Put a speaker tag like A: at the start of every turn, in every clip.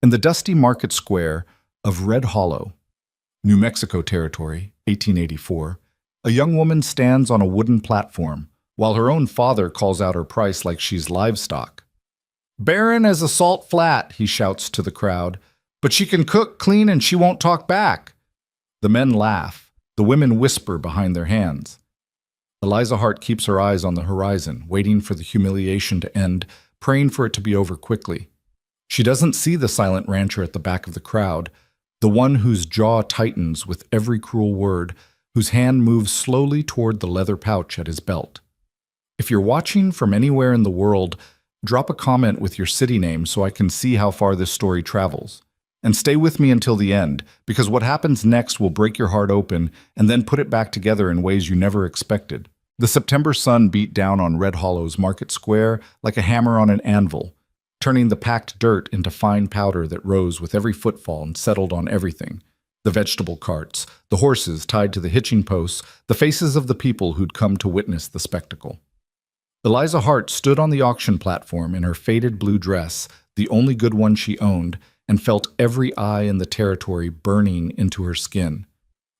A: In the dusty market square of Red Hollow, New Mexico Territory, 1884, a young woman stands on a wooden platform while her own father calls out her price like she's livestock. "Barren as a salt flat," he shouts to the crowd, "but she can cook, clean, and she won't talk back." The men laugh. The women whisper behind their hands. Eliza Hart keeps her eyes on the horizon, waiting for the humiliation to end, praying for it to be over quickly. She doesn't see the silent rancher at the back of the crowd, the one whose jaw tightens with every cruel word, whose hand moves slowly toward the leather pouch at his belt. If you're watching from anywhere in the world, drop a comment with your city name so I can see how far this story travels. And stay with me until the end, because what happens next will break your heart open and then put it back together in ways you never expected. The September sun beat down on Red Hollow's market square like a hammer on an anvil, turning the packed dirt into fine powder that rose with every footfall and settled on everything. The vegetable carts, the horses tied to the hitching posts, the faces of the people who'd come to witness the spectacle. Eliza Hart stood on the auction platform in her faded blue dress, the only good one she owned, and felt every eye in the territory burning into her skin.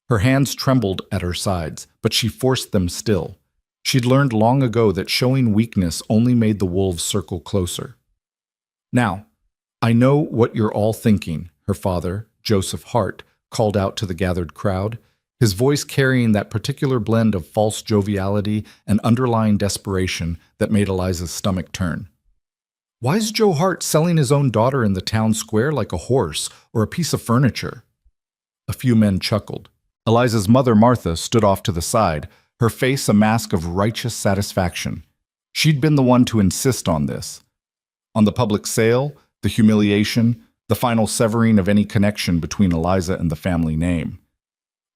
A: Her hands trembled at her sides, but she forced them still. She'd learned long ago that showing weakness only made the wolves circle closer. "Now, I know what you're all thinking," her father, Joseph Hart, called out to the gathered crowd, his voice carrying that particular blend of false joviality and underlying desperation that made Eliza's stomach turn. "Why's Joe Hart selling his own daughter in the town square like a horse or a piece of furniture?" A few men chuckled. Eliza's mother, Martha, stood off to the side, her face a mask of righteous satisfaction. She'd been the one to insist on this. On the public sale, the humiliation, the final severing of any connection between Eliza and the family name.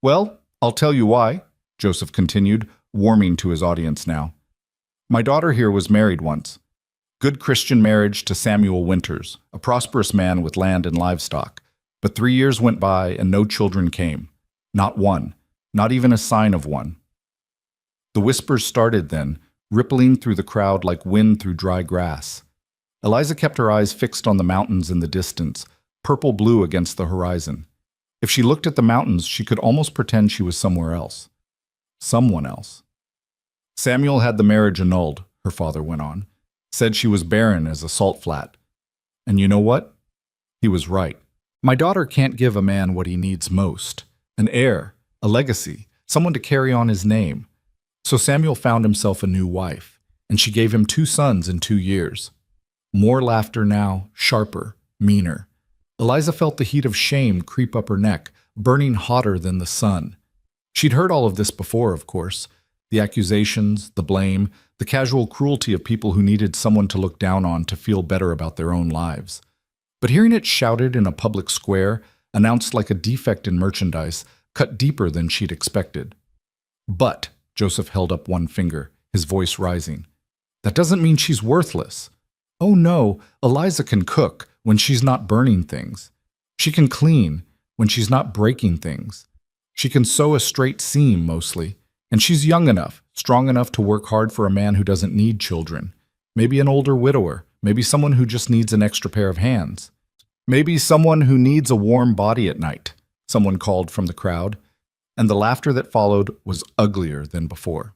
A: "Well, I'll tell you why," Joseph continued, warming to his audience now. "My daughter here was married once. Good Christian marriage to Samuel Winters, a prosperous man with land and livestock. But 3 years went by and no children came. Not one, not even a sign of one." The whispers started then, rippling through the crowd like wind through dry grass. Eliza kept her eyes fixed on the mountains in the distance, purple-blue against the horizon. If she looked at the mountains, she could almost pretend she was somewhere else. Someone else. "Samuel had the marriage annulled," her father went on. "Said she was barren as a salt flat. And you know what? He was right. My daughter can't give a man what he needs most. An heir, a legacy, someone to carry on his name. So Samuel found himself a new wife, and she gave him 2 sons in 2 years. More laughter now, sharper, meaner. Eliza felt the heat of shame creep up her neck, burning hotter than the sun. She'd heard all of this before, of course. The accusations, the blame, the casual cruelty of people who needed someone to look down on to feel better about their own lives. But hearing it shouted in a public square, announced like a defect in merchandise, cut deeper than she'd expected. "But," Joseph held up one finger, his voice rising, "that doesn't mean she's worthless. Oh no, Eliza can cook when she's not burning things. She can clean when she's not breaking things. She can sew a straight seam mostly, and she's young enough, strong enough to work hard for a man who doesn't need children. Maybe an older widower, maybe someone who just needs an extra pair of hands. Maybe someone who needs a warm body at night," someone called from the crowd, and the laughter that followed was uglier than before.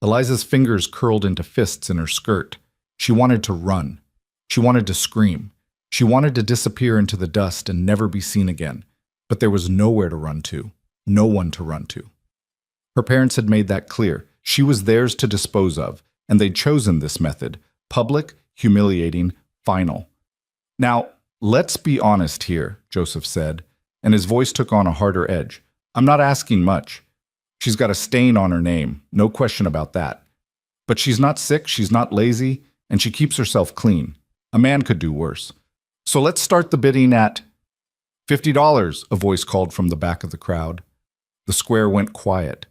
A: Eliza's fingers curled into fists in her skirt. She wanted to run. She wanted to scream. She wanted to disappear into the dust and never be seen again. But there was nowhere to run to, no one to run to. Her parents had made that clear. She was theirs to dispose of, and they'd chosen this method: public, humiliating, final. "Now, let's be honest here," Joseph said, and his voice took on a harder edge. "I'm not asking much. She's got a stain on her name, no question about that. But she's not sick, she's not lazy, and she keeps herself clean. A man could do worse. So let's start the bidding at $50, a voice called from the back of the crowd. The square went quiet.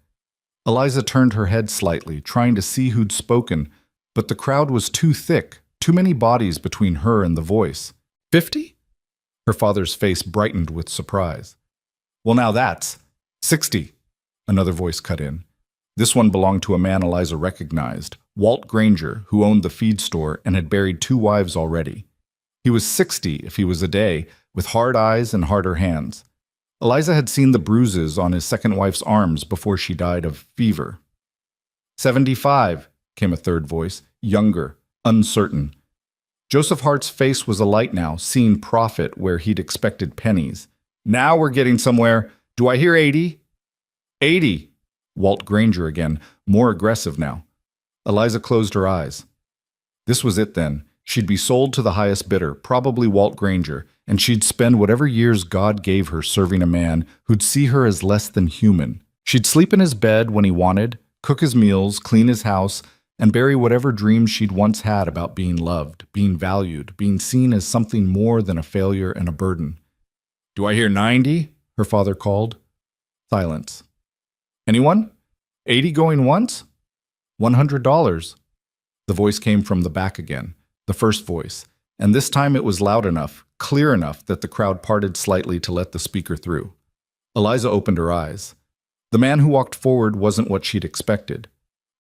A: Eliza turned her head slightly, trying to see who'd spoken, but the crowd was too thick, too many bodies between her and the voice. 50? Her father's face brightened with surprise. "Well, now that's 60, another voice cut in. This one belonged to a man Eliza recognized, Walt Granger, who owned the feed store and had buried 2 wives already. He was 60 if he was a day, with hard eyes and harder hands. Eliza had seen the bruises on his second wife's arms before she died of fever. 75, came a third voice, younger, uncertain. Joseph Hart's face was alight now, seeing profit where he'd expected pennies. Now we're getting somewhere. Do I hear 80? 80, Walt Granger again, more aggressive now. Eliza closed her eyes. This was it then. She'd be sold to the highest bidder, probably Walt Granger, and she'd spend whatever years God gave her serving a man who'd see her as less than human. She'd sleep in his bed when he wanted, cook his meals, clean his house, and bury whatever dreams she'd once had about being loved, being valued, being seen as something more than a failure and a burden. Do I hear 90? Her father called. Silence. Anyone? 80 going once? $100. The voice came from the back again, the first voice, and this time it was loud enough, clear enough that the crowd parted slightly to let the speaker through. Eliza opened her eyes. The man who walked forward wasn't what she'd expected.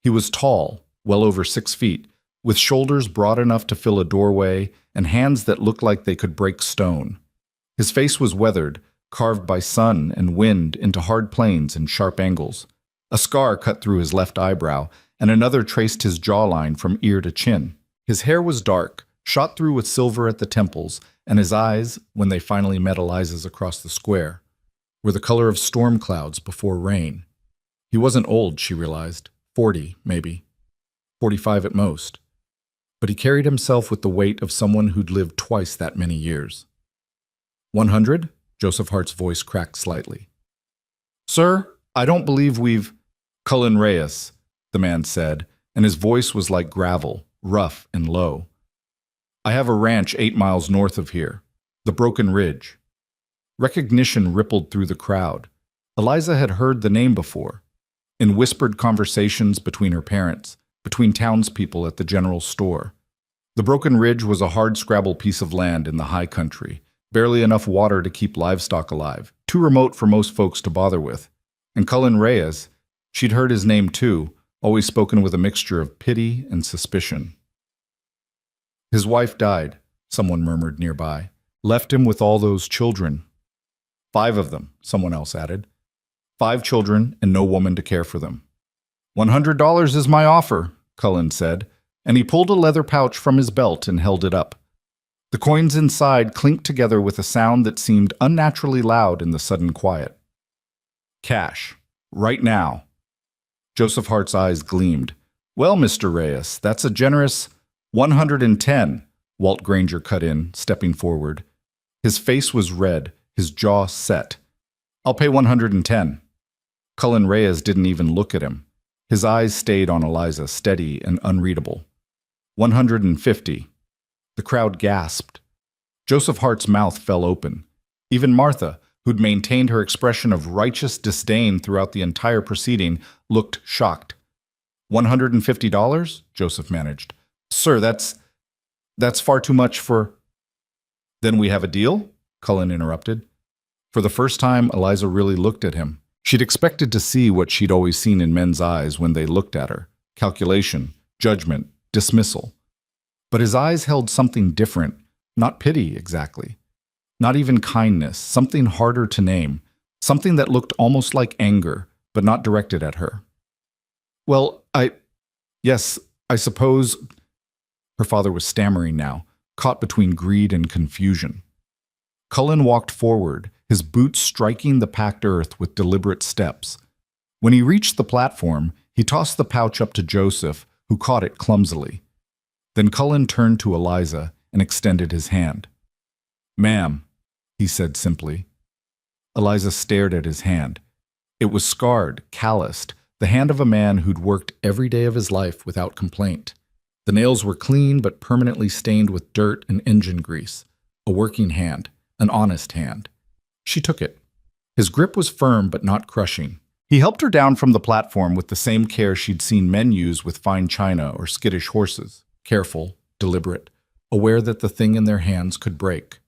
A: He was tall, well over 6 feet, with shoulders broad enough to fill a doorway and hands that looked like they could break stone. His face was weathered, carved by sun and wind into hard planes and sharp angles. A scar cut through his left eyebrow, and another traced his jawline from ear to chin. His hair was dark, shot through with silver at the temples, and his eyes, when they finally met Eliza's across the square, were the color of storm clouds before rain. He wasn't old, she realized. 40, maybe. 45 at most. But he carried himself with the weight of someone who'd lived twice that many years. 100? Joseph Hart's voice cracked slightly. Sir, I don't believe we've... Cullen Reyes, the man said, and his voice was like gravel, rough and low. I have a ranch 8 miles north of here, the Broken Ridge. Recognition rippled through the crowd. Eliza had heard the name before, in whispered conversations between her parents, between townspeople at the general store. The Broken Ridge was a hard-scrabble piece of land in the high country, barely enough water to keep livestock alive, too remote for most folks to bother with. And Cullen Reyes, she'd heard his name too, always spoken with a mixture of pity and suspicion. His wife died, someone murmured nearby. Left him with all those children. 5 of them, someone else added. 5 children and no woman to care for them. $100 is my offer, Cullen said, and he pulled a leather pouch from his belt and held it up. The coins inside clinked together with a sound that seemed unnaturally loud in the sudden quiet. Cash. Right now. Joseph Hart's eyes gleamed. Well, Mr. Reyes, that's a generous 110, Walt Granger cut in, stepping forward. His face was red, his jaw set. I'll pay 110. Cullen Reyes didn't even look at him. His eyes stayed on Eliza, steady and unreadable. 150. The crowd gasped. Joseph Hart's mouth fell open. Even Martha, who'd maintained her expression of righteous disdain throughout the entire proceeding, looked shocked. $150? Joseph managed. Sir, that's far too much for... Then we have a deal? Cullen interrupted. For the first time, Eliza really looked at him. She'd expected to see what she'd always seen in men's eyes when they looked at her. Calculation, judgment, dismissal. But his eyes held something different, not pity exactly. Not even kindness, something harder to name, something that looked almost like anger, but not directed at her. Well, yes, I suppose... Her father was stammering now, caught between greed and confusion. Cullen walked forward, his boots striking the packed earth with deliberate steps. When he reached the platform, he tossed the pouch up to Joseph, who caught it clumsily. Then Cullen turned to Eliza and extended his hand. Ma'am, he said simply. Eliza stared at his hand. It was scarred, calloused, the hand of a man who'd worked every day of his life without complaint. The nails were clean but permanently stained with dirt and engine grease. A working hand, an honest hand. She took it. His grip was firm but not crushing. He helped her down from the platform with the same care she'd seen men use with fine china or skittish horses. Careful, deliberate, aware that the thing in their hands could break.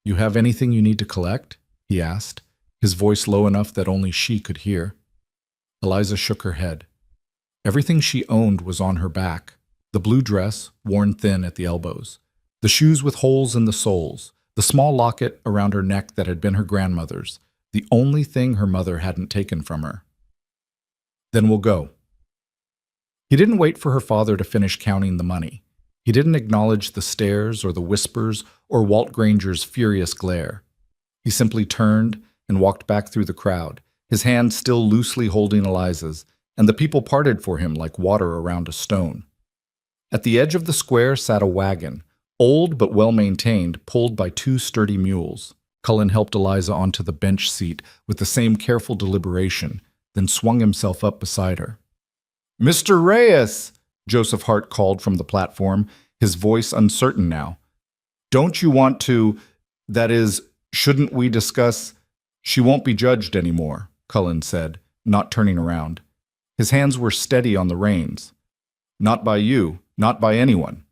A: You have anything you need to collect? He asked, his voice low enough that only she could hear. Eliza shook her head. Everything she owned was on her back. The blue dress, worn thin at the elbows. The shoes with holes in the soles, the small locket around her neck that had been her grandmother's, the only thing her mother hadn't taken from her. Then we'll go. He didn't wait for her father to finish counting the money. He didn't acknowledge the stares or the whispers or Walt Granger's furious glare. He simply turned and walked back through the crowd, his hand still loosely holding Eliza's, and the people parted for him like water around a stone. At the edge of the square sat a wagon, old but well-maintained, pulled by two sturdy mules. Cullen helped Eliza onto the bench seat with the same careful deliberation, then swung himself up beside her. "Mr. Reyes!" Joseph Hart called from the platform, his voice uncertain now. "Don't you want to, that is, shouldn't we discuss—" "She won't be judged anymore," Cullen said, not turning around. His hands were steady on the reins. "Not by you, not by anyone."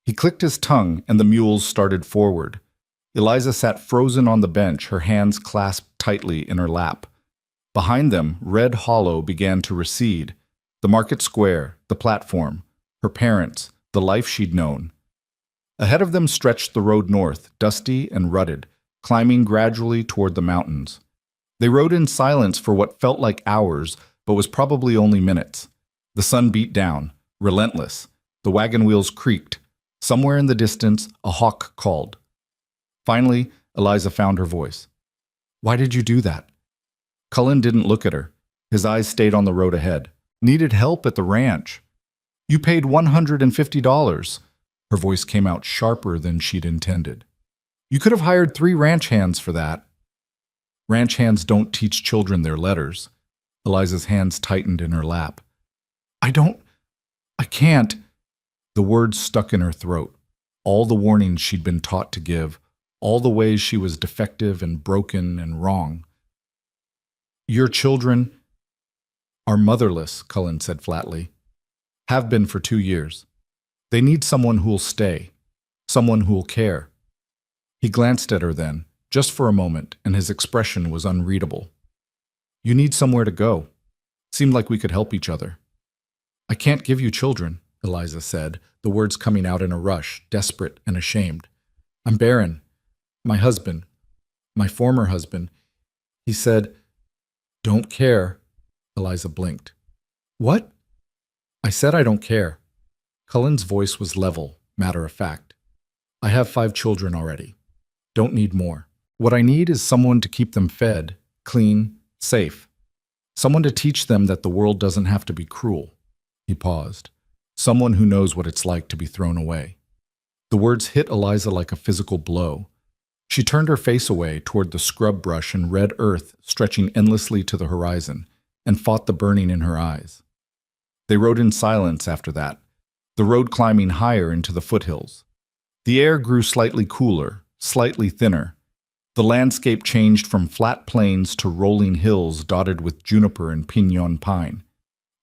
A: He clicked his tongue, and the mules started forward. Eliza sat frozen on the bench, her hands clasped tightly in her lap. Behind them, Red Hollow began to recede. The market square, the platform, her parents, the life she'd known. Ahead of them stretched the road north, dusty and rutted, climbing gradually toward the mountains. They rode in silence for what felt like hours, but was probably only minutes. The sun beat down, relentless. The wagon wheels creaked. Somewhere in the distance, a hawk called. Finally, Eliza found her voice. "Why did you do that?" Cullen didn't look at her. His eyes stayed on the road ahead. "Needed help at the ranch. You paid $150. Her voice came out sharper than she'd intended. "You could have hired 3 ranch hands for that." "Ranch hands don't teach children their letters." Eliza's hands tightened in her lap. I can't." The words stuck in her throat. All the warnings she'd been taught to give, all the ways she was defective and broken and wrong. "Your children are motherless," Cullen said flatly. "Have been for 2 years. They need someone who'll stay, someone who'll care." He glanced at her then, just for a moment, and his expression was unreadable. "You need somewhere to go. Seemed like we could help each other." "I can't give you children," Eliza said, the words coming out in a rush, desperate and ashamed. "I'm Barren. My husband, my former husband, he said—" "Don't care." Eliza blinked. "What?" "I said I don't care." Cullen's voice was level, matter of fact. "I have 5 children already. Don't need more. What I need is someone to keep them fed, clean, safe. Someone to teach them that the world doesn't have to be cruel." He paused. "Someone who knows what it's like to be thrown away." The words hit Eliza like a physical blow. She turned her face away toward the scrub brush and red earth stretching endlessly to the horizon, and fought the burning in her eyes. They rode in silence after that, the road climbing higher into the foothills. The air grew slightly cooler, slightly thinner. The landscape changed from flat plains to rolling hills dotted with juniper and piñon pine.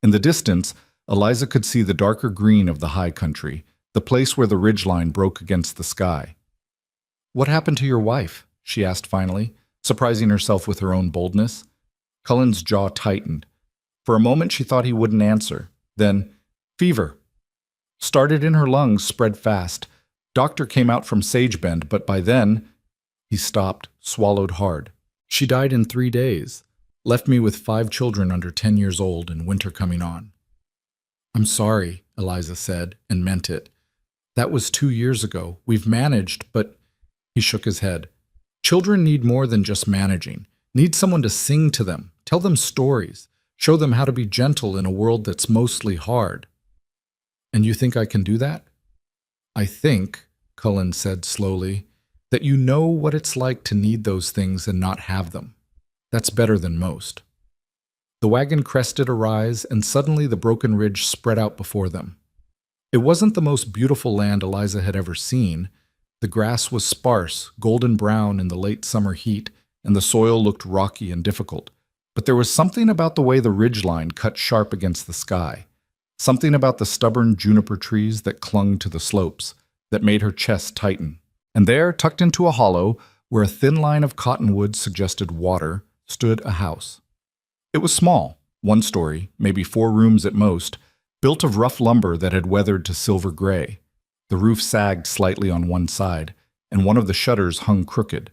A: In the distance, Eliza could see the darker green of the high country, the place where the ridgeline broke against the sky. "What happened to your wife?" she asked finally, surprising herself with her own boldness. Cullen's jaw tightened. For a moment she thought he wouldn't answer. Then, "Fever. Started in her lungs, spread fast. Doctor came out from Sagebend, but by then—" He stopped, swallowed hard. "She died in 3 days. Left me with 5 children under 10 years old and winter coming on." "I'm sorry," Eliza said, and meant it. "That was 2 years ago. We've managed, but—" He shook his head. "Children need more than just managing. Need someone to sing to them, tell them stories, show them how to be gentle in a world that's mostly hard." "And you think I can do that?" "I think," Cullen said slowly, "that you know what it's like to need those things and not have them. That's better than most." The wagon crested a rise, and suddenly the broken ridge spread out before them. It wasn't the most beautiful land Eliza had ever seen. The grass was sparse, golden brown in the late summer heat, and the soil looked rocky and difficult. But there was something about the way the ridgeline cut sharp against the sky, something about the stubborn juniper trees that clung to the slopes, that made her chest tighten. And there, tucked into a hollow, where a thin line of cottonwood suggested water, stood a house. It was small, 1 story, maybe 4 rooms at most, built of rough lumber that had weathered to silver gray. The roof sagged slightly on one side, and one of the shutters hung crooked.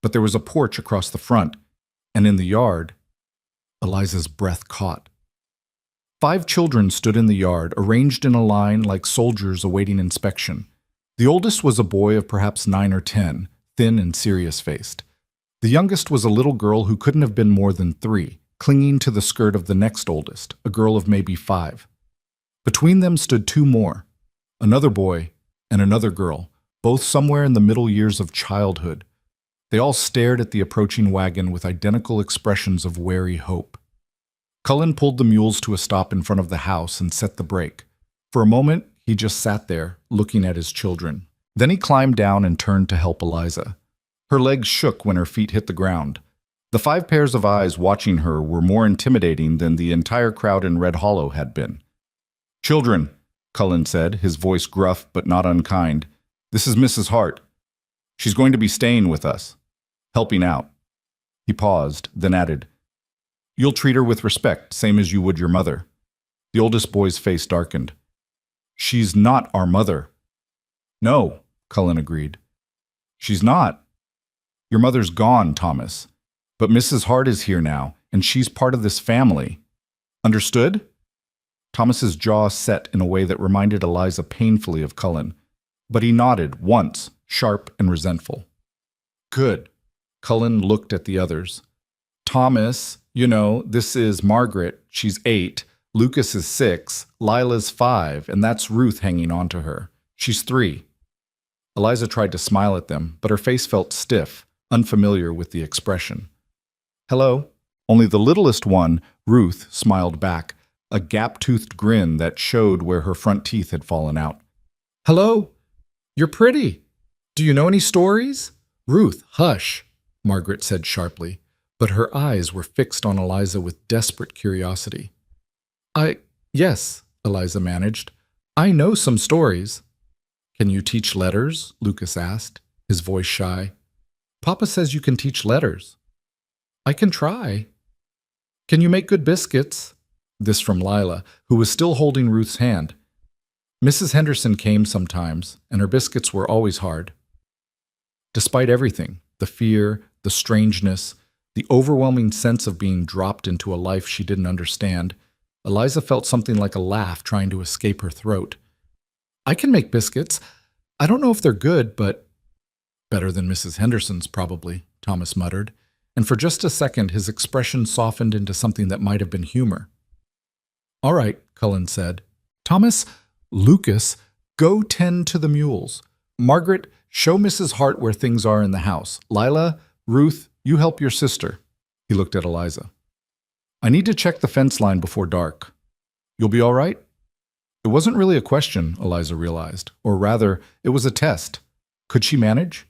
A: But there was a porch across the front, and in the yard, Eliza's breath caught. 5 children stood in the yard, arranged in a line like soldiers awaiting inspection. The oldest was a boy of perhaps 9 or 10, thin and serious-faced. The youngest was a little girl who couldn't have been more than 3, clinging to the skirt of the next oldest, a girl of maybe 5. Between them stood 2 more, another boy and another girl, both somewhere in the middle years of childhood. They all stared at the approaching wagon with identical expressions of wary hope. Cullen pulled the mules to a stop in front of the house and set the brake. For a moment, he just sat there, looking at his children. Then he climbed down and turned to help Eliza. Her legs shook when her feet hit the ground. The 5 pairs of eyes watching her were more intimidating than the entire crowd in Red Hollow had been. "Children," Cullen said, his voice gruff but not unkind, "this is Mrs. Hart. She's going to be staying with us, helping out." He paused, then added, "You'll treat her with respect, same as you would your mother." The oldest boy's face darkened. "She's not our mother." "No," Cullen agreed. "She's not. Your mother's gone, Thomas. But Mrs. Hart is here now, and she's part of this family. Understood?" Thomas's jaw set in a way that reminded Eliza painfully of Cullen, but he nodded once, sharp and resentful. "Good." Cullen looked at the others. "Thomas, this is Margaret. She's 8. Lucas is 6. Lila's 5, and that's Ruth hanging on to her. She's 3. Eliza tried to smile at them, but her face felt stiff, unfamiliar with the expression. "Hello." Only the littlest one, Ruth, smiled back, a gap-toothed grin that showed where her front teeth had fallen out. "Hello. You're pretty. Do you know any stories?" "Ruth, hush," Margaret said sharply, but her eyes were fixed on Eliza with desperate curiosity. Yes, Eliza managed. "I know some stories." "Can you teach letters?" Lucas asked, his voice shy. "Papa says you can teach letters." "I can try." "Can you make good biscuits?" This from Lila, who was still holding Ruth's hand. Mrs. Henderson came sometimes, and her biscuits were always hard. Despite everything, the fear, the strangeness, the overwhelming sense of being dropped into a life she didn't understand, Eliza felt something like a laugh trying to escape her throat. "I can make biscuits. I don't know if they're good, but—" "Better than Mrs. Henderson's, probably," Thomas muttered, and for just a second his expression softened into something that might have been humor. "All right," Cullen said. "Thomas, Lucas, go tend to the mules. Margaret, show Mrs. Hart where things are in the house. Lila, Ruth, you help your sister." He looked at Eliza. "I need to check the fence line before dark. You'll be all right?" It wasn't really a question, Eliza realized, or rather, it was a test. Could she manage?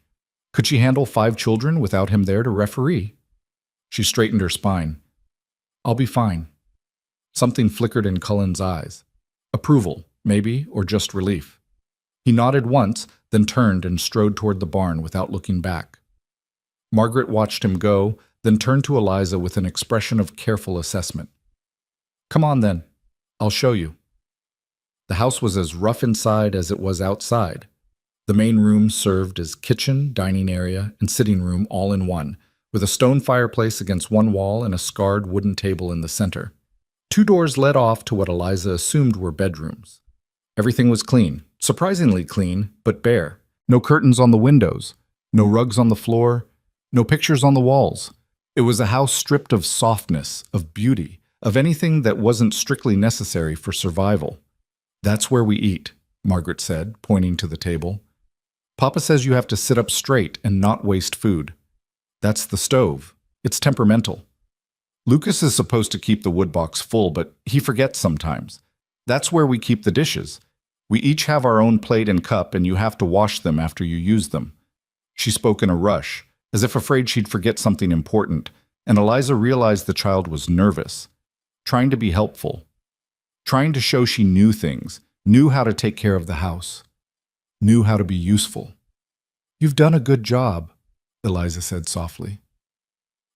A: Could she handle 5 children without him there to referee? She straightened her spine. "I'll be fine." Something flickered in Cullen's eyes. Approval, maybe, or just relief. He nodded once, then turned and strode toward the barn without looking back. Margaret watched him go, then turned to Eliza with an expression of careful assessment. "Come on then, I'll show you." The house was as rough inside as it was outside. The main room served as kitchen, dining area, and sitting room all in one, with a stone fireplace against one wall and a scarred wooden table in the center. 2 doors led off to what Eliza assumed were bedrooms. Everything was clean, surprisingly clean, but bare. No curtains on the windows, no rugs on the floor, no pictures on the walls. It was a house stripped of softness, of beauty, of anything that wasn't strictly necessary for survival. "That's where we eat," Margaret said, pointing to the table. "Papa says you have to sit up straight and not waste food. That's the stove. It's temperamental. Lucas is supposed to keep the wood box full, but he forgets sometimes. That's where we keep the dishes. We each have our own plate and cup, and you have to wash them after you use them." She spoke in a rush, as if afraid she'd forget something important, and Eliza realized the child was nervous, trying to be helpful, trying to show she knew things, knew how to take care of the house, knew how to be useful. "You've done a good job," Eliza said softly.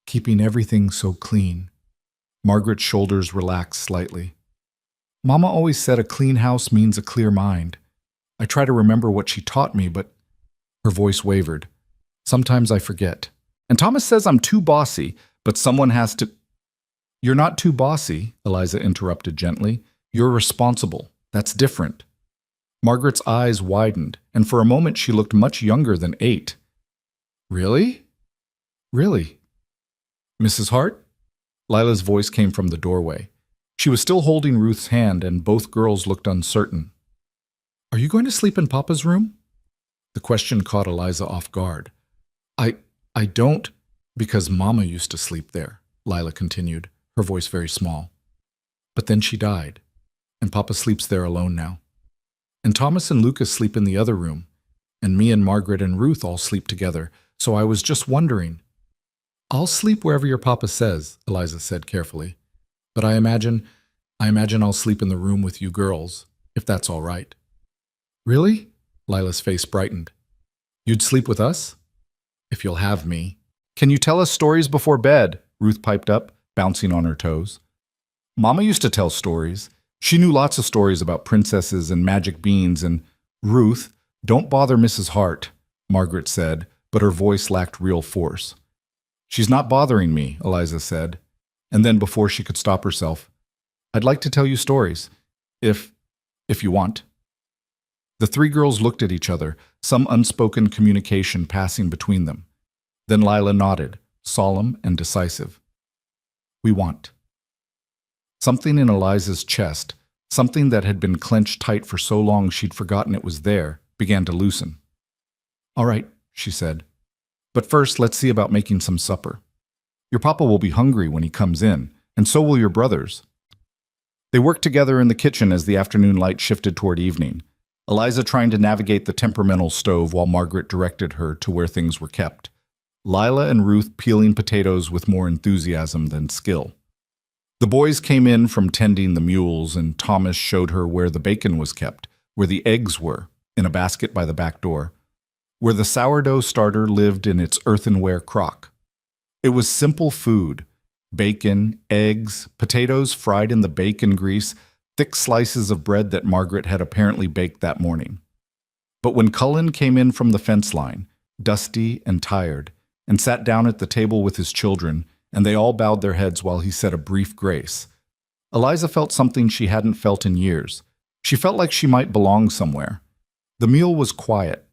A: "Keeping everything so clean." Margaret's shoulders relaxed slightly. "Mama always said a clean house means a clear mind. I try to remember what she taught me, but her voice wavered. Sometimes I forget. And Thomas says I'm too bossy, but someone has to. You're not too bossy, Eliza interrupted gently. You're responsible. That's different. Margaret's eyes widened, and for a moment she looked much younger than 8. Really? Really? Mrs. Hart? Lila's voice came from the doorway. She was still holding Ruth's hand, and both girls looked uncertain. Are you going to sleep in Papa's room? The question caught Eliza off guard. I don't, because Mama used to sleep there, Lila continued, her voice very small. But then she died, and Papa sleeps there alone now. And Thomas and Lucas sleep in the other room, and me and Margaret and Ruth all sleep together, so I was just wondering. I'll sleep wherever your Papa says, Eliza said carefully. But I imagine I'll sleep in the room with you girls, if that's all right. Really? Lila's face brightened. You'd sleep with us? If you'll have me. Can you tell us stories before bed? Ruth piped up, bouncing on her toes. Mama used to tell stories. She knew lots of stories about princesses and magic beans and… Ruth, don't bother Mrs. Hart, Margaret said, but her voice lacked real force. She's not bothering me, Eliza said. And then before she could stop herself, I'd like to tell you stories, if you want. The 3 girls looked at each other, some unspoken communication passing between them. Then Lila nodded, solemn and decisive. We want. Something in Eliza's chest, something that had been clenched tight for so long she'd forgotten it was there, began to loosen. All right, she said. But first, let's see about making some supper. Your Papa will be hungry when he comes in, and so will your brothers. They worked together in the kitchen as the afternoon light shifted toward evening, Eliza trying to navigate the temperamental stove while Margaret directed her to where things were kept. Lila and Ruth peeling potatoes with more enthusiasm than skill. The boys came in from tending the mules, and Thomas showed her where the bacon was kept, where the eggs were, in a basket by the back door, where the sourdough starter lived in its earthenware crock. It was simple food: bacon, eggs, potatoes fried in the bacon grease, thick slices of bread that Margaret had apparently baked that morning. But when Cullen came in from the fence line, dusty and tired, and sat down at the table with his children, and they all bowed their heads while he said a brief grace, Eliza felt something she hadn't felt in years. She felt like she might belong somewhere. The meal was quiet.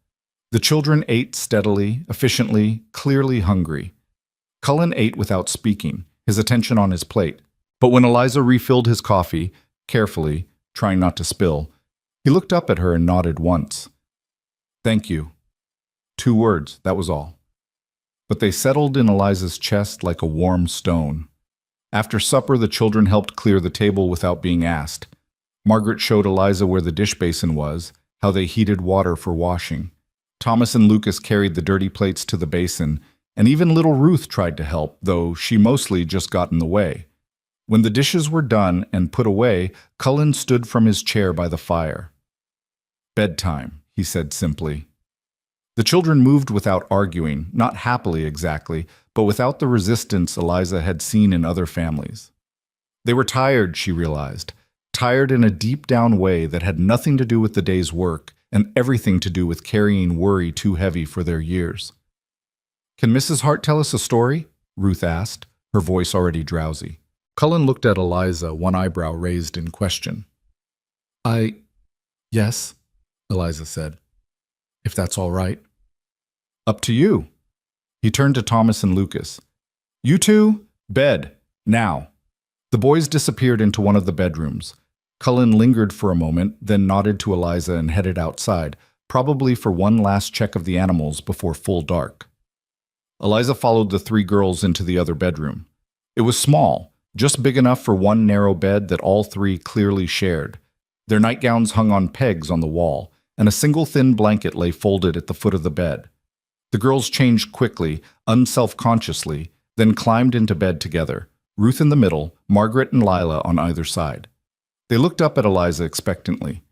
A: The children ate steadily, efficiently, clearly hungry. Cullen ate without speaking, his attention on his plate. But when Eliza refilled his coffee, carefully, trying not to spill, he looked up at her and nodded once. Thank you. 2 words, that was all. But they settled in Eliza's chest like a warm stone. After supper, the children helped clear the table without being asked. Margaret showed Eliza where the dish basin was, how they heated water for washing. Thomas and Lucas carried the dirty plates to the basin, and even little Ruth tried to help, though she mostly just got in the way. When the dishes were done and put away, Cullen stood from his chair by the fire. Bedtime, he said simply. The children moved without arguing, not happily exactly, but without the resistance Eliza had seen in other families. They were tired, she realized, tired in a deep-down way that had nothing to do with the day's work and everything to do with carrying worry too heavy for their years. Can Mrs. Hart tell us a story? Ruth asked, her voice already drowsy. Cullen looked at Eliza, one eyebrow raised in question. Yes, Eliza said, if that's all right. Up to you. He turned to Thomas and Lucas. You two, bed, now. The boys disappeared into one of the bedrooms. Cullen lingered for a moment, then nodded to Eliza and headed outside, probably for one last check of the animals before full dark. Eliza followed the 3 girls into the other bedroom. It was small, just big enough for one narrow bed that all 3 clearly shared. Their nightgowns hung on pegs on the wall, and a single thin blanket lay folded at the foot of the bed. The girls changed quickly, unselfconsciously, then climbed into bed together, Ruth in the middle, Margaret and Lila on either side. They looked up at Eliza expectantly.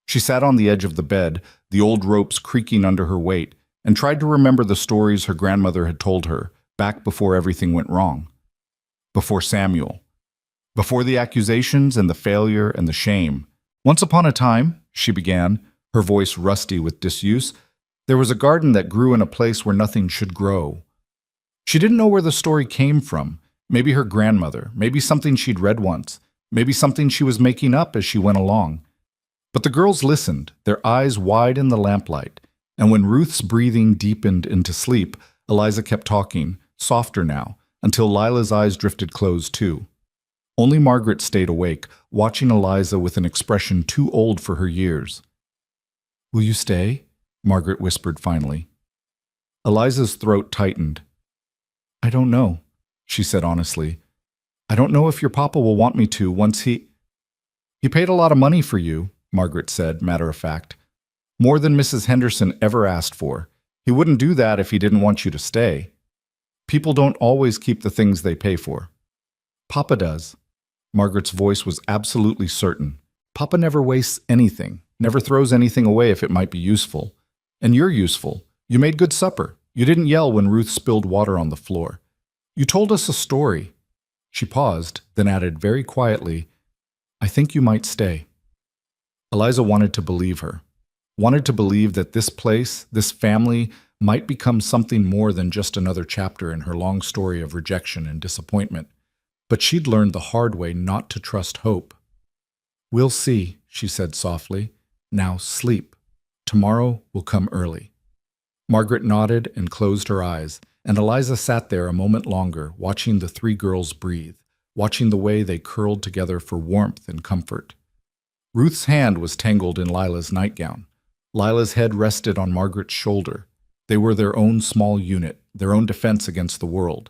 A: She sat on the edge of the bed, the old ropes creaking under her weight, and tried to remember the stories her grandmother had told her, back before everything went wrong. Before Samuel. Before the accusations and the failure and the shame. Once upon a time, she began, her voice rusty with disuse. There was a garden that grew in a place where nothing should grow. She didn't know where the story came from. Maybe her grandmother, maybe something she'd read once, maybe something she was making up as she went along. But the girls listened, their eyes wide in the lamplight, and when Ruth's breathing deepened into sleep, Eliza kept talking, softer now, until Lila's eyes drifted closed too. Only Margaret stayed awake, watching Eliza with an expression too old for her years. "Will you stay?" Margaret whispered finally. Eliza's throat tightened. "I don't know," she said honestly. "I don't know if your papa will want me to once he paid a lot of money for you," Margaret said, matter of fact. "More than Mrs. Henderson ever asked for. He wouldn't do that if he didn't want you to stay. People don't always keep the things they pay for." "Papa does." Margaret's voice was absolutely certain. "Papa never wastes anything, never throws anything away if it might be useful. And you're useful. You made good supper. You didn't yell when Ruth spilled water on the floor. You told us a story." She paused, then added very quietly, "I think you might stay." Eliza wanted to believe her, wanted to believe that this place, this family, might become something more than just another chapter in her long story of rejection and disappointment. But she'd learned the hard way not to trust hope. "We'll see," she said softly. "Now sleep. Tomorrow will come early." Margaret nodded and closed her eyes, and Eliza sat there a moment longer, watching the three girls breathe, watching the way they curled together for warmth and comfort. Ruth's hand was tangled in Lila's nightgown. Lila's head rested on Margaret's shoulder. They were their own small unit, their own defense against the world,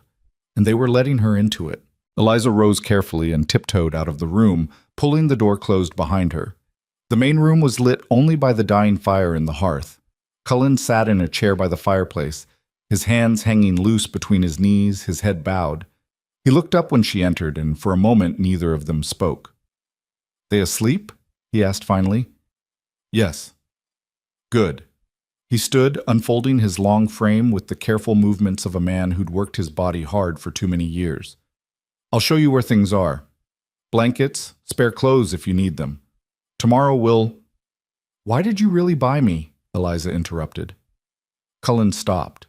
A: and they were letting her into it. Eliza rose carefully and tiptoed out of the room, pulling the door closed behind her. The main room was lit only by the dying fire in the hearth. Cullen sat in a chair by the fireplace, his hands hanging loose between his knees, his head bowed. He looked up when she entered, and for a moment neither of them spoke. "They asleep?" he asked finally. "Yes." "Good." He stood, unfolding his long frame with the careful movements of a man who'd worked his body hard for too many years. "I'll show you where things are. Blankets, spare clothes if you need them. Tomorrow we'll—" "Why did you really buy me?" Eliza interrupted. Cullen stopped,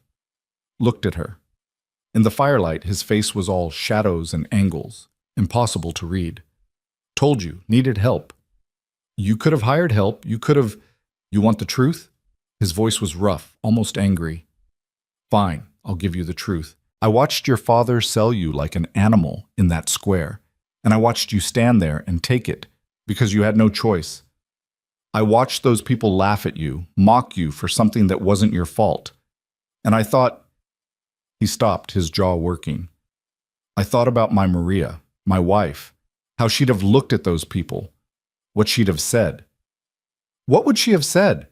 A: looked at her. In the firelight, his face was all shadows and angles, impossible to read. "Told you, needed help. You could have hired help, you could have— You want the truth?" His voice was rough, almost angry. "Fine, I'll give you the truth. I watched your father sell you like an animal in that square, and I watched you stand there and take it, because you had no choice. I watched those people laugh at you, mock you for something that wasn't your fault. And I thought—" He stopped, his jaw working. "I thought about my Maria, my wife, how she'd have looked at those people, what she'd have said." "What would she have said?"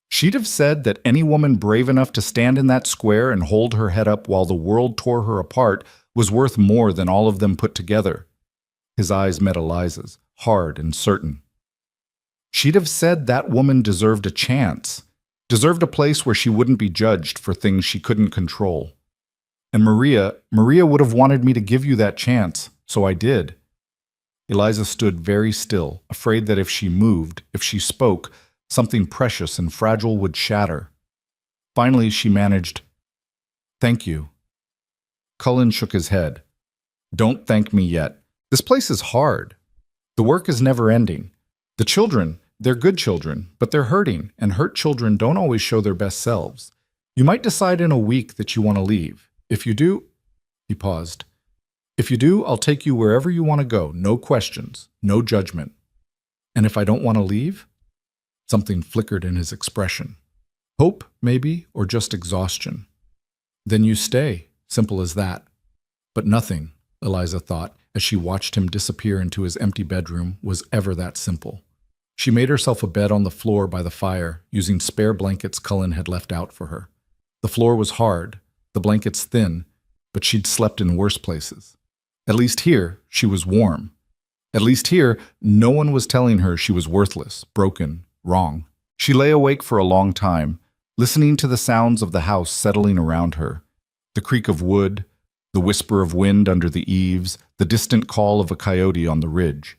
A: "She'd have said that any woman brave enough to stand in that square and hold her head up while the world tore her apart was worth more than all of them put together." His eyes met Eliza's, hard and certain. "She'd have said that woman deserved a chance, deserved a place where she wouldn't be judged for things she couldn't control. And Maria would have wanted me to give you that chance, so I did." Eliza stood very still, afraid that if she moved, if she spoke, something precious and fragile would shatter. Finally, she managed, "Thank you." Cullen shook his head. "Don't thank me yet. This place is hard. The work is never ending. The children, they're good children, but they're hurting, and hurt children don't always show their best selves. You might decide in a week that you want to leave. If you do—" He paused. "If you do, I'll take you wherever you want to go, no questions, no judgment. And if I don't want to leave?" Something flickered in his expression. Hope, maybe, or just exhaustion. "Then you stay, simple as that." But nothing, Eliza thought, as she watched him disappear into his empty bedroom, was ever that simple. She made herself a bed on the floor by the fire, using spare blankets Cullen had left out for her. The floor was hard, the blankets thin, but she'd slept in worse places. At least here, she was warm. At least here, no one was telling her she was worthless, broken, wrong. She lay awake for a long time, listening to the sounds of the house settling around her. The creak of wood, the whisper of wind under the eaves, the distant call of a coyote on the ridge.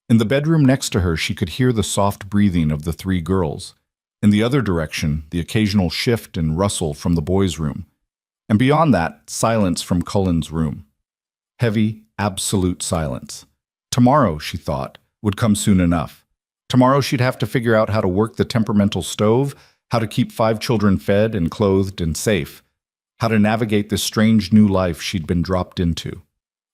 A: In the bedroom next to her, she could hear the soft breathing of the three girls, In the other direction, the occasional shift and rustle from the boys' room. And beyond that, silence from Cullen's room. Heavy, absolute silence. Tomorrow, she thought, would come soon enough. Tomorrow she'd have to figure out how to work the temperamental stove, how to keep 5 children fed and clothed and safe, how to navigate this strange new life she'd been dropped into.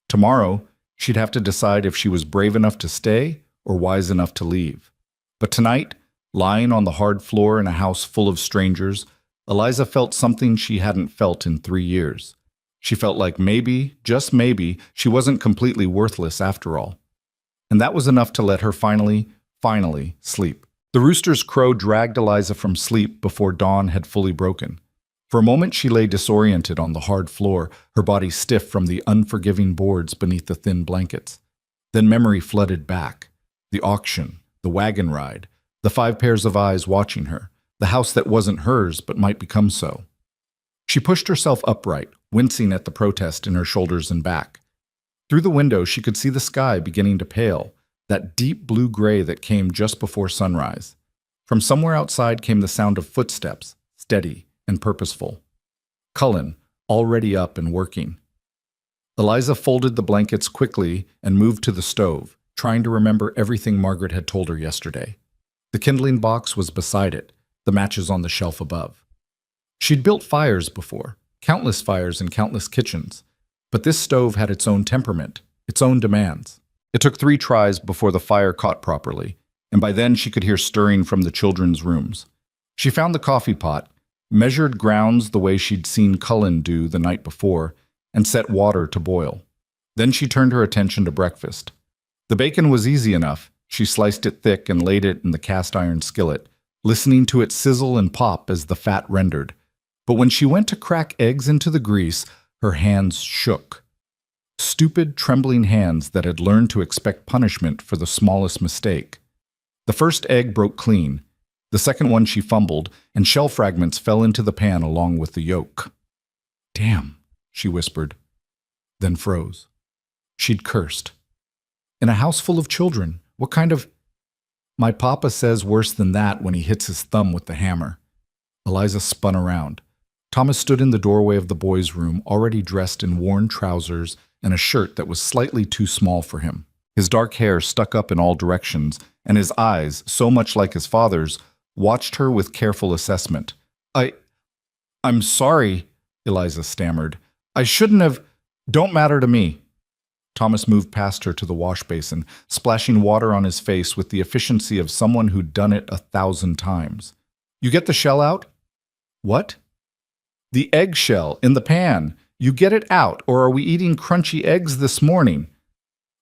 A: Tomorrow, she'd have to decide if she was brave enough to stay or wise enough to leave. But tonight, lying on the hard floor in a house full of strangers, Eliza felt something she hadn't felt in 3 years. She felt like maybe, just maybe, she wasn't completely worthless after all. And that was enough to let her finally sleep. The rooster's crow dragged Eliza from sleep before dawn had fully broken. For a moment she lay disoriented on the hard floor, her body stiff from the unforgiving boards beneath the thin blankets. Then memory flooded back. The auction, the wagon ride, the 5 pairs of eyes watching her, the house that wasn't hers but might become so. She pushed herself upright, wincing at the protest in her shoulders and back. Through the window she could see the sky beginning to pale, that deep blue-gray that came just before sunrise. From somewhere outside came the sound of footsteps, steady and purposeful. Cullen, already up and working. Eliza folded the blankets quickly and moved to the stove, trying to remember everything Margaret had told her yesterday. The kindling box was beside it, the matches on the shelf above. She'd built fires before, countless fires in countless kitchens, but this stove had its own temperament, its own demands. It took 3 tries before the fire caught properly, and by then she could hear stirring from the children's rooms. She found the coffee pot, measured grounds the way she'd seen Cullen do the night before, and set water to boil. Then she turned her attention to breakfast. The bacon was easy enough. She sliced it thick and laid it in the cast-iron skillet, listening to it sizzle and pop as the fat rendered. But when she went to crack eggs into the grease, her hands shook. Stupid, trembling hands that had learned to expect punishment for the smallest mistake. The first egg broke clean. The second one she fumbled, and shell fragments fell into the pan along with the yolk. "Damn," she whispered, then froze. She'd cursed. In a house full of children, what kind of... My papa says worse than that when he hits his thumb with the hammer. Eliza spun around. Thomas stood in the doorway of the boys' room, already dressed in worn trousers and a shirt that was slightly too small for him. His dark hair stuck up in all directions, and his eyes, so much like his father's, watched her with careful assessment. I'm sorry," Eliza stammered. "I shouldn't have... Don't matter to me." Thomas moved past her to the wash basin, splashing water on his face with the efficiency of someone who'd done it 1,000 times. "You get the shell out?" "What?" "The eggshell in the pan. You get it out, or are we eating crunchy eggs this morning?"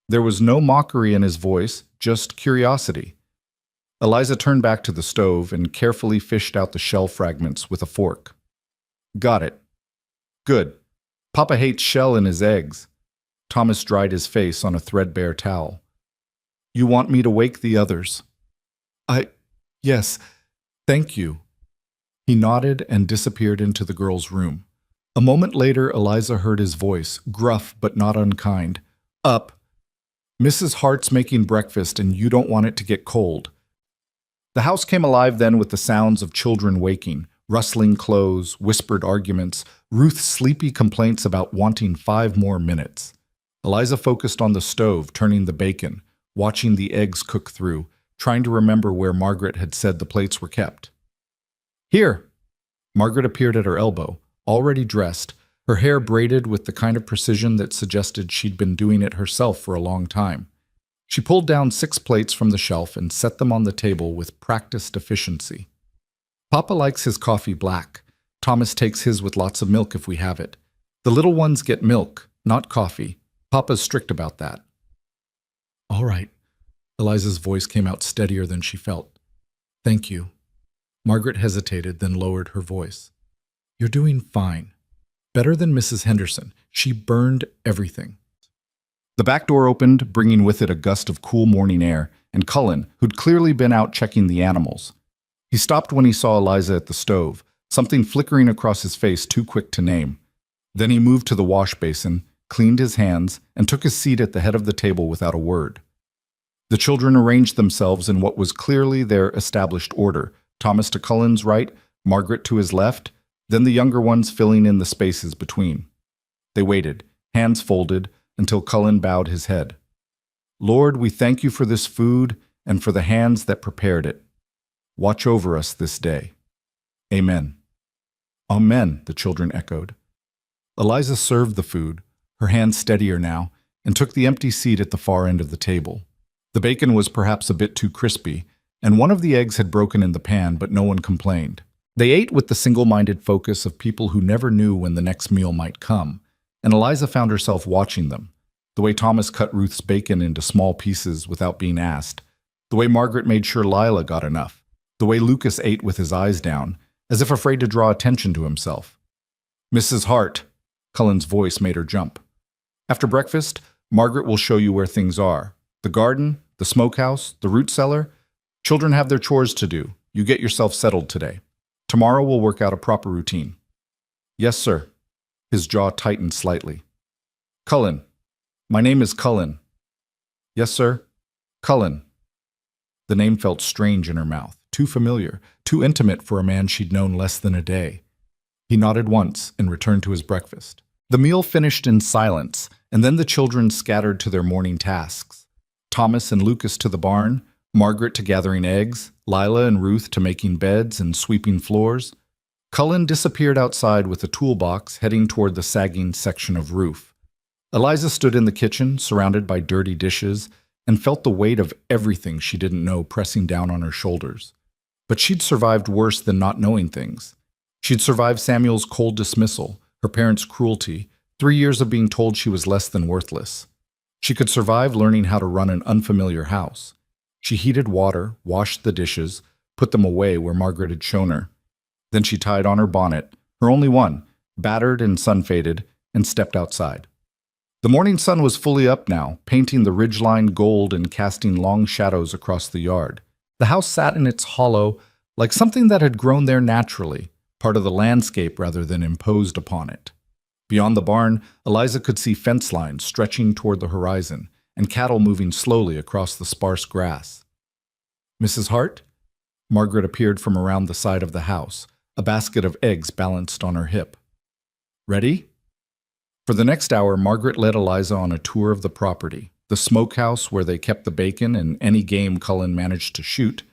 A: There was no mockery in his voice, just curiosity. Eliza turned back to the stove and carefully fished out the shell fragments with a fork. "Got it. Good. Papa hates shell in his eggs." Thomas dried his face on a threadbare towel. "You want me to wake the others?" Yes, thank you." He nodded and disappeared into the girl's room. A moment later, Eliza heard his voice, gruff but not unkind. "Up. Mrs. Hart's making breakfast and you don't want it to get cold." The house came alive then with the sounds of children waking, rustling clothes, whispered arguments, Ruth's sleepy complaints about wanting 5 more minutes. Eliza focused on the stove, turning the bacon, watching the eggs cook through, trying to remember where Margaret had said the plates were kept. "Here." Margaret appeared at her elbow, already dressed, her hair braided with the kind of precision that suggested she'd been doing it herself for a long time. She pulled down 6 plates from the shelf and set them on the table with practiced efficiency. "Papa likes his coffee black. Thomas takes his with lots of milk if we have it. The little ones get milk, not coffee. Papa's strict about that." "All right." Eliza's voice came out steadier than she felt. "Thank you." Margaret hesitated, then lowered her voice. "You're doing fine. Better than Mrs. Henderson. She burned everything." The back door opened, bringing with it a gust of cool morning air, and Cullen, who'd clearly been out checking the animals. He stopped when he saw Eliza at the stove, something flickering across his face too quick to name. Then he moved to the wash basin, cleaned his hands, and took his seat at the head of the table without a word. The children arranged themselves in what was clearly their established order, Thomas to Cullen's right, Margaret to his left, then the younger ones filling in the spaces between. They waited, hands folded, until Cullen bowed his head. Lord, we thank you for this food and for the hands that prepared it. Watch over us this day. Amen. Amen, the children echoed. Eliza served the food, her hands steadier now, and took the empty seat at the far end of the table. The bacon was perhaps a bit too crispy, and one of the eggs had broken in the pan, but no one complained. They ate with the single-minded focus of people who never knew when the next meal might come, and Eliza found herself watching them. The way Thomas cut Ruth's bacon into small pieces without being asked, the way Margaret made sure Lila got enough, the way Lucas ate with his eyes down, as if afraid to draw attention to himself. Mrs. Hart, Cullen's voice made her jump. After breakfast, Margaret will show you where things are. The garden, the smokehouse, the root cellar. Children have their chores to do. You get yourself settled today. Tomorrow we'll work out a proper routine. Yes, sir. His jaw tightened slightly. Cullen. My name is Cullen. Yes, sir. Cullen. The name felt strange in her mouth, too familiar, too intimate for a man she'd known less than a day. He nodded once and returned to his breakfast. The meal finished in silence, and then the children scattered to their morning tasks. Thomas and Lucas to the barn, Margaret to gathering eggs, Lila and Ruth to making beds and sweeping floors. Cullen disappeared outside with a toolbox, heading toward the sagging section of roof. Eliza stood in the kitchen, surrounded by dirty dishes, and felt the weight of everything she didn't know pressing down on her shoulders. But she'd survived worse than not knowing things. She'd survived Samuel's cold dismissal, her parents' cruelty, 3 years of being told she was less than worthless. She could survive learning how to run an unfamiliar house. She heated water, washed the dishes, put them away where Margaret had shown her. Then she tied on her bonnet, her only one, battered and sun-faded, and stepped outside. The morning sun was fully up now, painting the ridgeline gold and casting long shadows across the yard. The house sat in its hollow, like something that had grown there naturally, part of the landscape rather than imposed upon it. Beyond the barn, Eliza could see fence lines stretching toward the horizon, and cattle moving slowly across the sparse grass. Mrs. Hart? Margaret appeared from around the side of the house, a basket of eggs balanced on her hip. Ready? For the next hour, Margaret led Eliza on a tour of the property, the smokehouse where they kept the bacon and any game Cullen managed to shoot,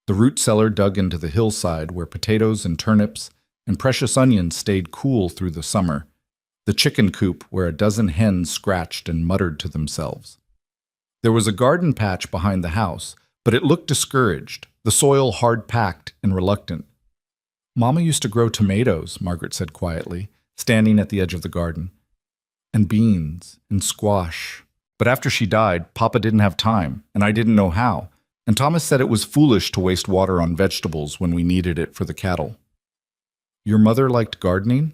A: the root cellar dug into the hillside where potatoes and turnips and precious onions stayed cool through the summer, the chicken coop where a dozen hens scratched and muttered to themselves. There was a garden patch behind the house, but it looked discouraged, the soil hard-packed and reluctant. Mama used to grow tomatoes, Margaret said quietly, standing at the edge of the garden, and beans and squash. But after she died, Papa didn't have time, and I didn't know how, and Thomas said it was foolish to waste water on vegetables when we needed it for the cattle. Your mother liked gardening?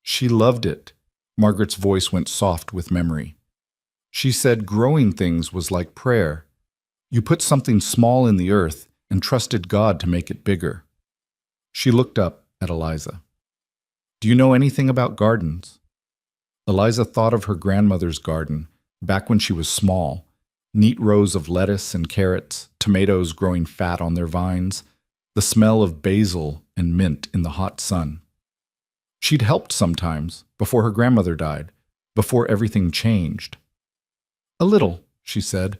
A: She loved it. Margaret's voice went soft with memory. She said growing things was like prayer. You put something small in the earth and trusted God to make it bigger. She looked up at Eliza. Do you know anything about gardens? Eliza thought of her grandmother's garden, back when she was small, neat rows of lettuce and carrots, tomatoes growing fat on their vines, the smell of basil and mint in the hot sun. She'd helped sometimes, before her grandmother died, before everything changed. A little, she said.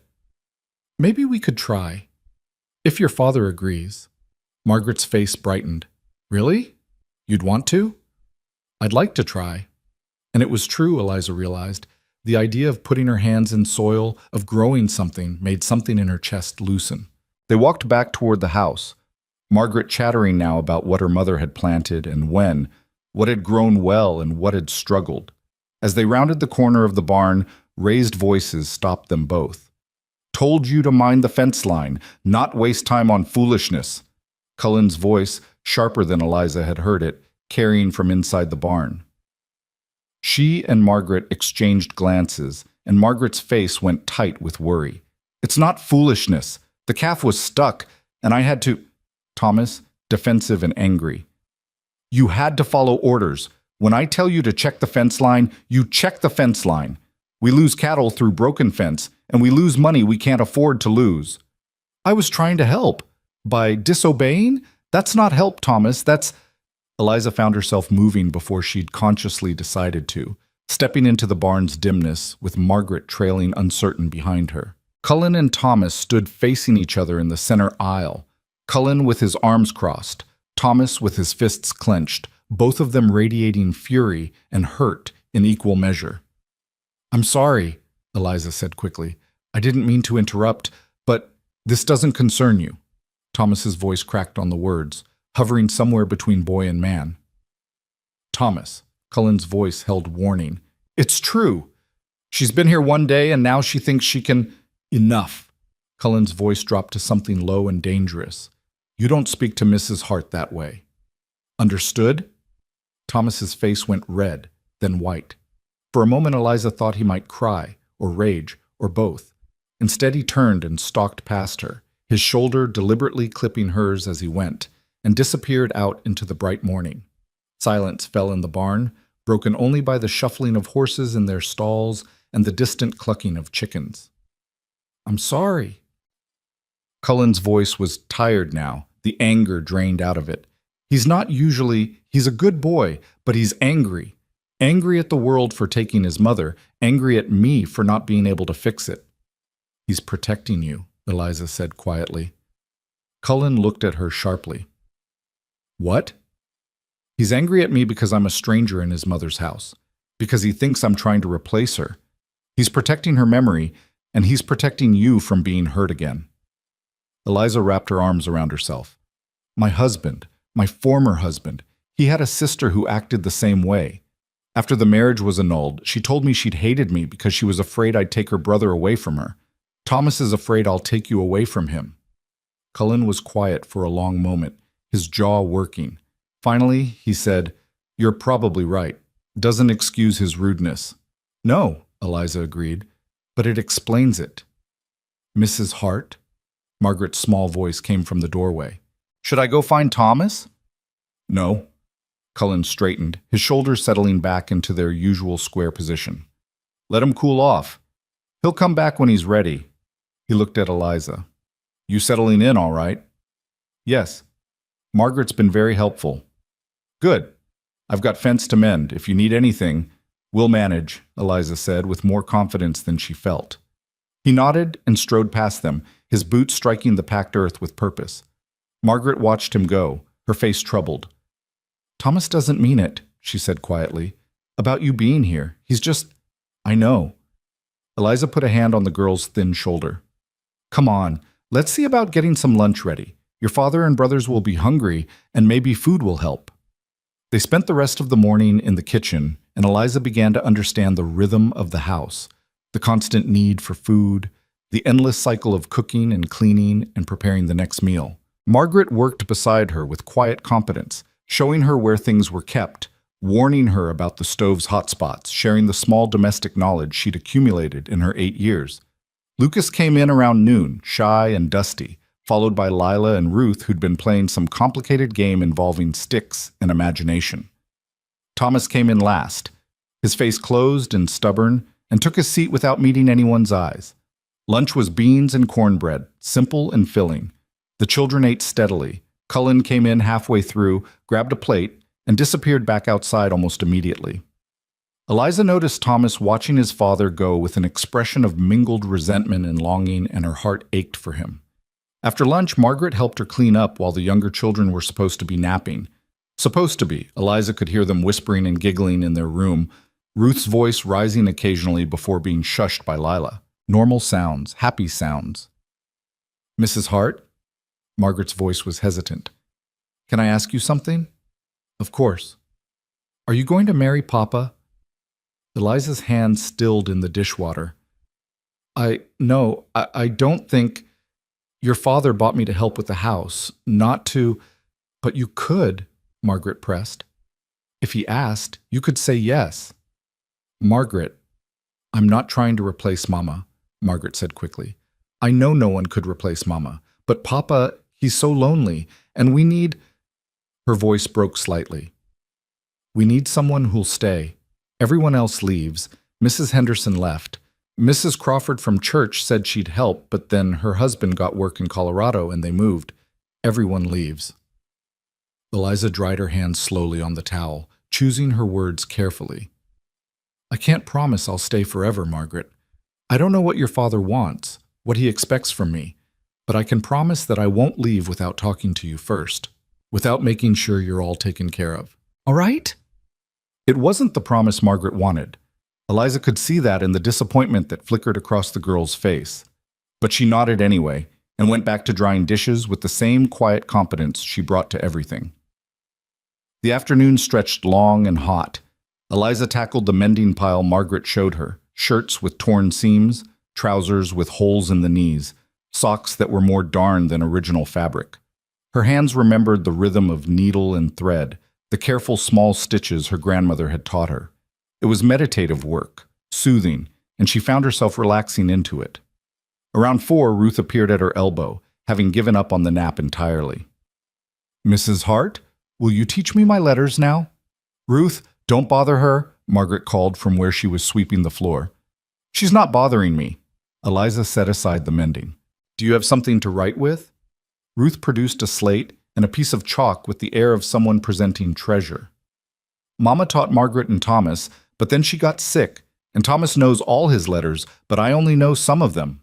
A: Maybe we could try. If your father agrees. Margaret's face brightened. Really? You'd want to? I'd like to try. And it was true, Eliza realized. The idea of putting her hands in soil, of growing something, made something in her chest loosen. They walked back toward the house, Margaret chattering now about what her mother had planted and when, what had grown well and what had struggled. As they rounded the corner of the barn, raised voices stopped them both. Told you to mind the fence line, not waste time on foolishness. Cullen's voice, sharper than Eliza had heard it, carrying from inside the barn. She and Margaret exchanged glances, and Margaret's face went tight with worry. It's not foolishness. The calf was stuck, and I had to... Thomas, defensive and angry. You had to follow orders. When I tell you to check the fence line, you check the fence line. We lose cattle through broken fence, and we lose money we can't afford to lose. I was trying to help. By disobeying, That's not help, Thomas. That's... Eliza found herself moving before she'd consciously decided to, stepping into the barn's dimness with Margaret trailing uncertain behind her. Cullen and Thomas stood facing each other in the center aisle, Cullen with his arms crossed, Thomas with his fists clenched, both of them radiating fury and hurt in equal measure. "I'm sorry," Eliza said quickly. "I didn't mean to interrupt, but this doesn't concern you." Thomas's voice cracked on the words, hovering somewhere between boy and man. "Thomas," Cullen's voice held warning. "It's true. She's been here one day and now she thinks she can..." "Enough." Cullen's voice dropped to something low and dangerous. "You don't speak to Mrs. Hart that way. Understood?" Thomas's face went red, then white. For a moment Eliza thought he might cry, or rage, or both. Instead he turned and stalked past her, his shoulder deliberately clipping hers as he went, and disappeared out into the bright morning. Silence fell in the barn, broken only by the shuffling of horses in their stalls and the distant clucking of chickens. "I'm sorry." Cullen's voice was tired now, the anger drained out of it. He's a good boy, but he's angry. Angry at the world for taking his mother, angry at me for not being able to fix it. "He's protecting you," Eliza said quietly. Cullen looked at her sharply. "What?" "He's angry at me because I'm a stranger in his mother's house, because he thinks I'm trying to replace her. He's protecting her memory, and he's protecting you from being hurt again." Eliza wrapped her arms around herself. "My husband, my former husband, he had a sister who acted the same way. After the marriage was annulled, she told me she'd hated me because she was afraid I'd take her brother away from her. Thomas is afraid I'll take you away from him." Cullen was quiet for a long moment, his jaw working. Finally, he said, "You're probably right. Doesn't excuse his rudeness." "No," Eliza agreed, "but it explains it." "Mrs. Hart?" Margaret's small voice came from the doorway. "Should I go find Thomas?" "No." Cullen straightened, his shoulders settling back into their usual square position. "Let him cool off. He'll come back when he's ready." He looked at Eliza. "You settling in all right?" "Yes. Margaret's been very helpful." "Good. I've got fence to mend. If you need anything, we'll manage," Eliza said with more confidence than she felt. He nodded and strode past them, his boots striking the packed earth with purpose. Margaret watched him go, her face troubled. "Thomas doesn't mean it," she said quietly. "About you being here. He's just..." "I know." Eliza put a hand on the girl's thin shoulder. "Come on, let's see about getting some lunch ready. Your father and brothers will be hungry, and maybe food will help." They spent the rest of the morning in the kitchen, and Eliza began to understand the rhythm of the house, the constant need for food, the endless cycle of cooking and cleaning and preparing the next meal. Margaret worked beside her with quiet competence, showing her where things were kept, warning her about the stove's hot spots, sharing the small domestic knowledge she'd accumulated in her 8 years. Lucas came in around noon, shy and dusty, followed by Lila and Ruth, who'd been playing some complicated game involving sticks and imagination. Thomas came in last, his face closed and stubborn, and took his seat without meeting anyone's eyes. Lunch was beans and cornbread, simple and filling. The children ate steadily. Cullen came in halfway through, grabbed a plate, and disappeared back outside almost immediately. Eliza noticed Thomas watching his father go with an expression of mingled resentment and longing, and her heart ached for him. After lunch, Margaret helped her clean up while the younger children were supposed to be napping. Supposed to be. Eliza could hear them whispering and giggling in their room, Ruth's voice rising occasionally before being shushed by Lila. Normal sounds, happy sounds. "Mrs. Hart?" Margaret's voice was hesitant. "Can I ask you something?" "Of course." "Are you going to marry Papa?" Eliza's hand stilled in the dishwater. No, I don't think... Your father bought me to help with the house, not to... But you could, Margaret pressed. If he asked, you could say yes. "Margaret, I'm not trying to replace Mama," Margaret said quickly. "I know no one could replace Mama, but Papa, he's so lonely, and we need..." Her voice broke slightly. "We need someone who'll stay. Everyone else leaves. Mrs. Henderson left. Mrs. Crawford from church said she'd help, but then her husband got work in Colorado and they moved. Everyone leaves." Eliza dried her hands slowly on the towel, choosing her words carefully. I can't promise I'll stay forever, Margaret. I don't know what your father wants, what he expects from me, but I can promise that I won't leave without talking to you first, without making sure you're all taken care of. All right? It wasn't the promise Margaret wanted. Eliza could see that in the disappointment that flickered across the girl's face. But she nodded anyway and went back to drying dishes with the same quiet competence she brought to everything. The afternoon stretched long and hot. Eliza tackled the mending pile Margaret showed her, shirts with torn seams, trousers with holes in the knees, socks that were more darn than original fabric. Her hands remembered the rhythm of needle and thread, the careful small stitches her grandmother had taught her. It was meditative work, soothing, and she found herself relaxing into it. Around 4, Ruth appeared at her elbow, having given up on the nap entirely. Mrs. Hart, will you teach me my letters now? Ruth, don't bother her, Margaret called from where she was sweeping the floor. She's not bothering me. Eliza set aside the mending. Do you have something to write with? Ruth produced a slate and a piece of chalk with the air of someone presenting treasure. Mama taught Margaret and Thomas, but then she got sick, and Thomas knows all his letters, but I only know some of them.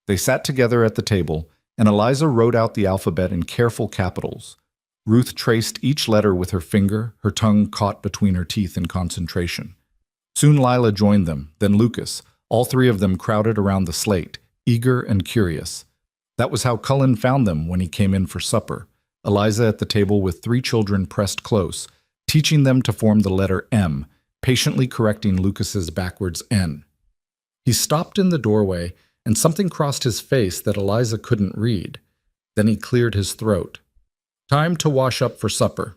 A: They sat together at the table, and Eliza wrote out the alphabet in careful capitals. Ruth traced each letter with her finger, her tongue caught between her teeth in concentration. Soon Lila joined them, then Lucas. All 3 of them crowded around the slate, eager and curious. That was how Cullen found them when he came in for supper. Eliza at the table with 3 children pressed close, teaching them to form the letter M, patiently correcting Lucas's backwards N. He stopped in the doorway, and something crossed his face that Eliza couldn't read. Then he cleared his throat. Time to wash up for supper.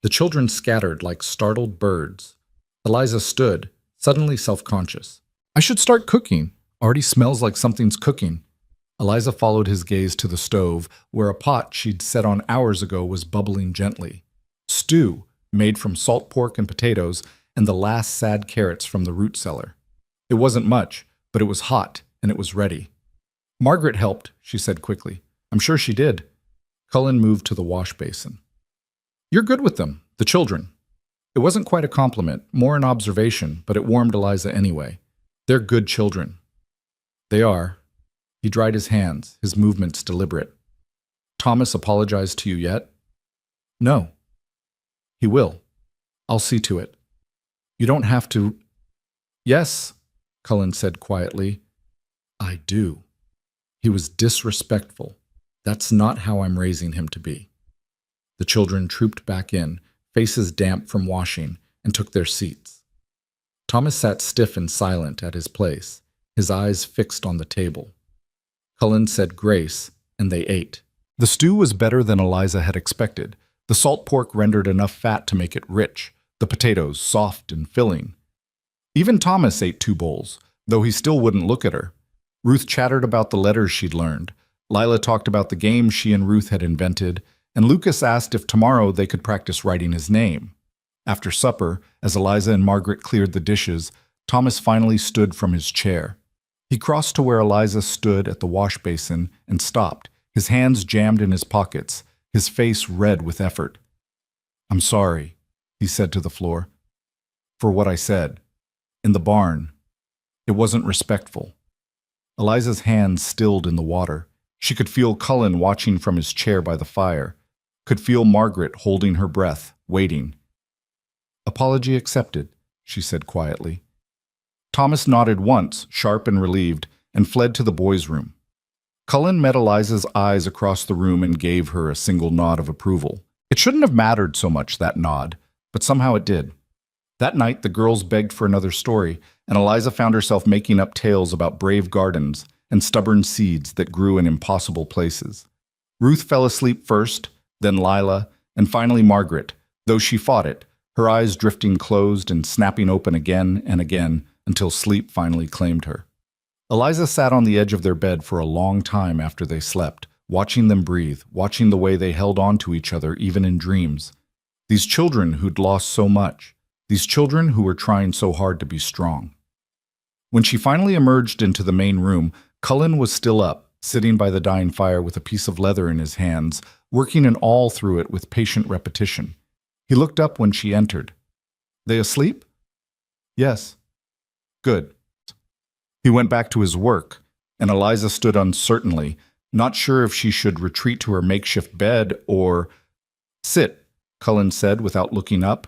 A: The children scattered like startled birds. Eliza stood, suddenly self-conscious. I should start cooking. Already smells like something's cooking. Eliza followed his gaze to the stove, where a pot she'd set on hours ago was bubbling gently. Stew, made from salt pork and potatoes, and the last sad carrots from the root cellar. It wasn't much, but it was hot, and it was ready. Margaret helped, she said quickly. I'm sure she did. Cullen moved to the wash basin. You're good with them, the children. It wasn't quite a compliment, more an observation, but it warmed Eliza anyway. They're good children. They are. He dried his hands, his movements deliberate. Thomas apologized to you yet? No. He will. I'll see to it. You don't have to. Yes, Cullen said quietly. I do. He was disrespectful. That's not how I'm raising him to be. The children trooped back in, faces damp from washing, and took their seats. Thomas sat stiff and silent at his place, his eyes fixed on the table. Cullen said grace, and they ate. The stew was better than Eliza had expected. The salt pork rendered enough fat to make it rich, the potatoes soft and filling. Even Thomas ate 2 bowls, though he still wouldn't look at her. Ruth chattered about the letters she'd learned. Lila talked about the game she and Ruth had invented, and Lucas asked if tomorrow they could practice writing his name. After supper, as Eliza and Margaret cleared the dishes, Thomas finally stood from his chair. He crossed to where Eliza stood at the wash basin and stopped, his hands jammed in his pockets, his face red with effort. I'm sorry, he said to the floor, for what I said. In the barn. It wasn't respectful. Eliza's hands stilled in the water. She could feel Cullen watching from his chair by the fire, could feel Margaret holding her breath, waiting. Apology accepted, she said quietly. Thomas nodded once, sharp and relieved, and fled to the boys' room. Cullen met Eliza's eyes across the room and gave her a single nod of approval. It shouldn't have mattered so much, that nod, but somehow it did. That night, the girls begged for another story, and Eliza found herself making up tales about brave gardens and stubborn seeds that grew in impossible places. Ruth fell asleep first, then Lila, and finally Margaret, though she fought it, her eyes drifting closed and snapping open again and again until sleep finally claimed her. Eliza sat on the edge of their bed for a long time after they slept, watching them breathe, watching the way they held on to each other even in dreams. These children who'd lost so much, these children who were trying so hard to be strong. When she finally emerged into the main room, Cullen was still up, sitting by the dying fire with a piece of leather in his hands, working an awl through it with patient repetition. He looked up when she entered. "They asleep?" "Yes." "Good." He went back to his work, and Eliza stood uncertainly, not sure if she should retreat to her makeshift bed or— "Sit," Cullen said without looking up.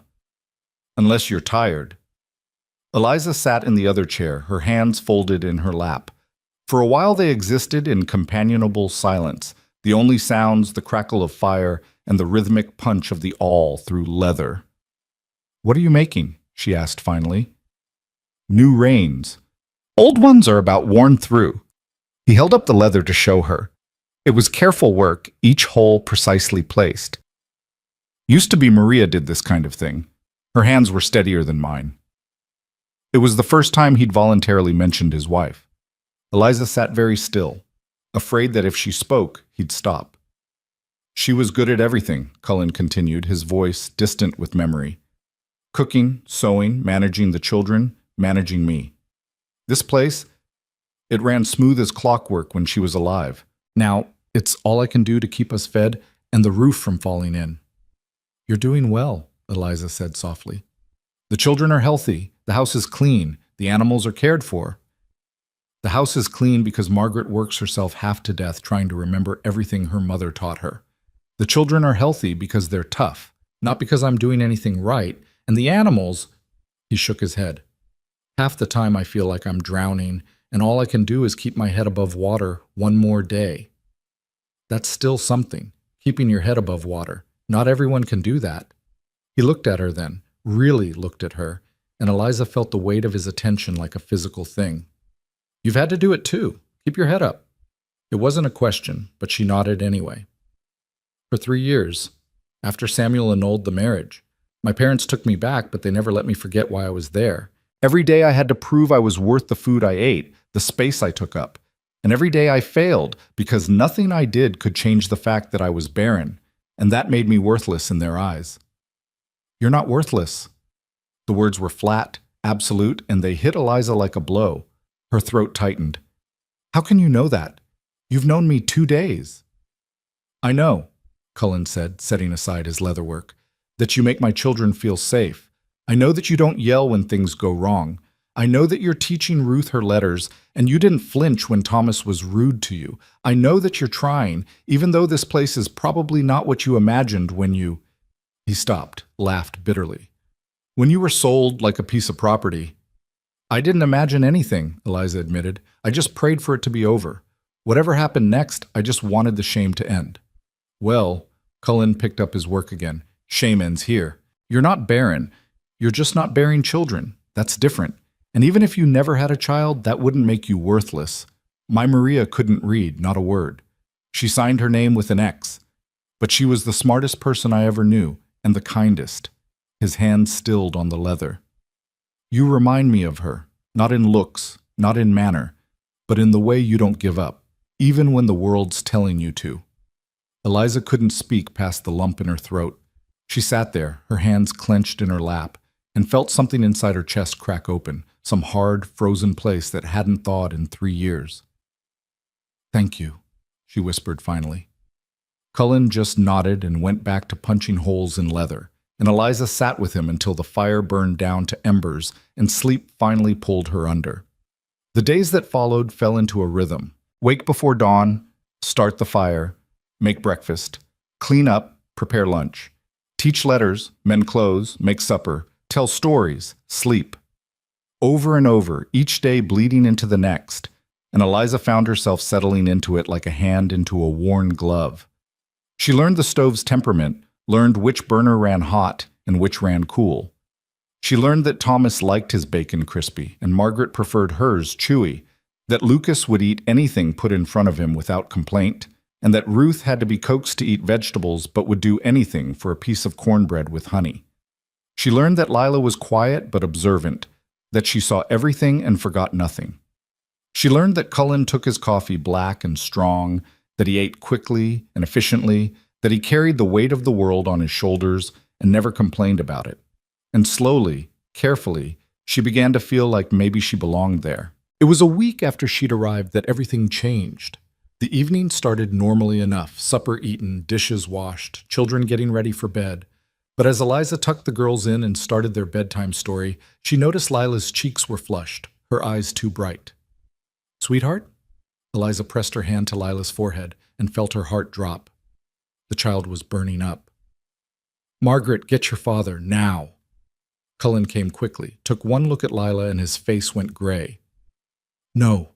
A: "Unless you're tired." Eliza sat in the other chair, her hands folded in her lap. For a while they existed in companionable silence, the only sounds the crackle of fire and the rhythmic punch of the awl through leather. "What are you making?" she asked finally. "New reins. Old ones are about worn through." He held up the leather to show her. It was careful work, each hole precisely placed. Used to be Maria did this kind of thing. Her hands were steadier than mine. It was the first time he'd voluntarily mentioned his wife. Eliza sat very still, afraid that if she spoke, he'd stop. "She was good at everything," Cullen continued, his voice distant with memory. "Cooking, sewing, managing the children, managing me. This place, it ran smooth as clockwork when she was alive. Now, it's all I can do to keep us fed and the roof from falling in." "You're doing well," Eliza said softly. "The children are healthy, the house is clean, the animals are cared for." "The house is clean because Margaret works herself half to death trying to remember everything her mother taught her. The children are healthy because they're tough, not because I'm doing anything right, and the animals—" He shook his head. "Half the time I feel like I'm drowning, and all I can do is keep my head above water one more day." "That's still something, keeping your head above water. Not everyone can do that." He looked at her then, really looked at her, and Eliza felt the weight of his attention like a physical thing. "You've had to do it too. Keep your head up." It wasn't a question, but she nodded anyway. "For 3 years, after Samuel annulled the marriage. My parents took me back, but they never let me forget why I was there. Every day I had to prove I was worth the food I ate, the space I took up. And every day I failed, because nothing I did could change the fact that I was barren, and that made me worthless in their eyes." "You're not worthless." The words were flat, absolute, and they hit Eliza like a blow. Her throat tightened. "How can you know that? You've known me 2 days." "I know," Cullen said, setting aside his leatherwork, "that you make my children feel safe. I know that you don't yell when things go wrong. I know that you're teaching Ruth her letters, and you didn't flinch when Thomas was rude to you. I know that you're trying, even though this place is probably not what you imagined when you—" He stopped, laughed bitterly. "When you were sold like a piece of property." "I didn't imagine anything," Eliza admitted. "I just prayed for it to be over. Whatever happened next, I just wanted the shame to end." "Well," Cullen picked up his work again, "shame ends here. You're not barren. You're just not bearing children. That's different. And even if you never had a child, that wouldn't make you worthless. My Maria couldn't read, not a word. She signed her name with an X. But she was the smartest person I ever knew, and the kindest." His hand stilled on the leather. "You remind me of her, not in looks, not in manner, but in the way you don't give up, even when the world's telling you to." Eliza couldn't speak past the lump in her throat. She sat there, her hands clenched in her lap, and felt something inside her chest crack open, some hard, frozen place that hadn't thawed in 3 years. "Thank you," she whispered finally. Cullen just nodded and went back to punching holes in leather, and Eliza sat with him until the fire burned down to embers and sleep finally pulled her under. The days that followed fell into a rhythm. Wake before dawn, start the fire, make breakfast, clean up, prepare lunch, teach letters, mend clothes, make supper, tell stories, sleep. Over and over, each day bleeding into the next, and Eliza found herself settling into it like a hand into a worn glove. She learned the stove's temperament, learned which burner ran hot and which ran cool. She learned that Thomas liked his bacon crispy and Margaret preferred hers chewy, that Lucas would eat anything put in front of him without complaint, and that Ruth had to be coaxed to eat vegetables but would do anything for a piece of cornbread with honey. She learned that Lila was quiet but observant, that she saw everything and forgot nothing. She learned that Cullen took his coffee black and strong, that he ate quickly and efficiently, that he carried the weight of the world on his shoulders and never complained about it. And slowly, carefully, she began to feel like maybe she belonged there. It was a week after she'd arrived that everything changed. The evening started normally enough, supper eaten, dishes washed, children getting ready for bed. But as Eliza tucked the girls in and started their bedtime story, she noticed Lila's cheeks were flushed, her eyes too bright. "Sweetheart?" Eliza pressed her hand to Lila's forehead and felt her heart drop. The child was burning up. "Margaret, get your father, now." Cullen came quickly, took one look at Lila, and his face went gray. "No,"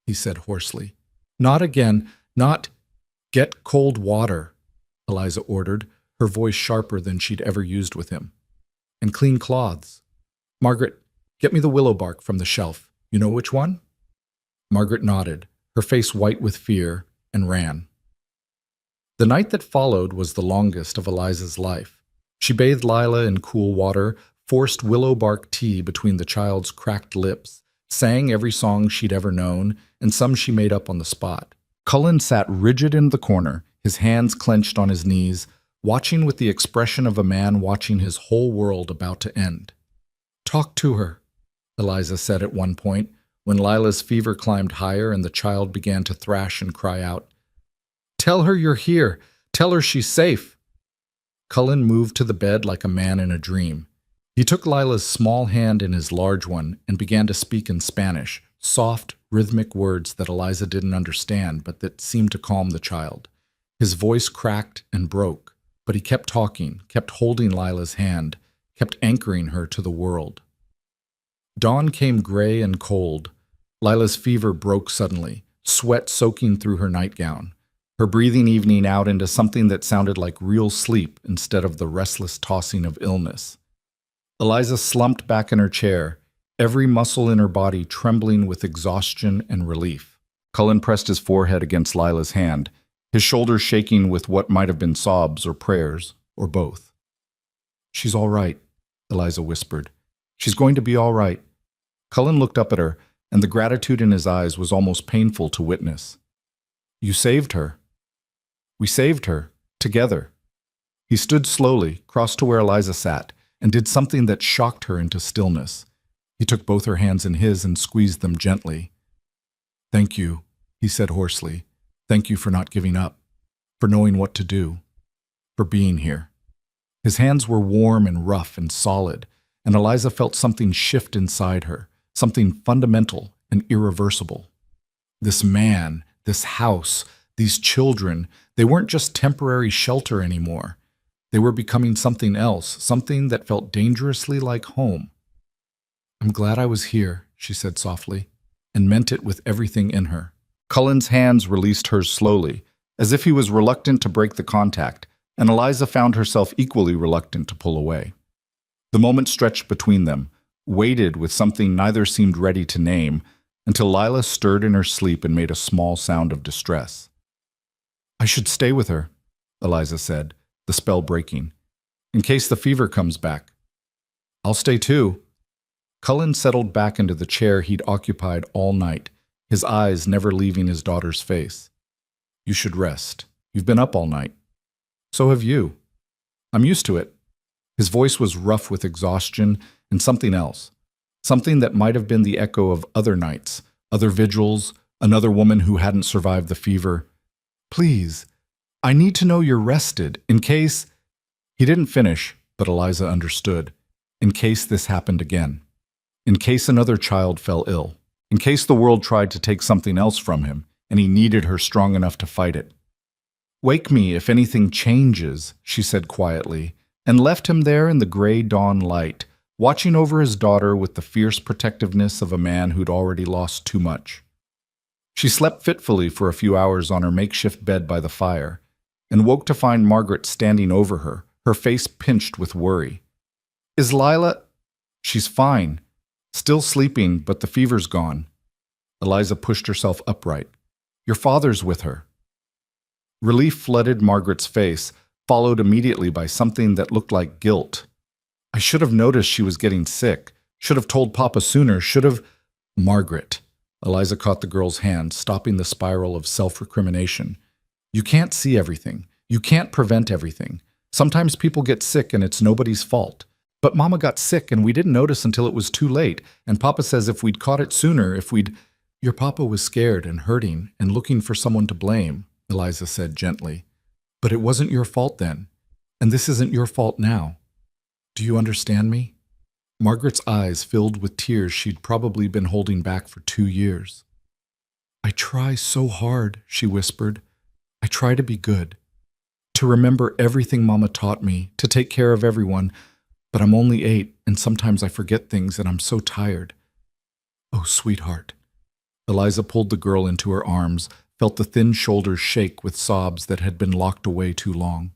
A: he said hoarsely. "Not again, not—" "Get cold water," Eliza ordered, her voice sharper than she'd ever used with him. "And clean cloths. Margaret, get me the willow bark from the shelf. You know which one?" Margaret nodded, her face white with fear, and ran. The night that followed was the longest of Eliza's life. She bathed Lila in cool water, forced willow bark tea between the child's cracked lips, sang every song she'd ever known, and some she made up on the spot. Cullen sat rigid in the corner, his hands clenched on his knees, watching with the expression of a man watching his whole world about to end. "Talk to her," Eliza said at one point, when Lila's fever climbed higher and the child began to thrash and cry out. "Tell her you're here. Tell her she's safe." Cullen moved to the bed like a man in a dream. He took Lila's small hand in his large one and began to speak in Spanish, soft, rhythmic words that Eliza didn't understand but that seemed to calm the child. His voice cracked and broke, but he kept talking, kept holding Lila's hand, kept anchoring her to the world. Dawn came gray and cold. Lila's fever broke suddenly, sweat soaking through her nightgown, her breathing evening out into something that sounded like real sleep instead of the restless tossing of illness. Eliza slumped back in her chair, every muscle in her body trembling with exhaustion and relief. Cullen pressed his forehead against Lila's hand, his shoulders shaking with what might have been sobs or prayers, or both. "She's all right," Eliza whispered. "She's going to be all right." Cullen looked up at her, and the gratitude in his eyes was almost painful to witness. "You saved her." "We saved her, together." He stood slowly, crossed to where Eliza sat, and did something that shocked her into stillness. He took both her hands in his and squeezed them gently. "Thank you," he said hoarsely. "Thank you for not giving up, for knowing what to do, for being here." His hands were warm and rough and solid, and Eliza felt something shift inside her, something fundamental and irreversible. This man, this house, these children, they weren't just temporary shelter anymore. They were becoming something else, something that felt dangerously like home. "I'm glad I was here," she said softly, and meant it with everything in her. Cullen's hands released hers slowly, as if he was reluctant to break the contact, and Eliza found herself equally reluctant to pull away. The moment stretched between them, waited with something neither seemed ready to name, until Lila stirred in her sleep and made a small sound of distress. "I should stay with her," Eliza said, the spell breaking, "in case the fever comes back." "I'll stay too." Cullen settled back into the chair he'd occupied all night, his eyes never leaving his daughter's face. "You should rest. You've been up all night. So have you. I'm used to it." His voice was rough with exhaustion and something else, something that might have been the echo of other nights, other vigils, another woman who hadn't survived the fever. "Please, I need to know you're rested, in case—" He didn't finish, but Eliza understood. In case this happened again. In case another child fell ill. In case the world tried to take something else from him, and he needed her strong enough to fight it. "Wake me if anything changes," she said quietly, and left him there in the gray dawn light, watching over his daughter with the fierce protectiveness of a man who'd already lost too much. She slept fitfully for a few hours on her makeshift bed by the fire, and woke to find Margaret standing over her, her face pinched with worry. "Is Lila—" "She's fine. Still sleeping, but the fever's gone." Eliza pushed herself upright. "Your father's with her." Relief flooded Margaret's face, followed immediately by something that looked like guilt. "I should have noticed she was getting sick. Should have told Papa sooner. Should have—" "Margaret." Eliza caught the girl's hand, stopping the spiral of self-recrimination. "You can't see everything. You can't prevent everything. Sometimes people get sick and it's nobody's fault. But Mama got sick and we didn't notice until it was too late, and Papa says if we'd caught it sooner, if we'd—" Your papa was scared and hurting and looking for someone to blame, Eliza said gently. But it wasn't your fault then, and this isn't your fault now. Do you understand me? Margaret's eyes filled with tears she'd probably been holding back for 2 years. I try so hard, she whispered. I try to be good, to remember everything Mama taught me, to take care of everyone, but I'm only 8 and sometimes I forget things and I'm so tired. Oh, sweetheart. Eliza pulled the girl into her arms, felt the thin shoulders shake with sobs that had been locked away too long.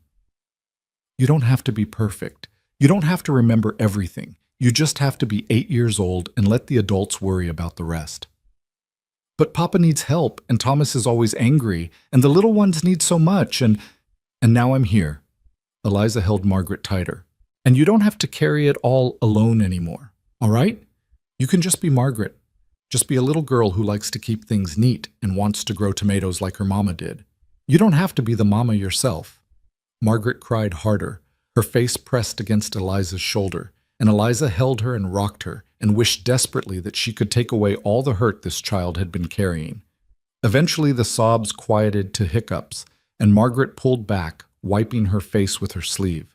A: You don't have to be perfect. You don't have to remember everything. You just have to be 8 years old and let the adults worry about the rest. But Papa needs help, and Thomas is always angry, and the little ones need so much, and now I'm here. Eliza held Margaret tighter. And you don't have to carry it all alone anymore, all right? You can just be Margaret. Just be a little girl who likes to keep things neat and wants to grow tomatoes like her mama did. You don't have to be the mama yourself. Margaret cried harder, her face pressed against Eliza's shoulder, and Eliza held her and rocked her and wished desperately that she could take away all the hurt this child had been carrying. Eventually the sobs quieted to hiccups, and Margaret pulled back, wiping her face with her sleeve.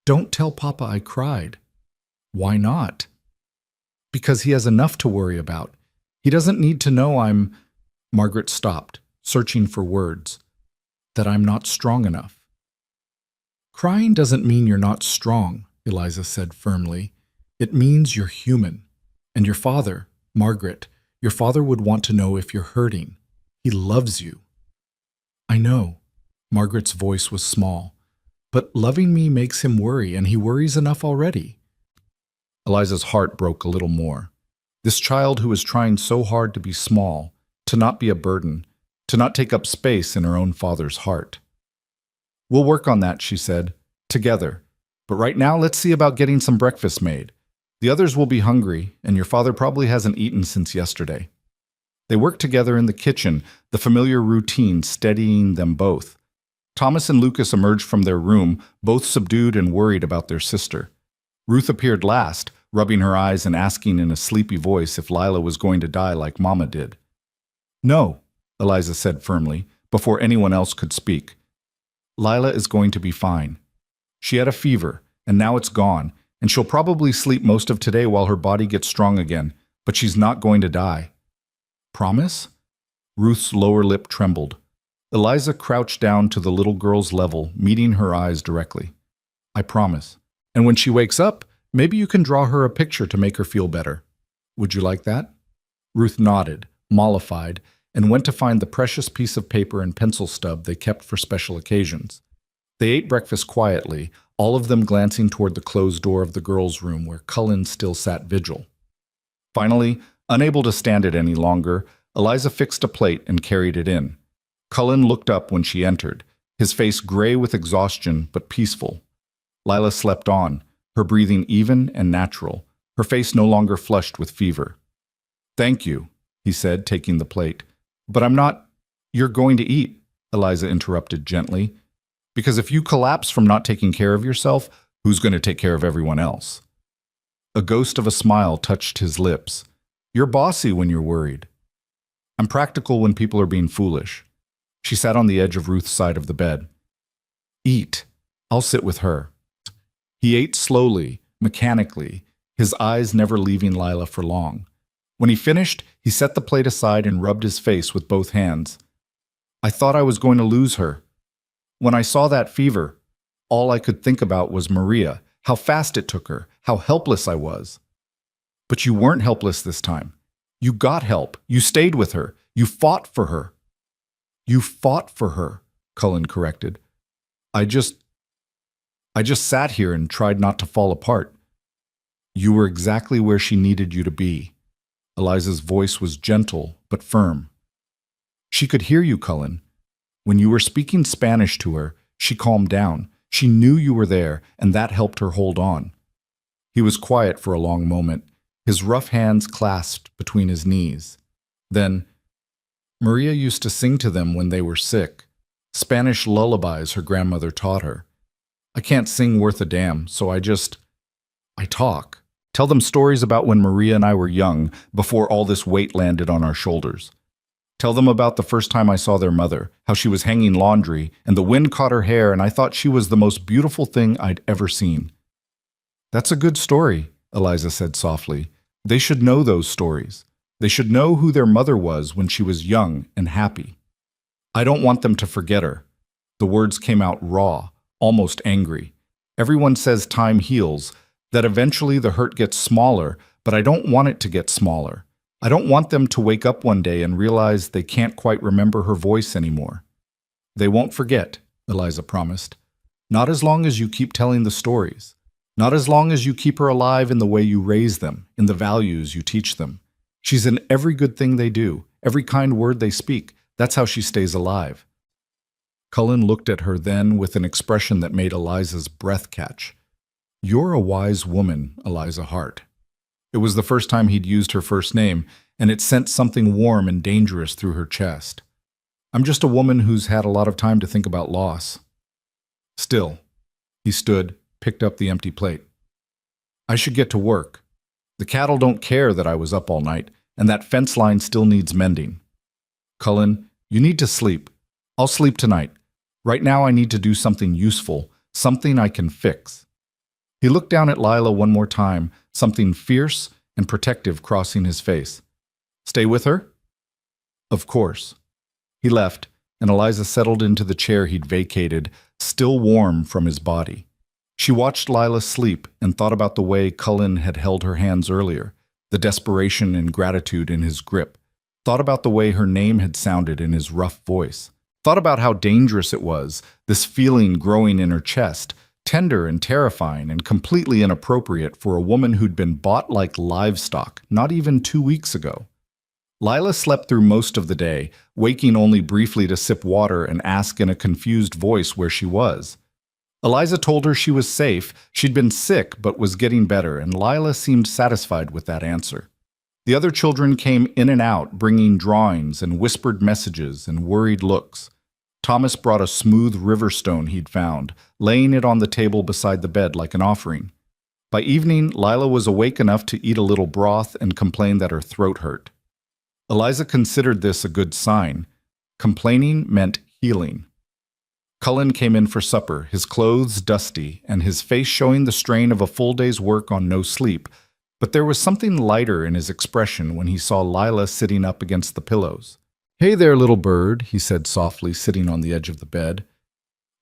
A: Don't tell Papa I cried. Why not? Because he has enough to worry about. He doesn't need to know I'm... Margaret stopped, searching for words. That I'm not strong enough. Crying doesn't mean you're not strong, Eliza said firmly. It means you're human. And your father, Margaret, your father would want to know if you're hurting. He loves you. I know. Margaret's voice was small. But loving me makes him worry, and he worries enough already. Eliza's heart broke a little more. This child who was trying so hard to be small, to not be a burden, to not take up space in her own father's heart. We'll work on that, she said, together. But right now, let's see about getting some breakfast made. The others will be hungry, and your father probably hasn't eaten since yesterday. They worked together in the kitchen, the familiar routine steadying them both. Thomas and Lucas emerged from their room, both subdued and worried about their sister. Ruth appeared last, rubbing her eyes and asking in a sleepy voice if Lila was going to die like Mama did. No, Eliza said firmly, before anyone else could speak. Lila is going to be fine. She had a fever, and now it's gone, and she'll probably sleep most of today while her body gets strong again, but she's not going to die. Promise? Ruth's lower lip trembled. Eliza crouched down to the little girl's level, meeting her eyes directly. I promise. And when she wakes up, maybe you can draw her a picture to make her feel better. Would you like that? Ruth nodded, mollified, and went to find the precious piece of paper and pencil stub they kept for special occasions. They ate breakfast quietly, all of them glancing toward the closed door of the girls' room where Cullen still sat vigil. Finally, unable to stand it any longer, Eliza fixed a plate and carried it in. Cullen looked up when she entered, his face gray with exhaustion but peaceful. Lila slept on, her breathing even and natural, her face no longer flushed with fever. Thank you, he said, taking the plate. But I'm not... You're going to eat, Eliza interrupted gently. Because if you collapse from not taking care of yourself, who's going to take care of everyone else? A ghost of a smile touched his lips. You're bossy when you're worried. I'm practical when people are being foolish. She sat on the edge of Ruth's side of the bed. Eat. I'll sit with her. He ate slowly, mechanically, his eyes never leaving Lila for long. When he finished, he set the plate aside and rubbed his face with both hands. I thought I was going to lose her. When I saw that fever, all I could think about was Maria, how fast it took her, how helpless I was. But you weren't helpless this time. You got help. You stayed with her. You fought for her. You fought for her, Cullen corrected. I just sat here and tried not to fall apart. You were exactly where she needed you to be. Eliza's voice was gentle but firm. She could hear you, Cullen. When you were speaking Spanish to her, she calmed down. She knew you were there, and that helped her hold on. He was quiet for a long moment, his rough hands clasped between his knees. Then, Maria used to sing to them when they were sick, Spanish lullabies her grandmother taught her. I can't sing worth a damn, so I talk Tell them stories about when Maria and I were young, before all this weight landed on our shoulders. Tell them about the first time I saw their mother, how she was hanging laundry, and the wind caught her hair, and I thought she was the most beautiful thing I'd ever seen. That's a good story, Eliza said softly. They should know those stories. They should know who their mother was when she was young and happy. I don't want them to forget her. The words came out raw, almost angry. Everyone says time heals, that eventually the hurt gets smaller, but I don't want it to get smaller. I don't want them to wake up one day and realize they can't quite remember her voice anymore. They won't forget, Eliza promised. Not as long as you keep telling the stories. Not as long as you keep her alive in the way you raise them, in the values you teach them. She's in every good thing they do, every kind word they speak. That's how she stays alive. Cullen looked at her then with an expression that made Eliza's breath catch. You're a wise woman, Eliza Hart. It was the first time he'd used her first name, and it sent something warm and dangerous through her chest. I'm just a woman who's had a lot of time to think about loss. Still, he stood, picked up the empty plate. I should get to work. The cattle don't care that I was up all night, and that fence line still needs mending. Cullen, you need to sleep. I'll sleep tonight. Right now I need to do something useful, something I can fix. He looked down at Lila one more time, something fierce and protective crossing his face. Stay with her? Of course. He left, and Eliza settled into the chair he'd vacated, still warm from his body. She watched Lila sleep and thought about the way Cullen had held her hands earlier, the desperation and gratitude in his grip. Thought about the way her name had sounded in his rough voice. Thought about how dangerous it was, this feeling growing in her chest, tender and terrifying and completely inappropriate for a woman who'd been bought like livestock not even 2 weeks ago. Lila slept through most of the day, waking only briefly to sip water and ask in a confused voice where she was. Eliza told her she was safe, she'd been sick but was getting better, and Lila seemed satisfied with that answer. The other children came in and out, bringing drawings and whispered messages and worried looks. Thomas brought a smooth river stone he'd found, laying it on the table beside the bed like an offering. By evening, Lila was awake enough to eat a little broth and complain that her throat hurt. Eliza considered this a good sign. Complaining meant healing. Cullen came in for supper, his clothes dusty, and his face showing the strain of a full day's work on no sleep, but there was something lighter in his expression when he saw Lila sitting up against the pillows. Hey there, little bird, he said softly, sitting on the edge of the bed.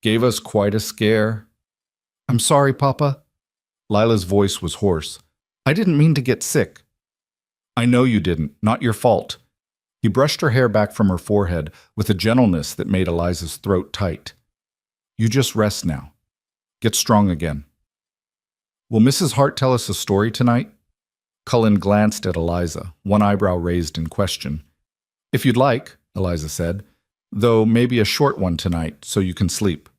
A: Gave us quite a scare. I'm sorry, Papa. Lila's voice was hoarse. I didn't mean to get sick. I know you didn't. Not your fault. He brushed her hair back from her forehead with a gentleness that made Eliza's throat tight. You just rest now. Get strong again. Will Mrs. Hart tell us a story tonight? Cullen glanced at Eliza, one eyebrow raised in question. If you'd like, Eliza said, though maybe a short one tonight so you can sleep.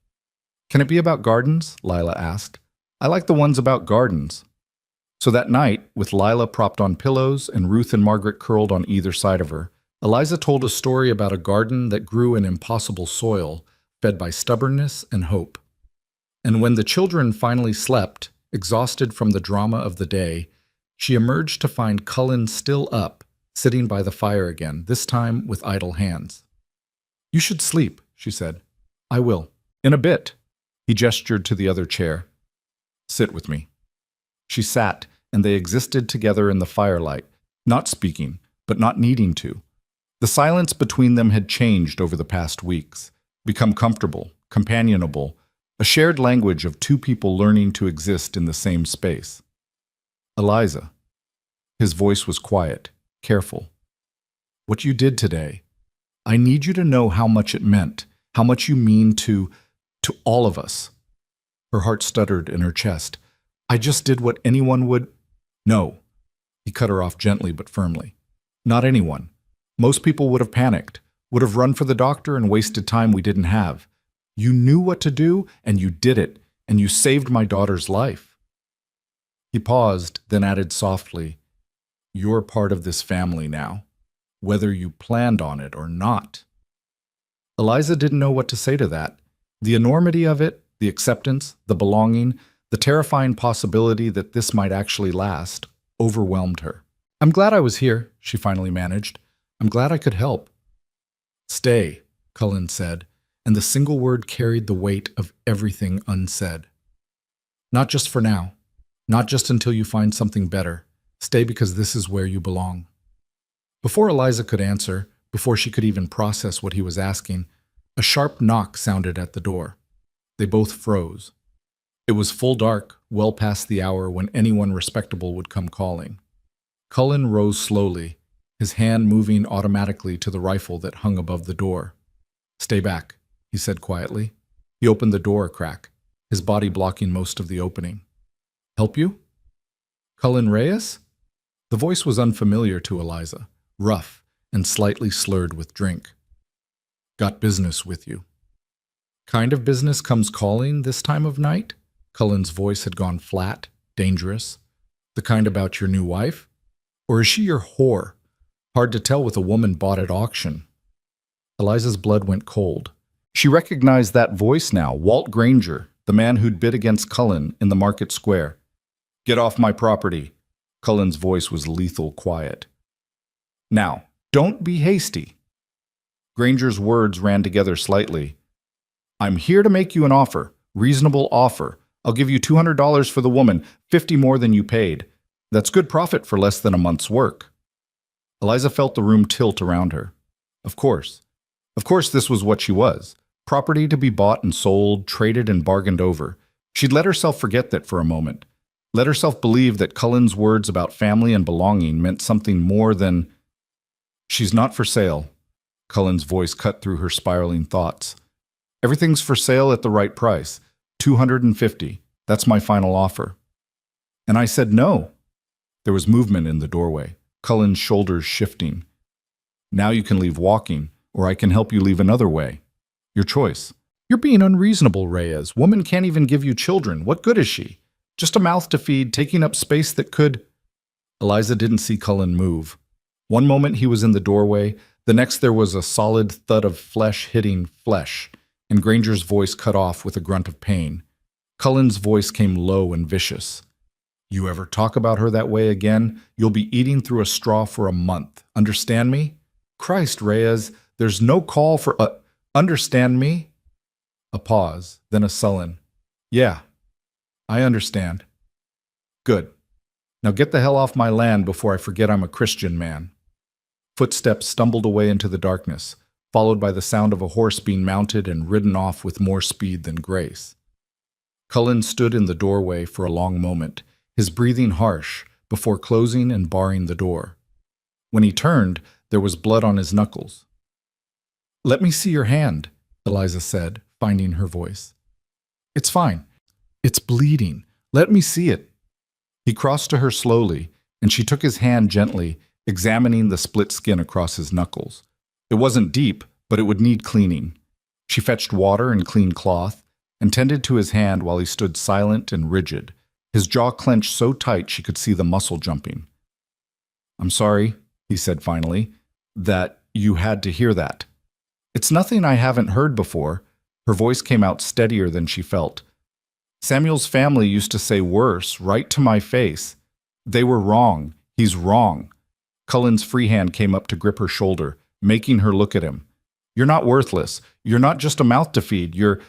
A: Can it be about gardens? Lila asked. I like the ones about gardens. So that night, with Lila propped on pillows and Ruth and Margaret curled on either side of her, Eliza told a story about a garden that grew in impossible soil, fed by stubbornness and hope. And when the children finally slept, exhausted from the drama of the day, she emerged to find Cullen still up, sitting by the fire again, this time with idle hands. You should sleep, she said. I will. In a bit. He gestured to the other chair. Sit with me. She sat, and they existed together in the firelight, not speaking, but not needing to. The silence between them had changed over the past weeks, become comfortable, companionable, a shared language of two people learning to exist in the same space. Eliza. His voice was quiet, careful. What you did today, I need you to know how much it meant, how much you mean to all of us. Her heart stuttered in her chest. I just did what anyone would. No. He cut her off gently but firmly. Not anyone. Most people would have panicked, would have run for the doctor and wasted time we didn't have. You knew what to do, and you did it, and you saved my daughter's life. He paused, then added softly, You're part of this family now, whether you planned on it or not. Eliza didn't know what to say to that. The enormity of it, the acceptance, the belonging, The terrifying possibility that this might actually last overwhelmed her. "I'm glad I was here," she finally managed. "I'm glad I could help." "Stay," Cullen said, and the single word carried the weight of everything unsaid. "Not just for now. Not just until you find something better. Stay because this is where you belong." Before Eliza could answer, before she could even process what he was asking, a sharp knock sounded at the door. They both froze. It was full dark, well past the hour when anyone respectable would come calling. Cullen rose slowly, his hand moving automatically to the rifle that hung above the door. "Stay back," he said quietly. He opened the door a crack, his body blocking most of the opening. "Help you?" "Cullen Reyes?" The voice was unfamiliar to Eliza, rough and slightly slurred with drink. "Got business with you." "Kind of business comes calling this time of night?" Cullen's voice had gone flat, dangerous. "The kind about your new wife? Or is she your whore? Hard to tell with a woman bought at auction." Eliza's blood went cold. She recognized that voice now, Walt Granger, the man who'd bid against Cullen in the market square. "Get off my property." Cullen's voice was lethal quiet. "Now, don't be hasty." Granger's words ran together slightly. "I'm here to make you an offer, reasonable offer. I'll give you $200 for the woman, 50 more than you paid. That's good profit for less than a month's work." Eliza felt the room tilt around her. Of course. Of course this was what she was. Property to be bought and sold, traded and bargained over. She'd let herself forget that for a moment. Let herself believe that Cullen's words about family and belonging meant something more than... "She's not for sale." Cullen's voice cut through her spiraling thoughts. "Everything's for sale at the right price. $250. That's my final offer." And I said no. There was movement in the doorway, Cullen's shoulders shifting. "Now you can leave walking, or I can help you leave another way. Your choice." "You're being unreasonable, Reyes. Woman can't even give you children. What good is she? Just a mouth to feed, taking up space that could..." Eliza didn't see Cullen move. One moment he was in the doorway, the next there was a solid thud of flesh hitting flesh, and Granger's voice cut off with a grunt of pain. Cullen's voice came low and vicious. "You ever talk about her that way again, you'll be eating through a straw for a month. Understand me?" "Christ, Reyes, there's no call for a... Understand me?" A pause, then a sullen, "Yeah, I understand." "Good. Now get the hell off my land before I forget I'm a Christian man." Footsteps stumbled away into the darkness, followed by the sound of a horse being mounted and ridden off with more speed than grace. Cullen stood in the doorway for a long moment, his breathing harsh, before closing and barring the door. When he turned, there was blood on his knuckles. "Let me see your hand," Eliza said, finding her voice. "It's fine. It's bleeding. Let me see it." He crossed to her slowly, and she took his hand gently, examining the split skin across his knuckles. It wasn't deep, but it would need cleaning. She fetched water and clean cloth, and tended to his hand while he stood silent and rigid, his jaw clenched so tight she could see the muscle jumping. "I'm sorry," he said finally, "that you had to hear that." "It's nothing I haven't heard before." Her voice came out steadier than she felt. "Samuel's family used to say worse, right to my face. They were wrong. He's wrong." Cullen's free hand came up to grip her shoulder, making her look at him. "You're not worthless. You're not just a mouth to feed. You're..."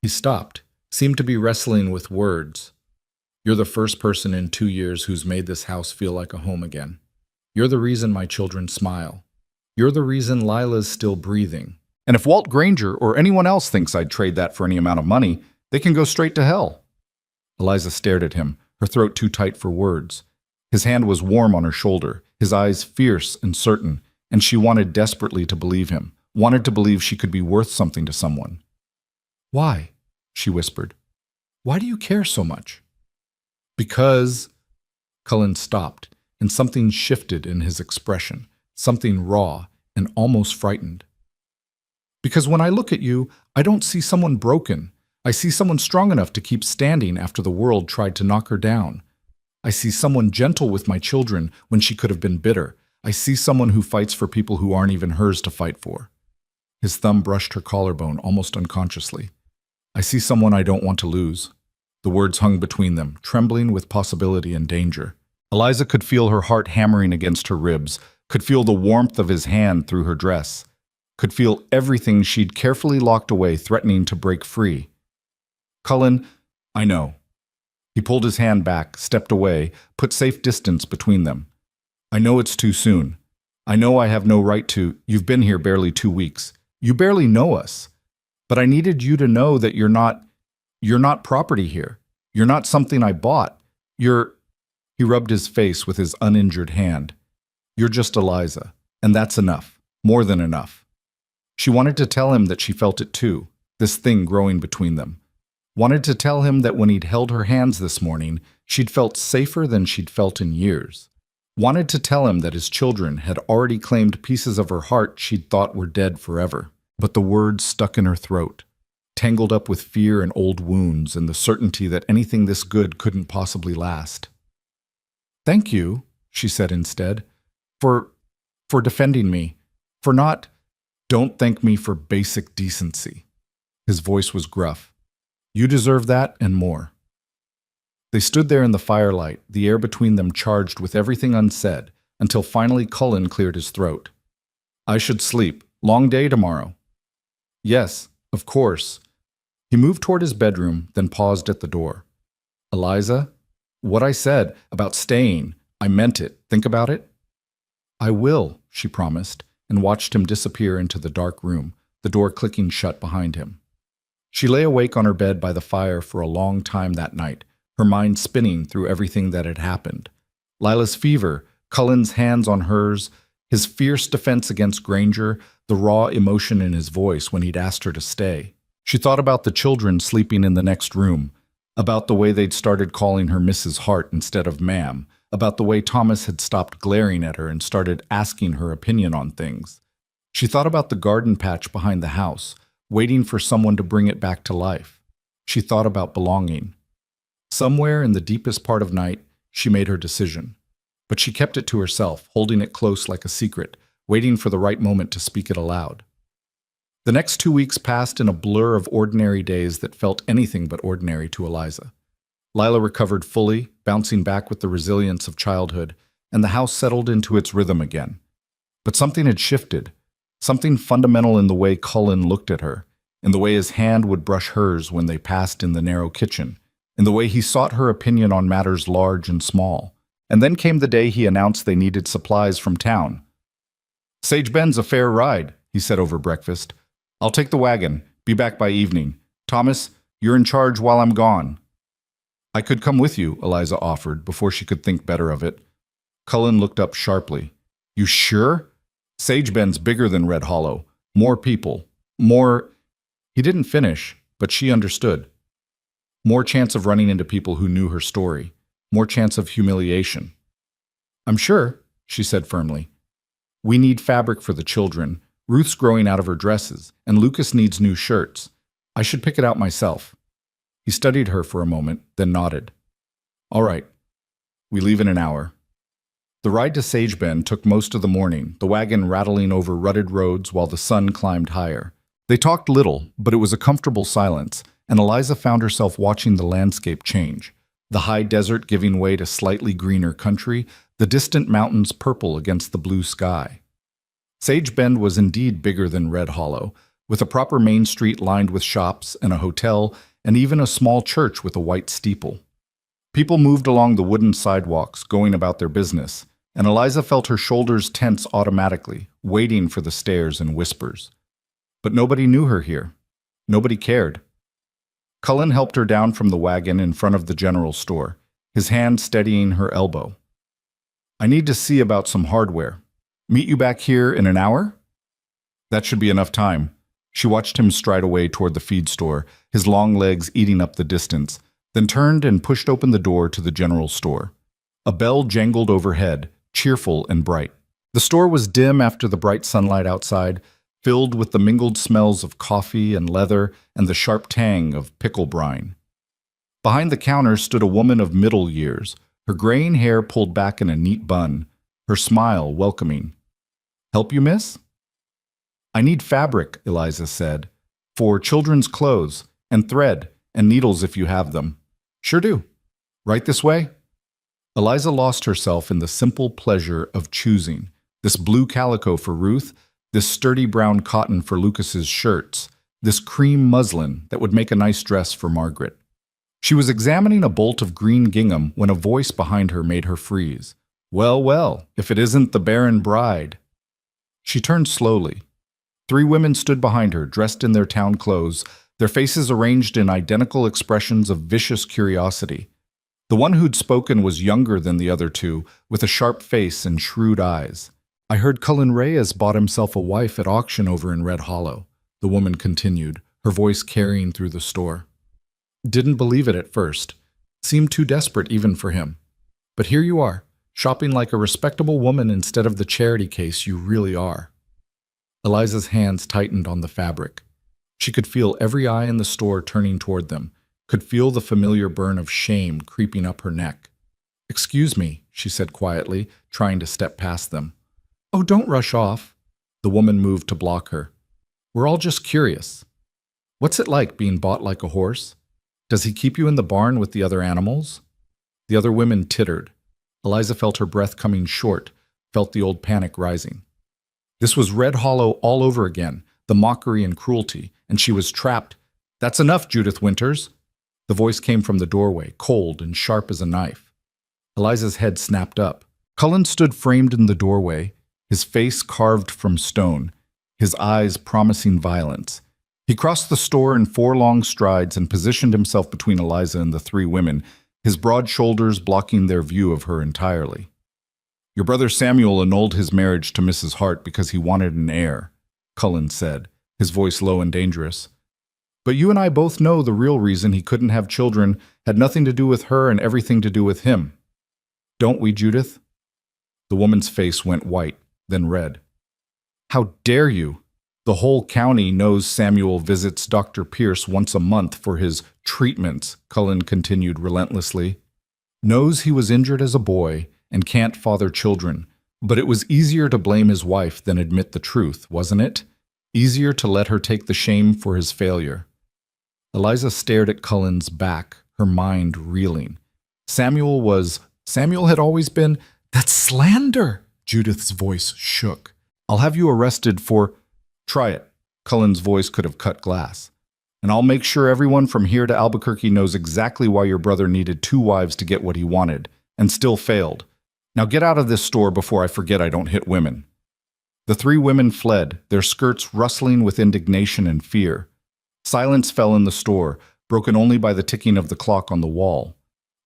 A: He stopped, seemed to be wrestling with words. "You're the first person in 2 years who's made this house feel like a home again. You're the reason my children smile. You're the reason Lila's still breathing. And if Walt Granger or anyone else thinks I'd trade that for any amount of money, they can go straight to hell." Eliza stared at him, her throat too tight for words. His hand was warm on her shoulder, his eyes fierce and certain, and she wanted desperately to believe him, wanted to believe she could be worth something to someone. "Why?" she whispered. "Why do you care so much?" "Because..." Cullen stopped, and something shifted in his expression, something raw and almost frightened. "Because when I look at you, I don't see someone broken. I see someone strong enough to keep standing after the world tried to knock her down. I see someone gentle with my children when she could have been bitter. I see someone who fights for people who aren't even hers to fight for." His thumb brushed her collarbone almost unconsciously. "I see someone I don't want to lose." The words hung between them, trembling with possibility and danger. Eliza could feel her heart hammering against her ribs, could feel the warmth of his hand through her dress, could feel everything she'd carefully locked away threatening to break free. Cullen, I know. He pulled his hand back, stepped away, put safe distance between them. I know it's too soon. I know I have no right to. You've been here barely 2 weeks. You barely know us. But I needed you to know that you're not property here. You're not something I bought. He rubbed his face with his uninjured hand. You're just Eliza, and that's enough. More than enough. She wanted to tell him that she felt it too, this thing growing between them. Wanted to tell him that when he'd held her hands this morning, she'd felt safer than she'd felt in years. Wanted to tell him that his children had already claimed pieces of her heart she'd thought were dead forever. But the words stuck in her throat, tangled up with fear and old wounds and the certainty that anything this good couldn't possibly last. Thank you, she said instead, for defending me, for not. Don't thank me for basic decency. His voice was gruff. You deserve that and more. They stood there in the firelight, the air between them charged with everything unsaid, until finally Cullen cleared his throat. I should sleep. Long day tomorrow. Yes, of course. He moved toward his bedroom, then paused at the door. Eliza, what I said about staying, I meant it. Think about it. I will, she promised, and watched him disappear into the dark room, the door clicking shut behind him. She lay awake on her bed by the fire for a long time that night, her mind spinning through everything that had happened. Lila's fever, Cullen's hands on hers, his fierce defense against Granger, the raw emotion in his voice when he'd asked her to stay. She thought about the children sleeping in the next room, about the way they'd started calling her Mrs. Hart instead of ma'am, about the way Thomas had stopped glaring at her and started asking her opinion on things. She thought about the garden patch behind the house, waiting for someone to bring it back to life. She thought about belonging. Somewhere in the deepest part of night, she made her decision. But she kept it to herself, holding it close like a secret, waiting for the right moment to speak it aloud. The next 2 weeks passed in a blur of ordinary days that felt anything but ordinary to Eliza. Lila recovered fully, bouncing back with the resilience of childhood, and the house settled into its rhythm again. But something had shifted, something fundamental in the way Cullen looked at her, in the way his hand would brush hers when they passed in the narrow kitchen, in the way he sought her opinion on matters large and small. And then came the day he announced they needed supplies from town. Sage Bend's a fair ride, he said over breakfast. I'll take the wagon, be back by evening. Thomas, you're in charge while I'm gone. I could come with you, Eliza offered, before she could think better of it. Cullen looked up sharply. You sure? Sage Bend's bigger than Red Hollow. More people. More. He didn't finish, but she understood. More chance of running into people who knew her story. More chance of humiliation. I'm sure, she said firmly. We need fabric for the children. Ruth's growing out of her dresses, and Lucas needs new shirts. I should pick it out myself. He studied her for a moment, then nodded. All right. We leave in an hour. The ride to Sage Bend took most of the morning, the wagon rattling over rutted roads while the sun climbed higher. They talked little, but it was a comfortable silence, and Eliza found herself watching the landscape change. The high desert giving way to slightly greener country, the distant mountains purple against the blue sky. Sage Bend was indeed bigger than Red Hollow, with a proper main street lined with shops and a hotel and even a small church with a white steeple. People moved along the wooden sidewalks, going about their business, and Eliza felt her shoulders tense automatically, waiting for the stares and whispers. But nobody knew her here. Nobody cared. Cullen helped her down from the wagon in front of the general store, his hand steadying her elbow. I need to see about some hardware. Meet you back here in an hour? That should be enough time. She watched him stride away toward the feed store, his long legs eating up the distance, then turned and pushed open the door to the general store. A bell jangled overhead, cheerful and bright. The store was dim after the bright sunlight outside, filled with the mingled smells of coffee and leather and the sharp tang of pickle brine. Behind the counter stood a woman of middle years, her graying hair pulled back in a neat bun, her smile welcoming. Help you, miss? I need fabric, Eliza said, for children's clothes, and thread, and needles if you have them. Sure do. Right this way? Eliza lost herself in the simple pleasure of choosing. This blue calico for Ruth, this sturdy brown cotton for Lucas's shirts, this cream muslin that would make a nice dress for Margaret. She was examining a bolt of green gingham when a voice behind her made her freeze. Well, well, if it isn't the Barren bride. She turned slowly. 3 women stood behind her, dressed in their town clothes, their faces arranged in identical expressions of vicious curiosity. The one who'd spoken was younger than the other 2, with a sharp face and shrewd eyes. I heard Cullen Reyes bought himself a wife at auction over in Red Hollow, the woman continued, her voice carrying through the store. Didn't believe it at first. Seemed too desperate even for him. But here you are, shopping like a respectable woman instead of the charity case you really are. Eliza's hands tightened on the fabric. She could feel every eye in the store turning toward them, could feel the familiar burn of shame creeping up her neck. Excuse me, she said quietly, trying to step past them. Oh, don't rush off. The woman moved to block her. We're all just curious. What's it like being bought like a horse? Does he keep you in the barn with the other animals? The other women tittered. Eliza felt her breath coming short, felt the old panic rising. This was Red Hollow all over again, the mockery and cruelty, and she was trapped. That's enough, Judith Winters. The voice came from the doorway, cold and sharp as a knife. Eliza's head snapped up. Cullen stood framed in the doorway, his face carved from stone, his eyes promising violence. He crossed the store in 4 long strides and positioned himself between Eliza and the 3 women, his broad shoulders blocking their view of her entirely. Your brother Samuel annulled his marriage to Mrs. Hart because he wanted an heir, Cullen said, his voice low and dangerous. But you and I both know the real reason he couldn't have children had nothing to do with her and everything to do with him. Don't we, Judith? The woman's face went white, then red. How dare you? The whole county knows Samuel visits Dr. Pierce once a month for his treatments, Cullen continued relentlessly. Knows he was injured as a boy and can't father children, but it was easier to blame his wife than admit the truth, wasn't it? Easier to let her take the shame for his failure. Eliza stared at Cullen's back, her mind reeling. Samuel had always been, that's slander! Judith's voice shook. I'll have you arrested for... Try it. Cullen's voice could have cut glass. And I'll make sure everyone from here to Albuquerque knows exactly why your brother needed 2 wives to get what he wanted, and still failed. Now get out of this store before I forget I don't hit women. The 3 women fled, their skirts rustling with indignation and fear. Silence fell in the store, broken only by the ticking of the clock on the wall.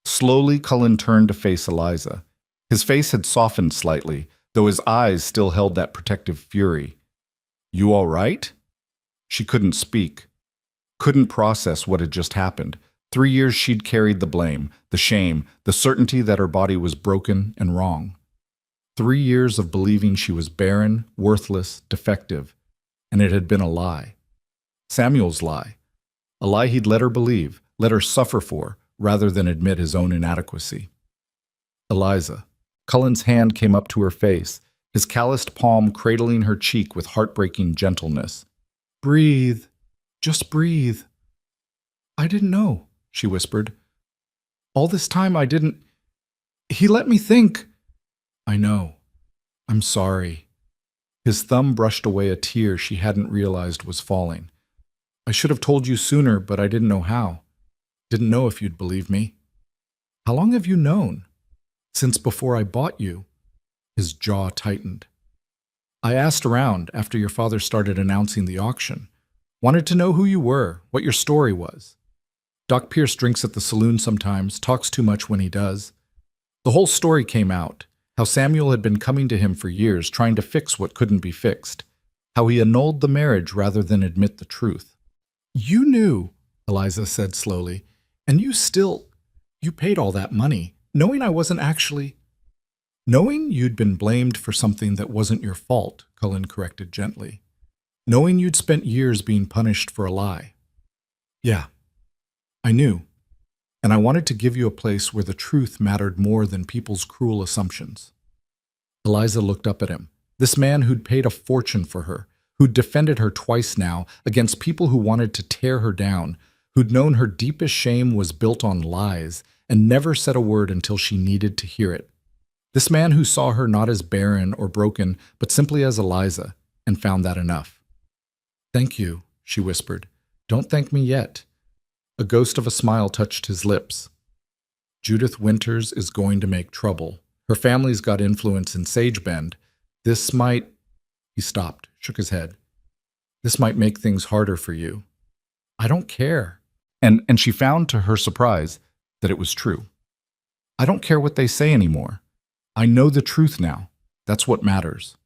A: Slowly, Cullen turned to face Eliza. His face had softened slightly, though his eyes still held that protective fury. You all right? She couldn't speak. Couldn't process what had just happened. 3 years she'd carried the blame, the shame, the certainty that her body was broken and wrong. 3 years of believing she was barren, worthless, defective, and it had been a lie. Samuel's lie. A lie he'd let her believe, let her suffer for, rather than admit his own inadequacy. Eliza. Cullen's hand came up to her face, his calloused palm cradling her cheek with heartbreaking gentleness. Breathe. Just breathe. I didn't know, she whispered. All this time I didn't... He let me think. I know. I'm sorry. His thumb brushed away a tear she hadn't realized was falling. I should have told you sooner, but I didn't know how. Didn't know if you'd believe me. How long have you known? Since before I bought you. His jaw tightened. I asked around after your father started announcing the auction. Wanted to know who you were, what your story was. Doc Pierce drinks at the saloon sometimes, talks too much when he does. The whole story came out, how Samuel had been coming to him for years, trying to fix what couldn't be fixed. How he annulled the marriage rather than admit the truth. You knew, Eliza said slowly, and you paid all that money, knowing I wasn't actually... Knowing you'd been blamed for something that wasn't your fault, Cullen corrected gently. Knowing you'd spent years being punished for a lie. Yeah, I knew. And I wanted to give you a place where the truth mattered more than people's cruel assumptions. Eliza looked up at him, this man who'd paid a fortune for her, who'd defended her twice now against people who wanted to tear her down, who'd known her deepest shame was built on lies and never said a word until she needed to hear it. This man who saw her not as barren or broken, but simply as Eliza, and found that enough. "Thank you," she whispered. "Don't thank me yet." A ghost of a smile touched his lips. "Judith Winters is going to make trouble. Her family's got influence in Sagebend. This might—" He stopped, shook his head. "This might make things harder for you." "I don't care." And she found to her surprise that it was true. "I don't care what they say anymore. I know the truth now. That's what matters."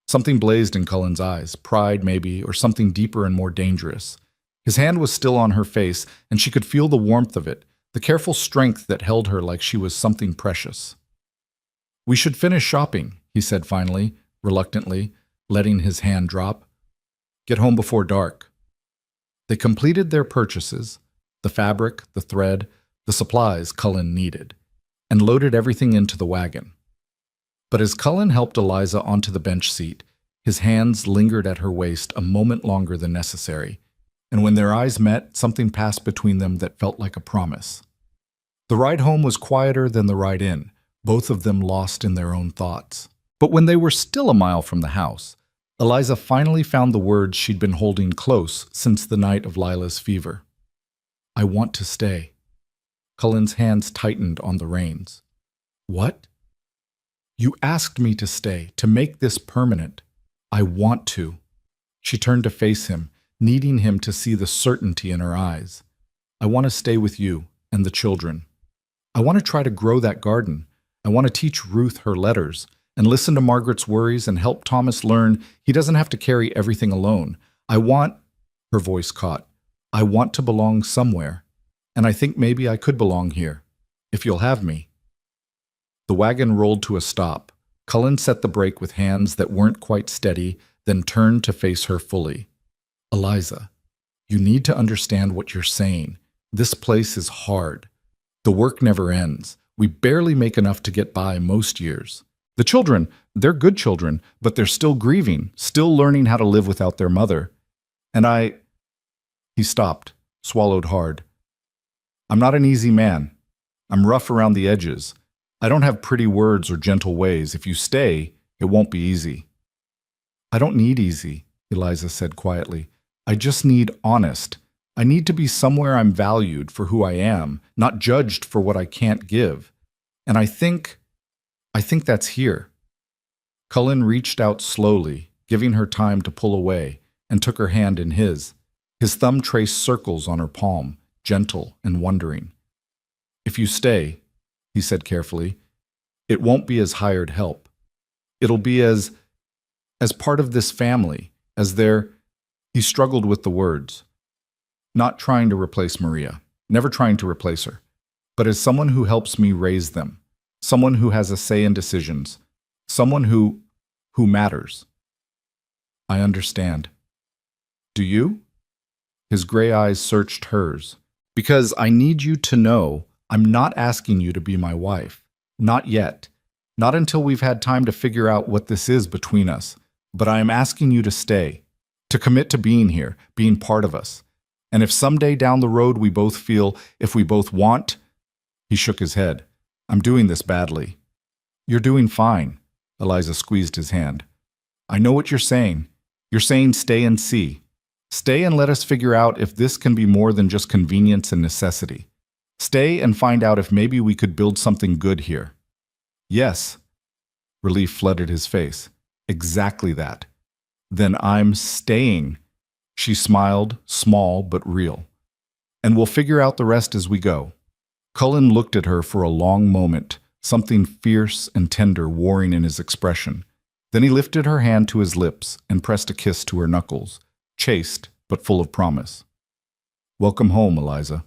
A: Something blazed in Cullen's eyes, pride maybe, or something deeper and more dangerous. His hand was still on her face, and she could feel the warmth of it, the careful strength that held her like she was something precious. "We should finish shopping," he said finally, reluctantly, letting his hand drop. "Get home before dark." They completed their purchases, the fabric, the thread, the supplies Cullen needed, and loaded everything into the wagon. But as Cullen helped Eliza onto the bench seat, his hands lingered at her waist a moment longer than necessary, and when their eyes met, something passed between them that felt like a promise. The ride home was quieter than the ride in, both of them lost in their own thoughts. But when they were still a mile from the house, Eliza finally found the words she'd been holding close since the night of Lila's fever. "I want to stay." Cullen's hands tightened on the reins. "What?" "You asked me to stay, to make this permanent. I want to." She turned to face him, needing him to see the certainty in her eyes. "I want to stay with you and the children. I want to try to grow that garden. I want to teach Ruth her letters and listen to Margaret's worries and help Thomas learn he doesn't have to carry everything alone. I want—" Her voice caught. "I want to belong somewhere. And I think maybe I could belong here, if you'll have me." The wagon rolled to a stop. Cullen set the brake with hands that weren't quite steady, then turned to face her fully. "Eliza, you need to understand what you're saying. This place is hard. The work never ends. We barely make enough to get by most years. The children, they're good children, but they're still grieving, still learning how to live without their mother. And He stopped, swallowed hard. "I'm not an easy man. I'm rough around the edges. I don't have pretty words or gentle ways. If you stay, it won't be easy." "I don't need easy," Eliza said quietly. "I just need honest. I need to be somewhere I'm valued for who I am, not judged for what I can't give. And I think that's here." Cullen reached out slowly, giving her time to pull away, and took her hand in his. His thumb traced circles on her palm, gentle and wondering. "If you stay," he said carefully, "it won't be as hired help. It'll be as part of this family, as their—" He struggled with the words. "Not trying to replace Maria, never trying to replace her, but as someone who helps me raise them, someone who has a say in decisions, someone who matters." "I understand. Do you?" His gray eyes searched hers. "Because I need you to know I'm not asking you to be my wife. Not yet. Not until we've had time to figure out what this is between us. But I am asking you to stay, to commit to being here, being part of us. And if someday down the road we both feel, if we both want—" He shook his head. "I'm doing this badly." "You're doing fine." Eliza squeezed his hand. "I know what you're saying. You're saying stay and see. Stay and let us figure out if this can be more than just convenience and necessity. Stay and find out if maybe we could build something good here." "Yes." Relief flooded his face. "Exactly that." "Then I'm staying." She smiled, small but real. "And we'll figure out the rest as we go." Cullen looked at her for a long moment, something fierce and tender warring in his expression. Then he lifted her hand to his lips and pressed a kiss to her knuckles, chaste but full of promise. "Welcome home, Eliza."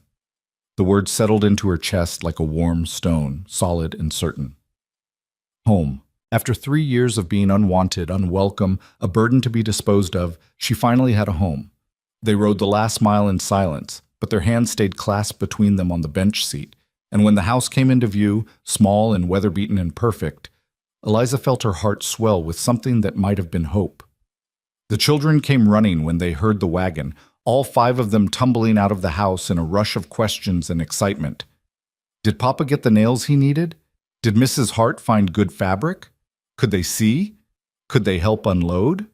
A: The word settled into her chest like a warm stone, solid and certain. Home. After 3 years of being unwanted, unwelcome, a burden to be disposed of, she finally had a home. They rode the last mile in silence, but their hands stayed clasped between them on the bench seat, and when the house came into view, small and weather-beaten and perfect, Eliza felt her heart swell with something that might have been hope. The children came running when they heard the wagon, all 5 of them tumbling out of the house in a rush of questions and excitement. Did Papa get the nails he needed? Did Mrs. Hart find good fabric? Could they see? Could they help unload?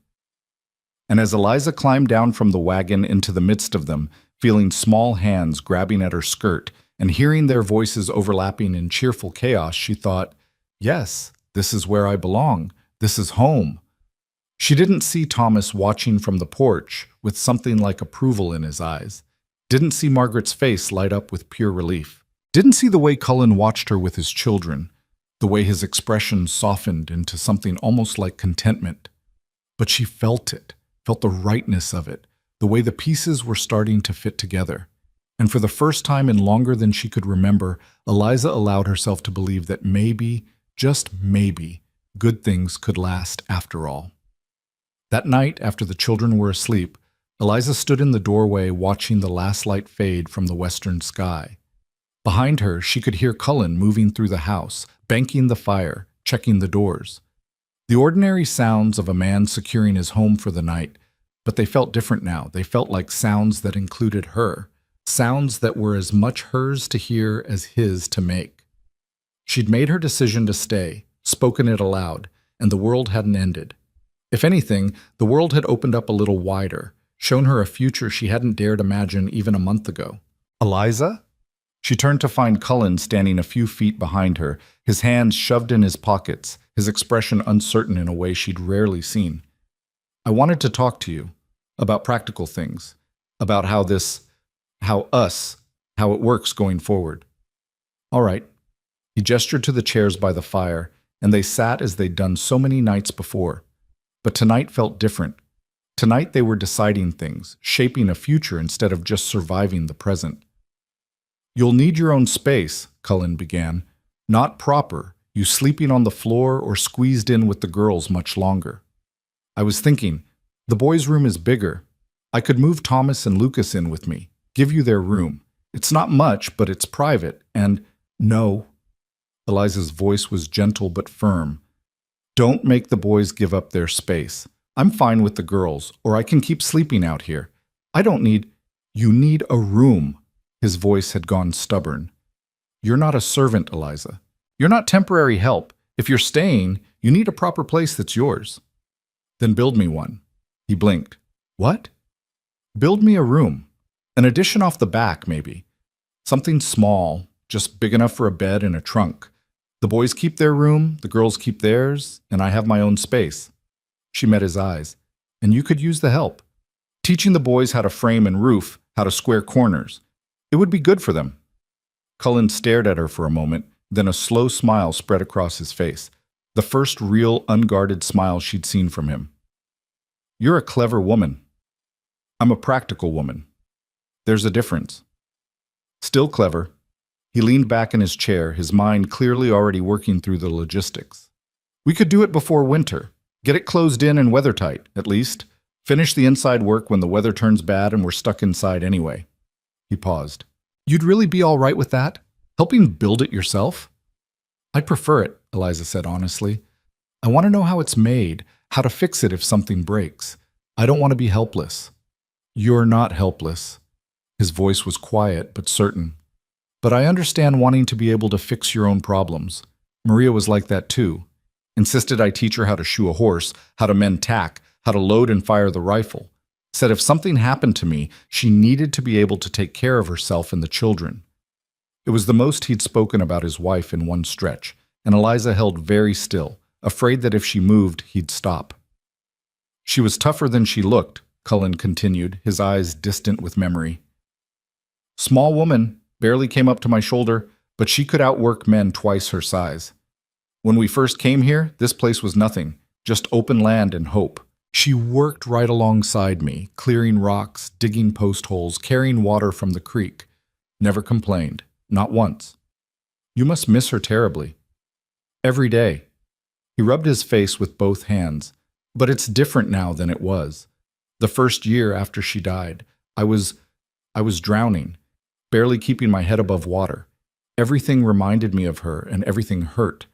A: And as Eliza climbed down from the wagon into the midst of them, feeling small hands grabbing at her skirt and hearing their voices overlapping in cheerful chaos, she thought, yes, this is where I belong. This is home. She didn't see Thomas watching from the porch with something like approval in his eyes. Didn't see Margaret's face light up with pure relief. Didn't see the way Cullen watched her with his children, the way his expression softened into something almost like contentment. But she felt it, felt the rightness of it, the way the pieces were starting to fit together. And for the first time in longer than she could remember, Eliza allowed herself to believe that maybe, just maybe, good things could last after all. That night, after the children were asleep, Eliza stood in the doorway watching the last light fade from the western sky. Behind her, she could hear Cullen moving through the house, banking the fire, checking the doors. The ordinary sounds of a man securing his home for the night, but they felt different now. They felt like sounds that included her, sounds that were as much hers to hear as his to make. She'd made her decision to stay, spoken it aloud, and the world hadn't ended. If anything, the world had opened up a little wider, shown her a future she hadn't dared imagine even a month ago. Eliza? She turned to find Cullen standing a few feet behind her, his hands shoved in his pockets, his expression uncertain in a way she'd rarely seen. I wanted to talk to you about practical things, about how it works going forward. All right. He gestured to the chairs by the fire, and they sat as they'd done so many nights before. But tonight felt different. Tonight they were deciding things, shaping a future instead of just surviving the present. You'll need your own space, Cullen began. Not proper, you sleeping on the floor or squeezed in with the girls much longer. I was thinking, the boys' room is bigger. I could move Thomas and Lucas in with me, give you their room. It's not much, but it's private, and no. Eliza's voice was gentle but firm. Don't make the boys give up their space. I'm fine with the girls, or I can keep sleeping out here. You need a room. His voice had gone stubborn. You're not a servant, Eliza. You're not temporary help. If you're staying, you need a proper place that's yours. Then build me one. He blinked. What? Build me a room. An addition off the back, maybe. Something small, just big enough for a bed and a trunk. The boys keep their room, the girls keep theirs, and I have my own space. She met his eyes. And you could use the help. Teaching the boys how to frame and roof, how to square corners. It would be good for them. Cullen stared at her for a moment, then a slow smile spread across his face, the first real, unguarded smile she'd seen from him. You're a clever woman. I'm a practical woman. There's a difference. Still clever. He leaned back in his chair, his mind clearly already working through the logistics. We could do it before winter. Get it closed in and weathertight, at least. Finish the inside work when the weather turns bad and we're stuck inside anyway. He paused. You'd really be all right with that? Helping build it yourself? I'd prefer it, Eliza said honestly. I want to know how it's made, how to fix it if something breaks. I don't want to be helpless. You're not helpless. His voice was quiet but certain. But I understand wanting to be able to fix your own problems. Maria was like that too. Insisted I teach her how to shoe a horse, how to mend tack, how to load and fire the rifle. Said if something happened to me, she needed to be able to take care of herself and the children. It was the most he'd spoken about his wife in one stretch, and Eliza held very still, afraid that if she moved, he'd stop. She was tougher than she looked, Cullen continued, his eyes distant with memory. Small woman, barely came up to my shoulder, but she could outwork men twice her size. When we first came here, this place was nothing, just open land and hope. She worked right alongside me, clearing rocks, digging post holes, carrying water from the creek. Never complained, not once. You must miss her terribly. Every day. He rubbed his face with both hands. But it's different now than it was. The first year after she died, I was drowning, barely keeping my head above water. Everything reminded me of her and everything hurt.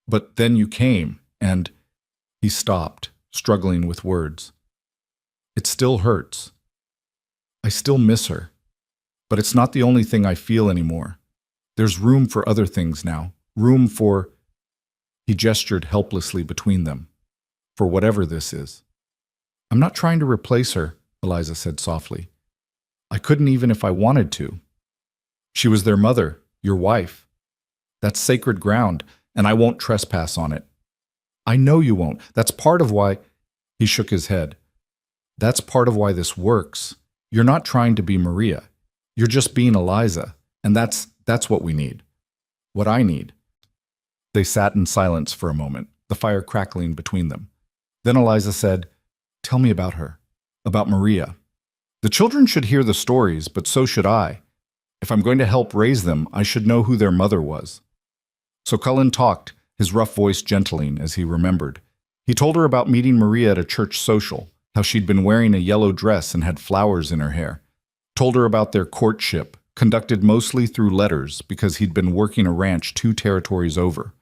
A: But then you came, and he stopped, struggling with words. It still hurts. I still miss her. But it's not the only thing I feel anymore. There's room for other things now. Room for... He gestured helplessly between them. For whatever this is. I'm not trying to replace her, Eliza said softly. I couldn't even if I wanted to. She was their mother, your wife. That's sacred ground, and I won't trespass on it. I know you won't. That's part of why... He shook his head. That's part of why this works. You're not trying to be Maria. You're just being Eliza, and that's what we need. What I need. They sat in silence for a moment, the fire crackling between them. Then Eliza said, Tell me about her, about Maria. The children should hear the stories, but so should I. If I'm going to help raise them, I should know who their mother was. So Cullen talked, his rough voice gentling as he remembered. He told her about meeting Maria at a church social, how she'd been wearing a yellow dress and had flowers in her hair. Told her about their courtship, conducted mostly through letters because he'd been working a ranch 2 territories over.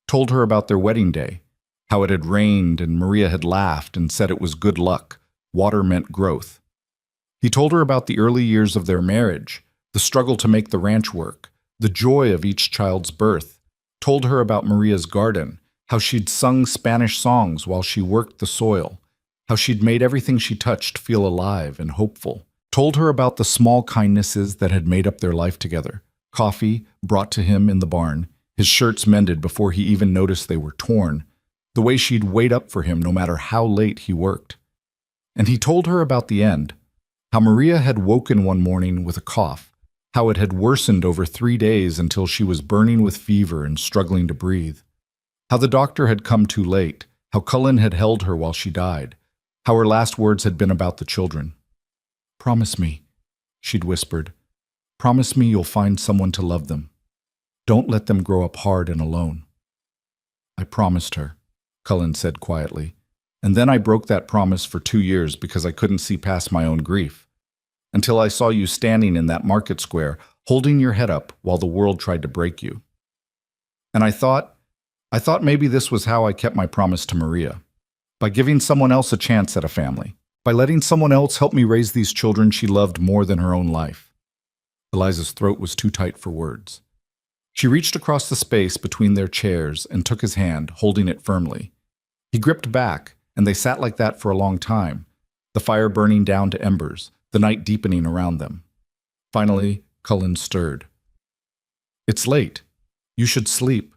A: Told her about their wedding day, how it had rained and Maria had laughed and said it was good luck. Water meant growth. He told her about the early years of their marriage, the struggle to make the ranch work, the joy of each child's birth. Told her about Maria's garden, how she'd sung Spanish songs while she worked the soil, how she'd made everything she touched feel alive and hopeful. Told her about the small kindnesses that had made up their life together. Coffee brought to him in the barn, his shirts mended before he even noticed they were torn, the way she'd wait up for him no matter how late he worked. And he told her about the end, how Maria had woken one morning with a cough, how it had worsened over 3 days until she was burning with fever and struggling to breathe, how the doctor had come too late, how Cullen had held her while she died, how her last words had been about the children. Promise me, she'd whispered. Promise me you'll find someone to love them. Don't let them grow up hard and alone. I promised her, Cullen said quietly, and then I broke that promise for 2 years because I couldn't see past my own grief. Until I saw you standing in that market square, holding your head up while the world tried to break you. And I thought maybe this was how I kept my promise to Maria. By giving someone else a chance at a family. By letting someone else help me raise these children she loved more than her own life. Eliza's throat was too tight for words. She reached across the space between their chairs and took his hand, holding it firmly. He gripped back, and they sat like that for a long time, the fire burning down to embers, the night deepening around them. Finally, Cullen stirred. It's late. You should sleep.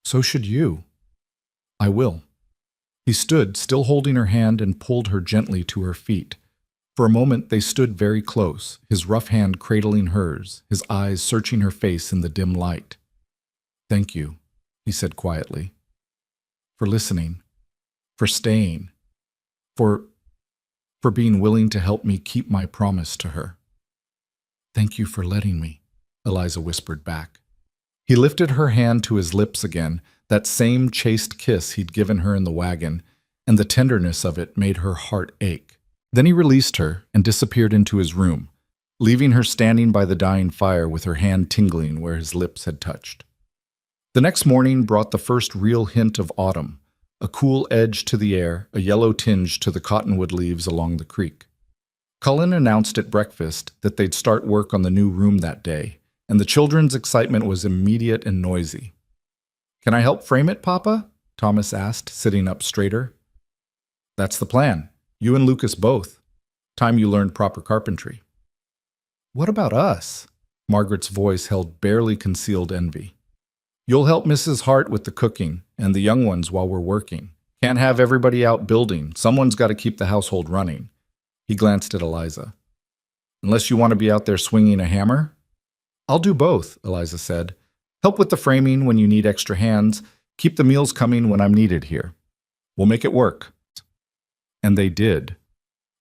A: So should you. I will. He stood, still holding her hand, and pulled her gently to her feet. For a moment they stood very close, his rough hand cradling hers, his eyes searching her face in the dim light. Thank you, he said quietly. For listening. For staying. For being willing to help me keep my promise to her. Thank you for letting me, Eliza whispered back. He lifted her hand to his lips again, that same chaste kiss he'd given her in the wagon, and the tenderness of it made her heart ache. Then he released her and disappeared into his room, leaving her standing by the dying fire with her hand tingling where his lips had touched. The next morning brought the first real hint of autumn, a cool edge to the air, a yellow tinge to the cottonwood leaves along the creek. Cullen announced at breakfast that they'd start work on the new room that day, and the children's excitement was immediate and noisy. Can I help frame it, Papa? Thomas asked, sitting up straighter. That's the plan. You and Lucas both. Time you learned proper carpentry. What about us? Margaret's voice held barely concealed envy. You'll help Mrs. Hart with the cooking and the young ones while we're working. Can't have everybody out building. Someone's got to keep the household running. He glanced at Eliza. Unless you want to be out there swinging a hammer? I'll do both, Eliza said. Help with the framing when you need extra hands. Keep the meals coming when I'm needed here. We'll make it work. And they did.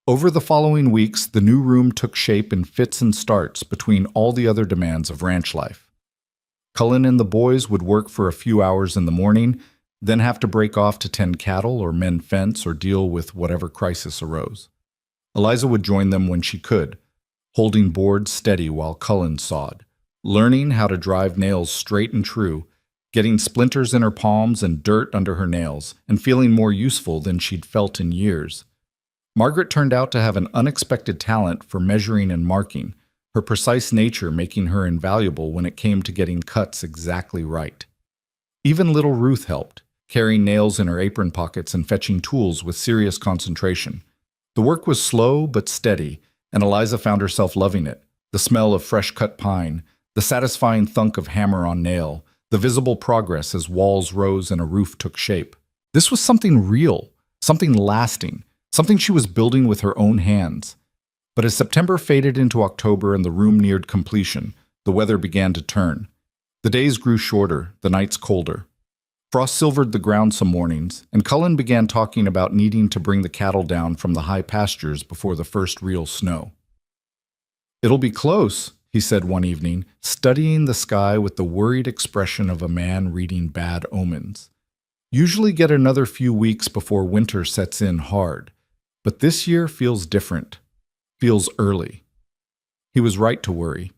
A: Over the following weeks, the new room took shape in fits and starts between all the other demands of ranch life. Cullen and the boys would work for a few hours in the morning, then have to break off to tend cattle or mend fence or deal with whatever crisis arose. Eliza would join them when she could, holding boards steady while Cullen sawed, learning how to drive nails straight and true, getting splinters in her palms and dirt under her nails, and feeling more useful than she'd felt in years. Margaret turned out to have an unexpected talent for measuring and marking, her precise nature making her invaluable when it came to getting cuts exactly right. Even little Ruth helped, carrying nails in her apron pockets and fetching tools with serious concentration. The work was slow but steady, and Eliza found herself loving it. The smell of fresh-cut pine, the satisfying thunk of hammer on nail, the visible progress as walls rose and a roof took shape. This was something real, something lasting, something she was building with her own hands. But as September faded into October and the room neared completion, the weather began to turn. The days grew shorter, the nights colder. Frost silvered the ground some mornings, and Cullen began talking about needing to bring the cattle down from the high pastures before the first real snow. "It'll be close," he said one evening, studying the sky with the worried expression of a man reading bad omens. "Usually get another few weeks before winter sets in hard, but this year feels different, feels early." He was right to worry.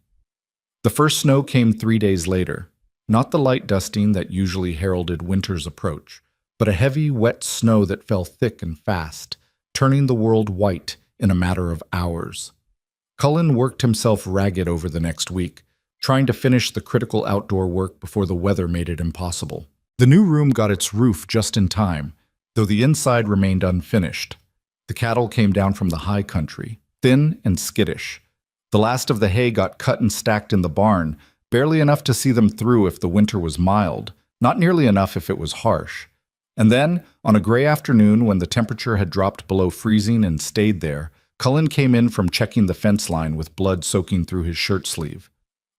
A: The first snow came 3 days later, not the light dusting that usually heralded winter's approach, but a heavy, wet snow that fell thick and fast, turning the world white in a matter of hours. Cullen worked himself ragged over the next week, trying to finish the critical outdoor work before the weather made it impossible. The new room got its roof just in time, though the inside remained unfinished. The cattle came down from the high country, thin and skittish. The last of the hay got cut and stacked in the barn, barely enough to see them through if the winter was mild, not nearly enough if it was harsh. And then, on a gray afternoon when the temperature had dropped below freezing and stayed there, Cullen came in from checking the fence line with blood soaking through his shirt sleeve.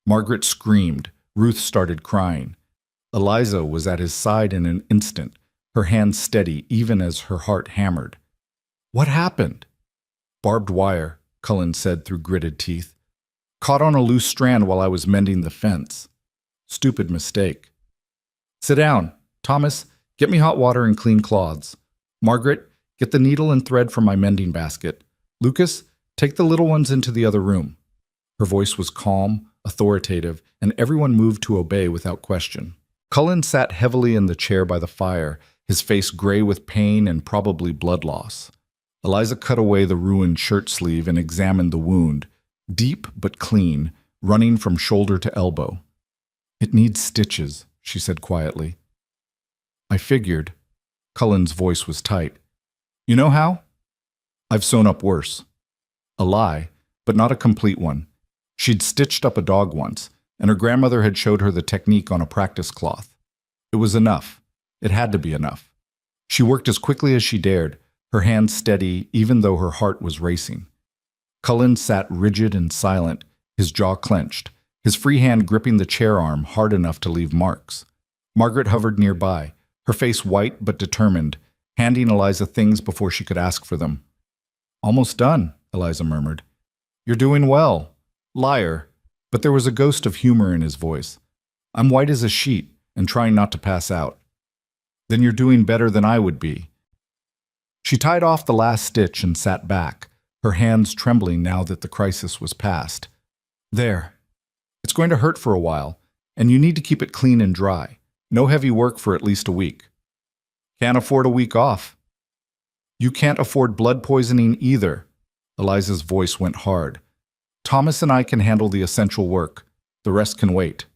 A: Margaret screamed. Ruth started crying. Eliza was at his side in an instant, her hands steady even as her heart hammered. "What happened?" "Barbed wire," Cullen said through gritted teeth. "Caught on a loose strand while I was mending the fence. Stupid mistake." "Sit down. Thomas, get me hot water and clean cloths. Margaret, get the needle and thread from my mending basket. Lucas, take the little ones into the other room." Her voice was calm, authoritative, and everyone moved to obey without question. Cullen sat heavily in the chair by the fire, his face gray with pain and probably blood loss. Eliza cut away the ruined shirt sleeve and examined the wound, deep but clean, running from shoulder to elbow. "It needs stitches," she said quietly. "I figured." Cullen's voice was tight. "You know how? I've sewn up worse." A lie, but not a complete one. She'd stitched up a dog once, and her grandmother had showed her the technique on a practice cloth. It was enough. It had to be enough. She worked as quickly as she dared, her hands steady even though her heart was racing. Cullen sat rigid and silent, his jaw clenched, his free hand gripping the chair arm hard enough to leave marks. Margaret hovered nearby, her face white but determined, handing Eliza things before she could ask for them. "Almost done," Eliza murmured. "You're doing well. Liar." But there was a ghost of humor in his voice. "I'm white as a sheet and trying not to pass out." "Then you're doing better than I would be." She tied off the last stitch and sat back, her hands trembling now that the crisis was past. "There. It's going to hurt for a while, and you need to keep it clean and dry. No heavy work for at least a week." "Can't afford a week off." "You can't afford blood poisoning either." Eliza's voice went hard. "Thomas and I can handle the essential work. The rest can wait."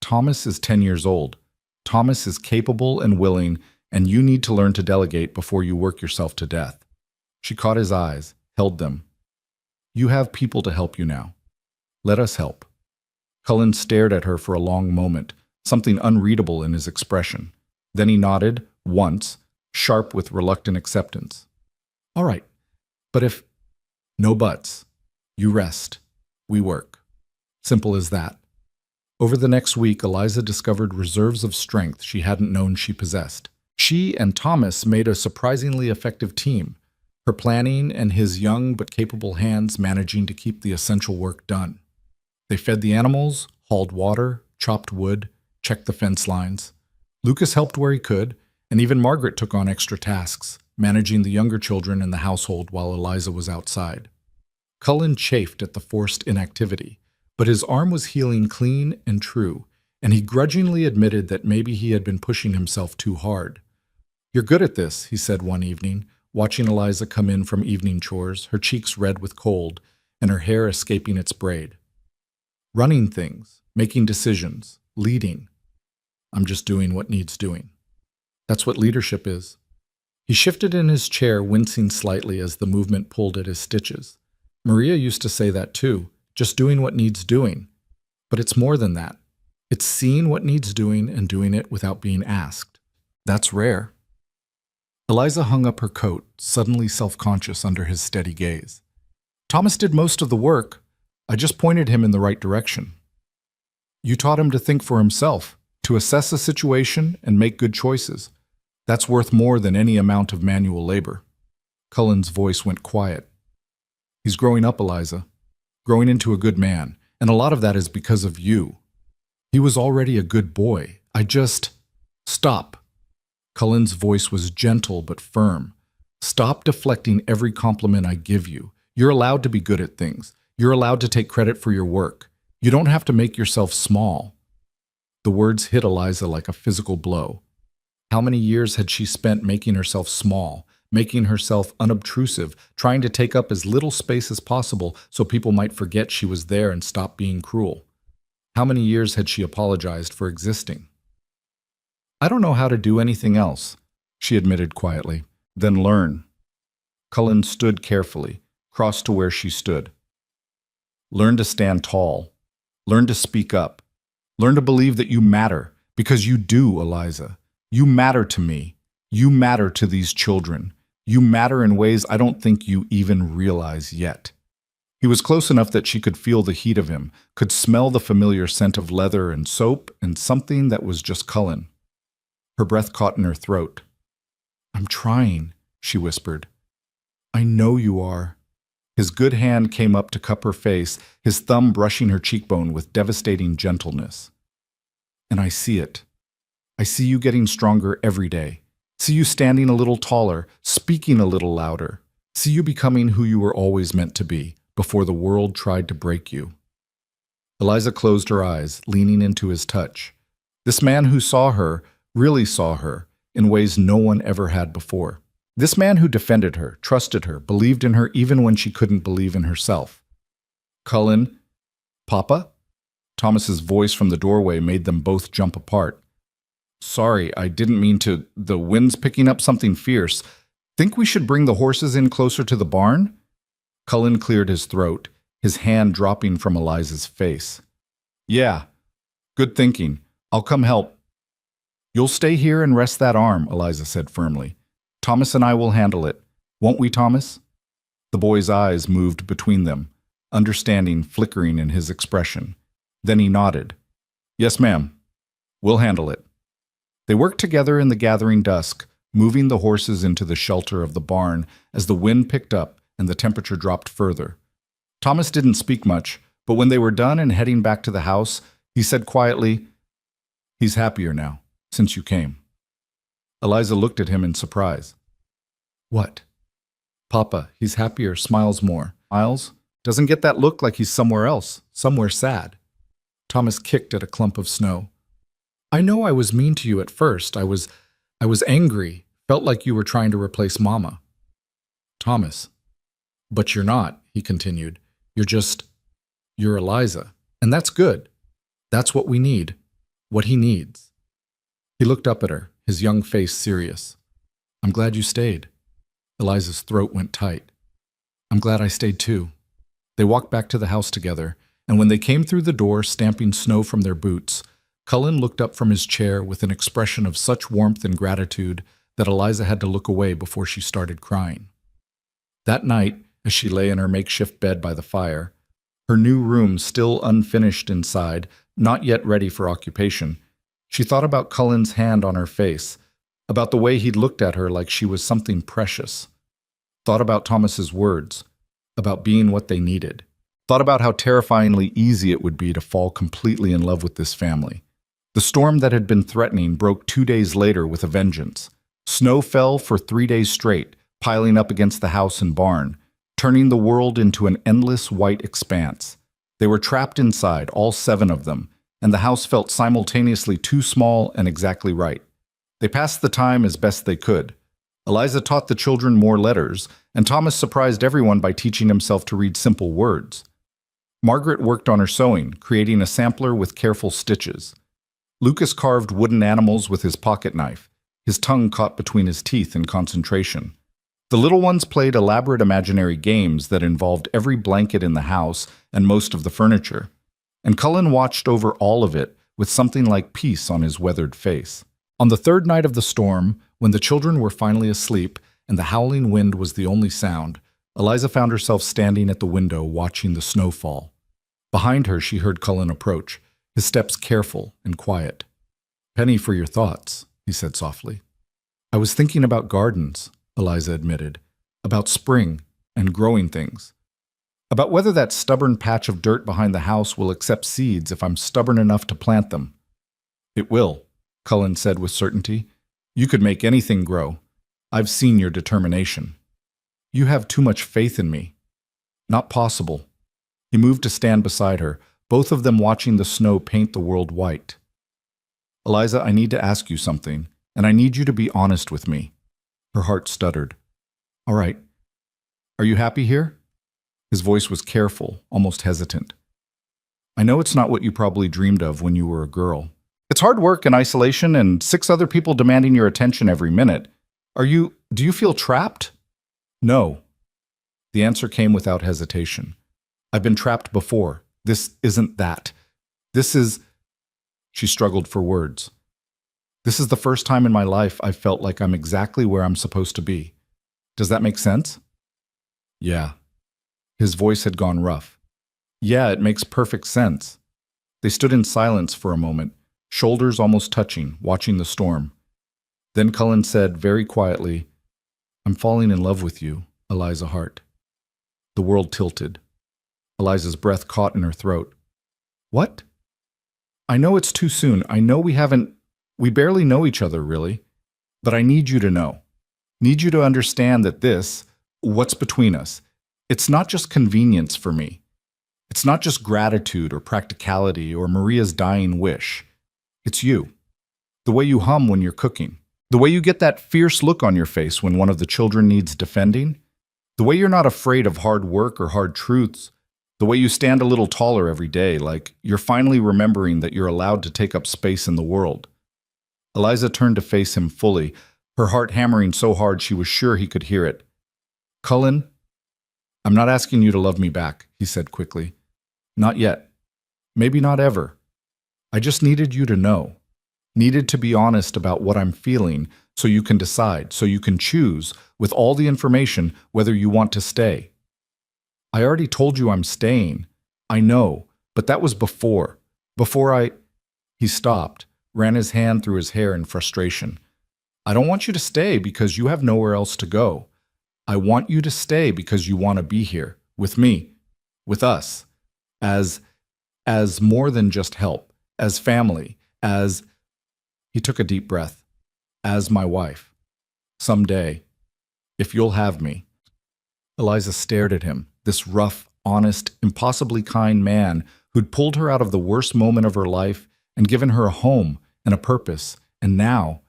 A: "Thomas is 10 years old. Thomas is capable and willing, and you need to learn to delegate before you work yourself to death." She caught his eyes, held them. "You have people to help you now. Let us help." Cullen stared at her for a long moment, something unreadable in his expression. Then he nodded, once, sharp with reluctant acceptance. "All right, but if—" "No buts. You rest. We work." Simple as that. Over the next week, Eliza discovered reserves of strength she hadn't known she possessed. She and Thomas made a surprisingly effective team, her planning and his young but capable hands managing to keep the essential work done. They fed the animals, hauled water, chopped wood, checked the fence lines. Lucas helped where he could, and even Margaret took on extra tasks, managing the younger children in the household while Eliza was outside. Cullen chafed at the forced inactivity, but his arm was healing clean and true, and he grudgingly admitted that maybe he had been pushing himself too hard. "You're good at this," he said one evening, watching Eliza come in from evening chores, her cheeks red with cold and her hair escaping its braid. Running things, making decisions, leading. I'm just doing what needs doing. That's what leadership is. He shifted in his chair, wincing slightly as the movement pulled at his stitches. Maria used to say that too, just doing what needs doing. But it's more than that. It's seeing what needs doing and doing it without being asked. That's rare. Eliza hung up her coat, suddenly self-conscious under his steady gaze. Thomas did most of the work. I just pointed him in the right direction. You taught him to think for himself, to assess a situation and make good choices. That's worth more than any amount of manual labor. Cullen's voice went quiet. He's growing up, Eliza. Growing into a good man, and a lot of that is because of you. He was already a good boy. Stop. Cullen's voice was gentle but firm. Stop deflecting every compliment I give you. You're allowed to be good at things. You're allowed to take credit for your work. You don't have to make yourself small. The words hit Eliza like a physical blow. How many years had she spent making herself small, making herself unobtrusive, trying to take up as little space as possible so people might forget she was there and stop being cruel? How many years had she apologized for existing? I don't know how to do anything else, she admitted quietly. Then learn. Cullen stood carefully, crossed to where she stood. Learn to stand tall. Learn to speak up. Learn to believe that you matter, because you do, Eliza. You matter to me. You matter to these children. You matter in ways I don't think you even realize yet. He was close enough that she could feel the heat of him, could smell the familiar scent of leather and soap and something that was just Cullen. Her breath caught in her throat. I'm trying, she whispered. I know you are. His good hand came up to cup her face, his thumb brushing her cheekbone with devastating gentleness. And I see it. I see you getting stronger every day. See you standing a little taller, speaking a little louder. See you becoming who you were always meant to be, before the world tried to break you. Eliza closed her eyes, leaning into his touch. This man who saw her really saw her in ways no one ever had before. This man who defended her, trusted her, believed in her even when she couldn't believe in herself. Cullen, Papa? Thomas's voice from the doorway made them both jump apart. Sorry, I didn't mean to. The wind's picking up something fierce. Think we should bring the horses in closer to the barn? Cullen cleared his throat, his hand dropping from Eliza's face. Yeah, good thinking. I'll come help. You'll stay here and rest that arm, Eliza said firmly. Thomas and I will handle it. Won't we, Thomas? The boy's eyes moved between them, understanding flickering in his expression. Then he nodded. Yes, ma'am. We'll handle it. They worked together in the gathering dusk, moving the horses into the shelter of the barn as the wind picked up and the temperature dropped further. Thomas didn't speak much, but when they were done and heading back to the house, he said quietly, He's happier now, since you came. Eliza looked at him in surprise. What? Papa, he's happier, smiles more. Smiles? Doesn't get that look like he's somewhere else, somewhere sad. Thomas kicked at a clump of snow. I know I was mean to you at first. I was angry, felt like you were trying to replace Mama. Thomas. But you're not, he continued. You're Eliza. And that's good. That's what we need. What he needs. He looked up at her, his young face serious. I'm glad you stayed. Eliza's throat went tight. I'm glad I stayed too. They walked back to the house together, and when they came through the door, stamping snow from their boots, Cullen looked up from his chair with an expression of such warmth and gratitude that Eliza had to look away before she started crying. That night, as she lay in her makeshift bed by the fire, her new room still unfinished inside, not yet ready for occupation, she thought about Cullen's hand on her face, about the way he'd looked at her like she was something precious. Thought about Thomas's words, about being what they needed. Thought about how terrifyingly easy it would be to fall completely in love with this family. The storm that had been threatening broke 2 days later with a vengeance. Snow fell for 3 days straight, piling up against the house and barn, turning the world into an endless white expanse. They were trapped inside, all 7 of them, and the house felt simultaneously too small and exactly right. They passed the time as best they could. Eliza taught the children more letters, and Thomas surprised everyone by teaching himself to read simple words. Margaret worked on her sewing, creating a sampler with careful stitches. Lucas carved wooden animals with his pocket knife, his tongue caught between his teeth in concentration. The little ones played elaborate imaginary games that involved every blanket in the house and most of the furniture, and Cullen watched over all of it with something like peace on his weathered face. On the third night of the storm, when the children were finally asleep and the howling wind was the only sound, Eliza found herself standing at the window watching the snow fall. Behind her, she heard Cullen approach, his steps careful and quiet. "Penny for your thoughts," he said softly. "I was thinking about gardens," Eliza admitted, "about spring and growing things. About whether that stubborn patch of dirt behind the house will accept seeds if I'm stubborn enough to plant them." "It will," Cullen said with certainty. "You could make anything grow. I've seen your determination." "You have too much faith in me." "Not possible." He moved to stand beside her, both of them watching the snow paint the world white. "Eliza, I need to ask you something, and I need you to be honest with me." Her heart stuttered. "All right. Are you happy here?" His voice was careful, almost hesitant. "I know it's not what you probably dreamed of when you were a girl. It's hard work and isolation and 6 other people demanding your attention every minute. Do you feel trapped?" "No." The answer came without hesitation. "I've been trapped before. This isn't that. This is..." She struggled for words. "This is the first time in my life I've felt like I'm exactly where I'm supposed to be. Does that make sense?" "Yeah." His voice had gone rough. "Yeah, it makes perfect sense." They stood in silence for a moment, shoulders almost touching, watching the storm. Then Cullen said very quietly, "I'm falling in love with you, Eliza Hart." The world tilted. Eliza's breath caught in her throat. "What?" "I know it's too soon. I know we barely know each other, really. But I need you to know. Need you to understand that what's between us, it's not just convenience for me. It's not just gratitude or practicality or Maria's dying wish. It's you. The way you hum when you're cooking. The way you get that fierce look on your face when one of the children needs defending. The way you're not afraid of hard work or hard truths. The way you stand a little taller every day, like you're finally remembering that you're allowed to take up space in the world." Eliza turned to face him fully, her heart hammering so hard she was sure he could hear it. "Cullen, I'm not asking you to love me back," he said quickly. "Not yet. Maybe not ever. I just needed you to know. Needed to be honest about what I'm feeling so you can decide, so you can choose, with all the information, whether you want to stay. I already told you I'm staying. I know, but that was before. He stopped, ran his hand through his hair in frustration. "I don't want you to stay because you have nowhere else to go. I want you to stay because you want to be here, with me, with us, as more than just help, as family, as..." He took a deep breath. "As my wife. Someday. If you'll have me." Eliza stared at him, this rough, honest, impossibly kind man who'd pulled her out of the worst moment of her life and given her a home and a purpose, and now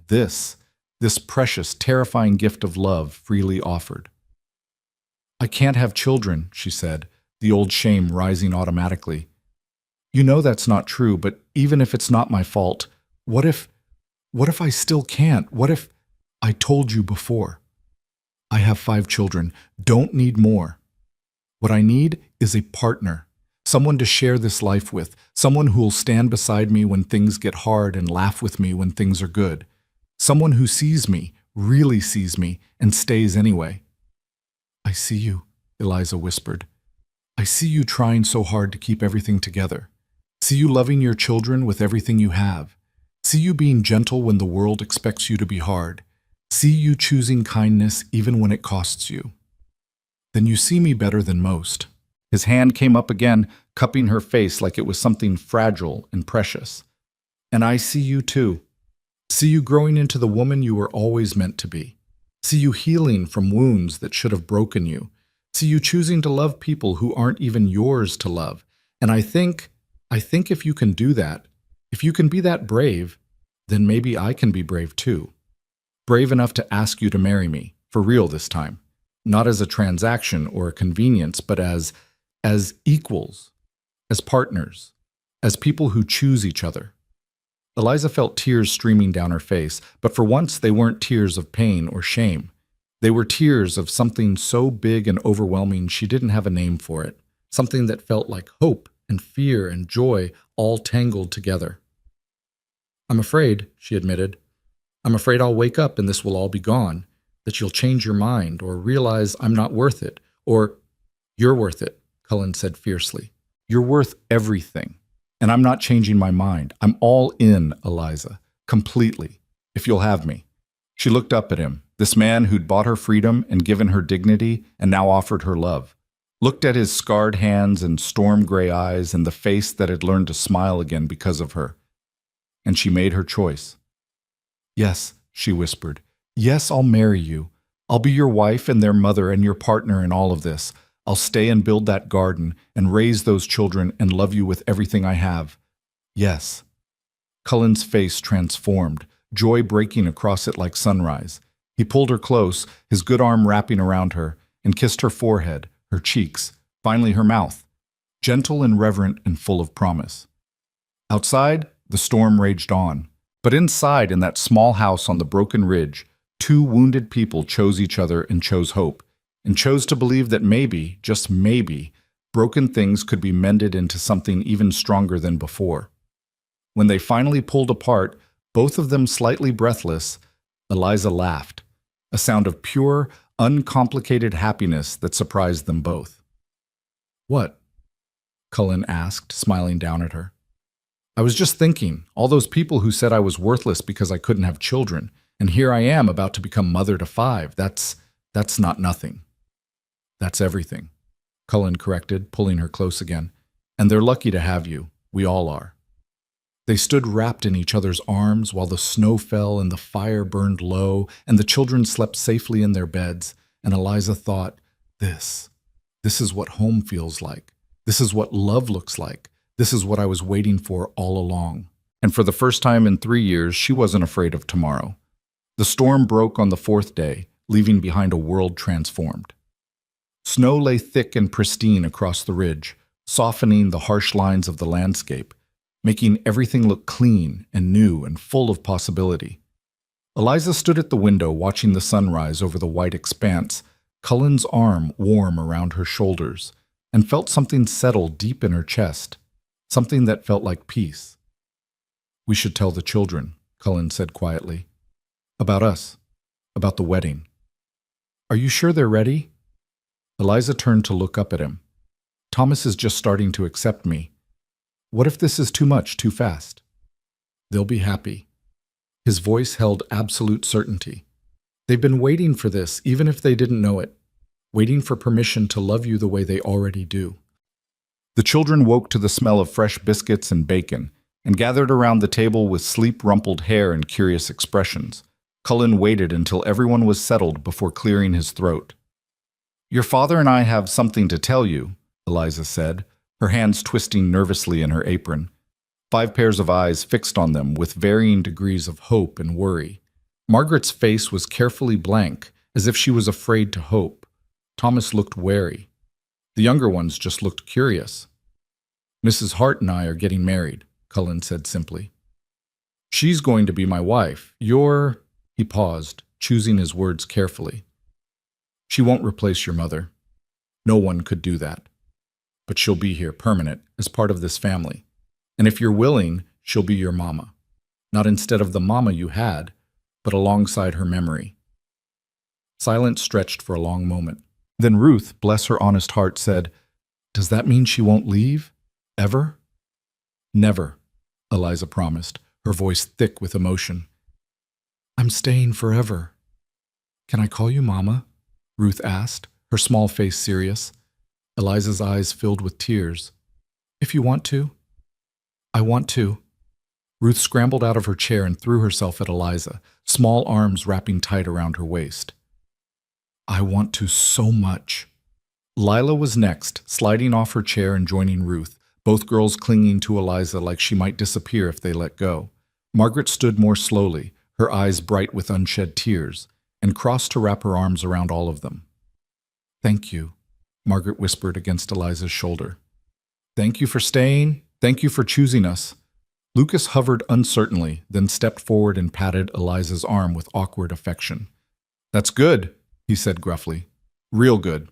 A: this precious, terrifying gift of love freely offered. "I can't have children," she said, the old shame rising automatically. "You know that's not true, but even if it's not my fault, what if I still can't? What if..." "I told you before. I have 5 children, don't need more. What I need is a partner, someone to share this life with, someone who'll stand beside me when things get hard and laugh with me when things are good. Someone who sees me, really sees me, and stays anyway." "I see you," Eliza whispered. "I see you trying so hard to keep everything together. See you loving your children with everything you have. See you being gentle when the world expects you to be hard. See you choosing kindness even when it costs you. Then you see me better than most." His hand came up again, cupping her face like it was something fragile and precious. "And I see you too. See you growing into the woman you were always meant to be. See you healing from wounds that should have broken you. See you choosing to love people who aren't even yours to love. And I think if you can do that, if you can be that brave, then maybe I can be brave too." brave enough to ask you to marry me, for real this time. Not as a transaction or a convenience, but as equals, as partners, as people who choose each other. Eliza felt tears streaming down her face, but for once they weren't tears of pain or shame. They were tears of something so big and overwhelming she didn't have a name for it, something that felt like hope and fear and joy all tangled together. "I'm afraid," she admitted. "I'm afraid I'll wake up and this will all be gone, that you'll change your mind or realize I'm not worth it, or—" "You're worth it," Cullen said fiercely. "You're worth everything. And I'm not changing my mind. I'm all in, Eliza. Completely. If you'll have me." She looked up at him, this man who'd bought her freedom and given her dignity and now offered her love. Looked at his scarred hands and storm gray eyes and the face that had learned to smile again because of her. And she made her choice. "Yes," she whispered. "Yes, I'll marry you. I'll be your wife and their mother and your partner in all of this. I'll stay and build that garden and raise those children and love you with everything I have. Yes." Cullen's face transformed, joy breaking across it like sunrise. He pulled her close, his good arm wrapping around her, and kissed her forehead, her cheeks, finally her mouth, gentle and reverent and full of promise. Outside, the storm raged on. But inside, in that small house on the broken ridge, two wounded people chose each other and chose hope, and chose to believe that maybe, just maybe, broken things could be mended into something even stronger than before. When they finally pulled apart, both of them slightly breathless, Eliza laughed, a sound of pure, uncomplicated happiness that surprised them both. "What?" Cullen asked, smiling down at her. "I was just thinking, all those people who said I was worthless because I couldn't have children, and here I am about to become mother to 5. That's not nothing." "That's everything," Cullen corrected, pulling her close again. "And they're lucky to have you. We all are." They stood wrapped in each other's arms while the snow fell and the fire burned low and the children slept safely in their beds, and Eliza thought, This is what home feels like. This is what love looks like. This is what I was waiting for all along." And for the first time in 3 years, she wasn't afraid of tomorrow. The storm broke on the 4th day, leaving behind a world transformed. Snow lay thick and pristine across the ridge, softening the harsh lines of the landscape, making everything look clean and new and full of possibility. Eliza stood at the window watching the sunrise over the white expanse, Cullen's arm warm around her shoulders, and felt something settle deep in her chest, something that felt like peace. "We should tell the children," Cullen said quietly. "About us, about the wedding. Are you sure they're ready?" Eliza turned to look up at him. "Thomas is just starting to accept me. What if this is too much, too fast?" "They'll be happy." His voice held absolute certainty. "They've been waiting for this, even if they didn't know it, waiting for permission to love you the way they already do." The children woke to the smell of fresh biscuits and bacon, and gathered around the table with sleep-rumpled hair and curious expressions. Cullen waited until everyone was settled before clearing his throat. "Your father and I have something to tell you," Eliza said, her hands twisting nervously in her apron. 5 pairs of eyes fixed on them with varying degrees of hope and worry. Margaret's face was carefully blank, as if she was afraid to hope. Thomas looked wary. The younger ones just looked curious. "Mrs. Hart and I are getting married," Cullen said simply. "She's going to be my wife. You're—" He paused, choosing his words carefully. "She won't replace your mother. No one could do that. But she'll be here permanent, as part of this family. And if you're willing, she'll be your mama. Not instead of the mama you had, but alongside her memory." Silence stretched for a long moment. Then Ruth, bless her honest heart, said, "Does that mean she won't leave? Ever?" "Never," Eliza promised, her voice thick with emotion. "I'm staying forever." "Can I call you Mama?" Ruth asked, her small face serious. Eliza's eyes filled with tears. "If you want to." "I want to." Ruth scrambled out of her chair and threw herself at Eliza, small arms wrapping tight around her waist. "I want to so much." Lila was next, sliding off her chair and joining Ruth, both girls clinging to Eliza like she might disappear if they let go. Margaret stood more slowly, her eyes bright with unshed tears, and crossed to wrap her arms around all of them. "Thank you," Margaret whispered against Eliza's shoulder. "Thank you for staying. Thank you for choosing us." Lucas hovered uncertainly, then stepped forward and patted Eliza's arm with awkward affection. "That's good," he said gruffly. "Real good."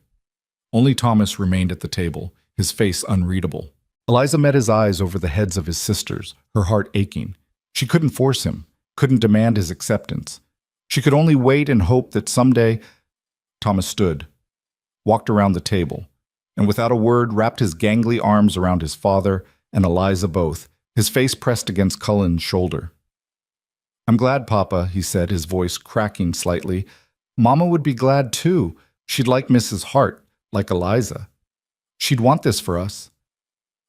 A: Only Thomas remained at the table, his face unreadable. Eliza met his eyes over the heads of his sisters, her heart aching. She couldn't force him, couldn't demand his acceptance. She could only wait and hope that someday... Thomas stood, walked around the table, and without a word wrapped his gangly arms around his father and Eliza both, his face pressed against Cullen's shoulder. "I'm glad, Papa," he said, his voice cracking slightly. "Mama would be glad too. She'd like Mrs. Hart, like Eliza. She'd want this for us."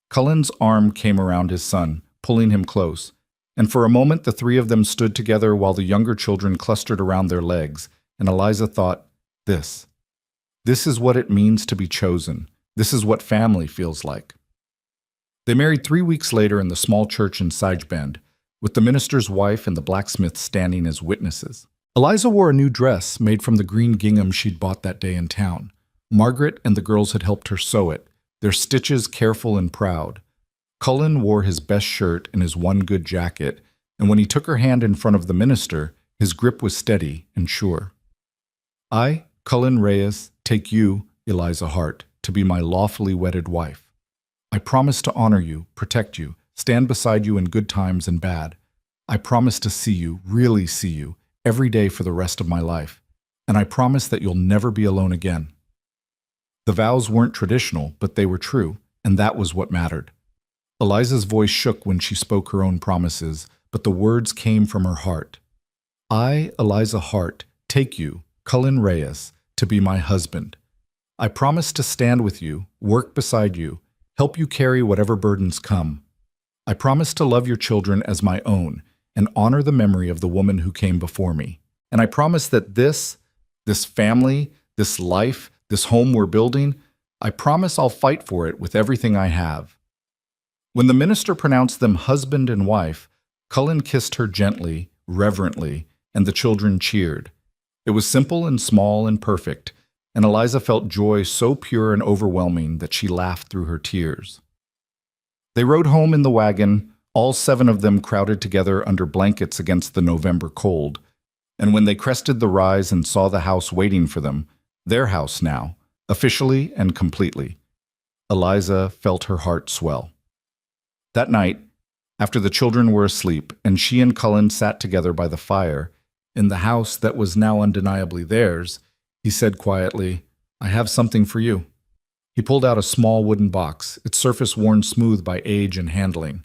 A: Cullen's arm came around his son, pulling him close, and for a moment the three of them stood together while the younger children clustered around their legs, and Eliza thought, This is what it means to be chosen. This is what family feels like." They married 3 weeks later in the small church in Sigebend, with the minister's wife and the blacksmith standing as witnesses. Eliza wore a new dress made from the green gingham she'd bought that day in town. Margaret and the girls had helped her sew it, their stitches careful and proud. Cullen wore his best shirt and his one good jacket, and when he took her hand in front of the minister, his grip was steady and sure. "I, Cullen Reyes, take you, Eliza Hart, to be my lawfully wedded wife. I promise to honor you, protect you, stand beside you in good times and bad. I promise to see you, really see you, every day for the rest of my life. And I promise that you'll never be alone again." The vows weren't traditional, but they were true, and that was what mattered. Eliza's voice shook when she spoke her own promises, but the words came from her heart. "I, Eliza Hart, take you, Cullen Reyes, to be my husband. I promise to stand with you, work beside you, help you carry whatever burdens come. I promise to love your children as my own and honor the memory of the woman who came before me. And I promise that this family, this life, this home we're building, I promise I'll fight for it with everything I have." When the minister pronounced them husband and wife, Cullen kissed her gently, reverently, and the children cheered. It was simple and small and perfect, and Eliza felt joy so pure and overwhelming that she laughed through her tears. They rode home in the wagon, all 7 of them crowded together under blankets against the November cold, and when they crested the rise and saw the house waiting for them, their house now, officially and completely, Eliza felt her heart swell. That night, after the children were asleep and she and Cullen sat together by the fire, in the house that was now undeniably theirs, he said quietly, "I have something for you." He pulled out a small wooden box, its surface worn smooth by age and handling.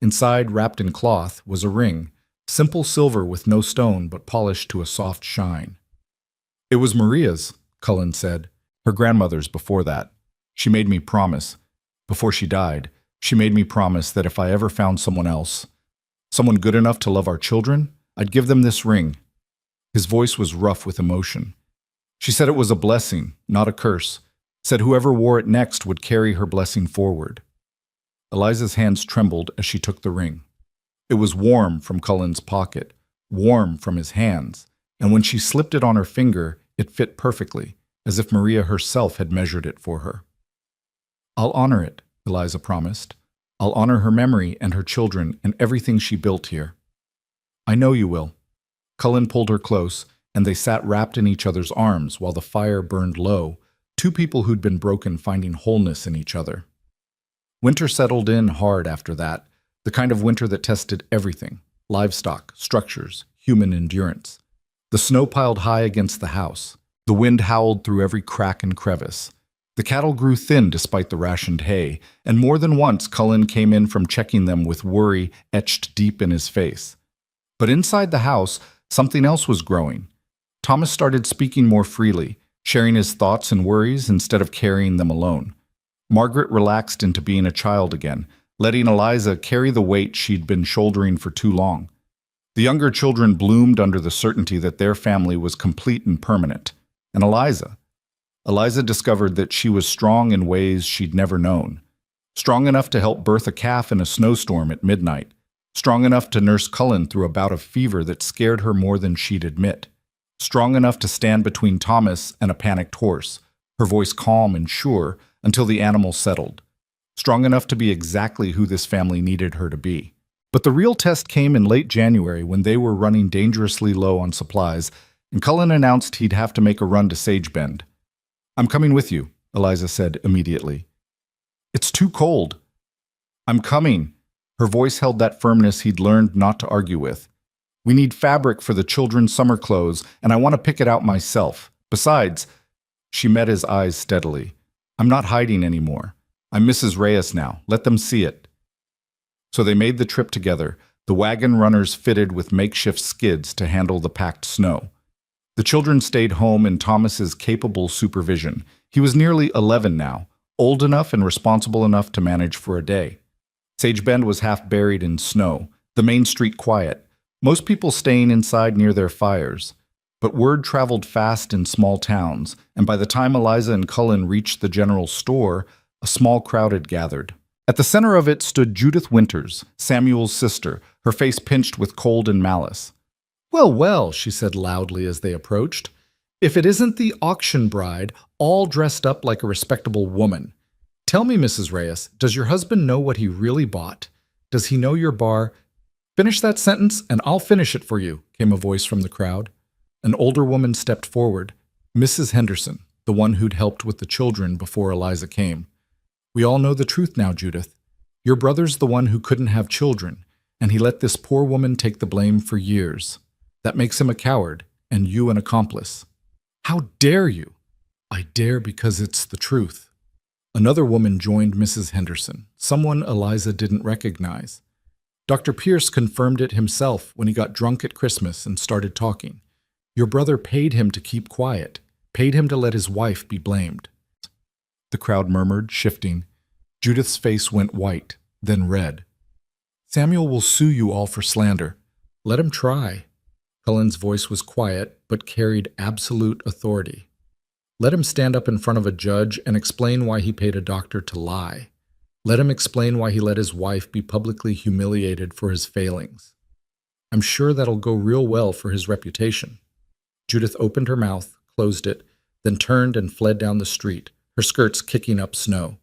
A: Inside, wrapped in cloth, was a ring, simple silver with no stone but polished to a soft shine. "It was Maria's," Cullen said, "her grandmother's before that. She made me promise. Before she died, she made me promise that if I ever found someone else, someone good enough to love our children, I'd give them this ring." His voice was rough with emotion. She said it was a blessing, not a curse, said whoever wore it next would carry her blessing forward. Eliza's hands trembled as she took the ring. It was warm from Cullen's pocket, warm from his hands, and when she slipped it on her finger, it fit perfectly, as if Maria herself had measured it for her. "I'll honor it," Eliza promised. "I'll honor her memory and her children and everything she built here." "I know you will." Cullen pulled her close, and they sat wrapped in each other's arms while the fire burned low, 2 people who'd been broken finding wholeness in each other. Winter settled in hard after that, the kind of winter that tested everything: livestock, structures, human endurance. The snow piled high against the house. The wind howled through every crack and crevice. The cattle grew thin despite the rationed hay, and more than once Cullen came in from checking them with worry etched deep in his face. But inside the house, something else was growing. Thomas started speaking more freely, sharing his thoughts and worries instead of carrying them alone. Margaret relaxed into being a child again, letting Eliza carry the weight she'd been shouldering for too long. The younger children bloomed under the certainty that their family was complete and permanent. And Eliza discovered that she was strong in ways she'd never known. Strong enough to help birth a calf in a snowstorm at midnight. Strong enough to nurse Cullen through a bout of fever that scared her more than she'd admit. Strong enough to stand between Thomas and a panicked horse, her voice calm and sure until the animal settled. Strong enough to be exactly who this family needed her to be. But the real test came in late January when they were running dangerously low on supplies, and Cullen announced he'd have to make a run to Sage Bend. "I'm coming with you," Eliza said immediately. "It's too cold." "I'm coming." Her voice held that firmness he'd learned not to argue with. "We need fabric for the children's summer clothes, and I want to pick it out myself. Besides," she met his eyes steadily, "I'm not hiding anymore. I'm Mrs. Reyes now. Let them see it." So they made the trip together, the wagon runners fitted with makeshift skids to handle the packed snow. The children stayed home in Thomas's capable supervision. He was nearly 11 now, old enough and responsible enough to manage for a day. Sage Bend was half buried in snow, the main street quiet, most people staying inside near their fires. But word traveled fast in small towns, and by the time Eliza and Cullen reached the general store, a small crowd had gathered. At the center of it stood Judith Winters, Samuel's sister, her face pinched with cold and malice. "Well, well," she said loudly as they approached, "if it isn't the auction bride, all dressed up like a respectable woman. Tell me, Mrs. Reyes, does your husband know what he really bought? Does he know your bar—" "Finish that sentence, and I'll finish it for you," came a voice from the crowd. An older woman stepped forward, Mrs. Henderson, the one who'd helped with the children before Eliza came. "We all know the truth now, Judith. Your brother's the one who couldn't have children, and he let this poor woman take the blame for years. That makes him a coward, and you an accomplice." "How dare you?" "I dare because it's the truth." Another woman joined Mrs. Henderson, someone Eliza didn't recognize. Dr. Pierce confirmed it himself when he got drunk at Christmas and started talking. Your brother paid him to keep quiet, paid him to let his wife be blamed. The crowd murmured, shifting. Judith's face went white, then red. "Samuel will sue you all for slander. Let him try." Cullen's voice was quiet, but carried absolute authority. "Let him stand up in front of a judge and explain why he paid a doctor to lie. Let him explain why he let his wife be publicly humiliated for his failings. I'm sure that'll go real well for his reputation." Judith opened her mouth, closed it, then turned and fled down the street, her skirts kicking up snow.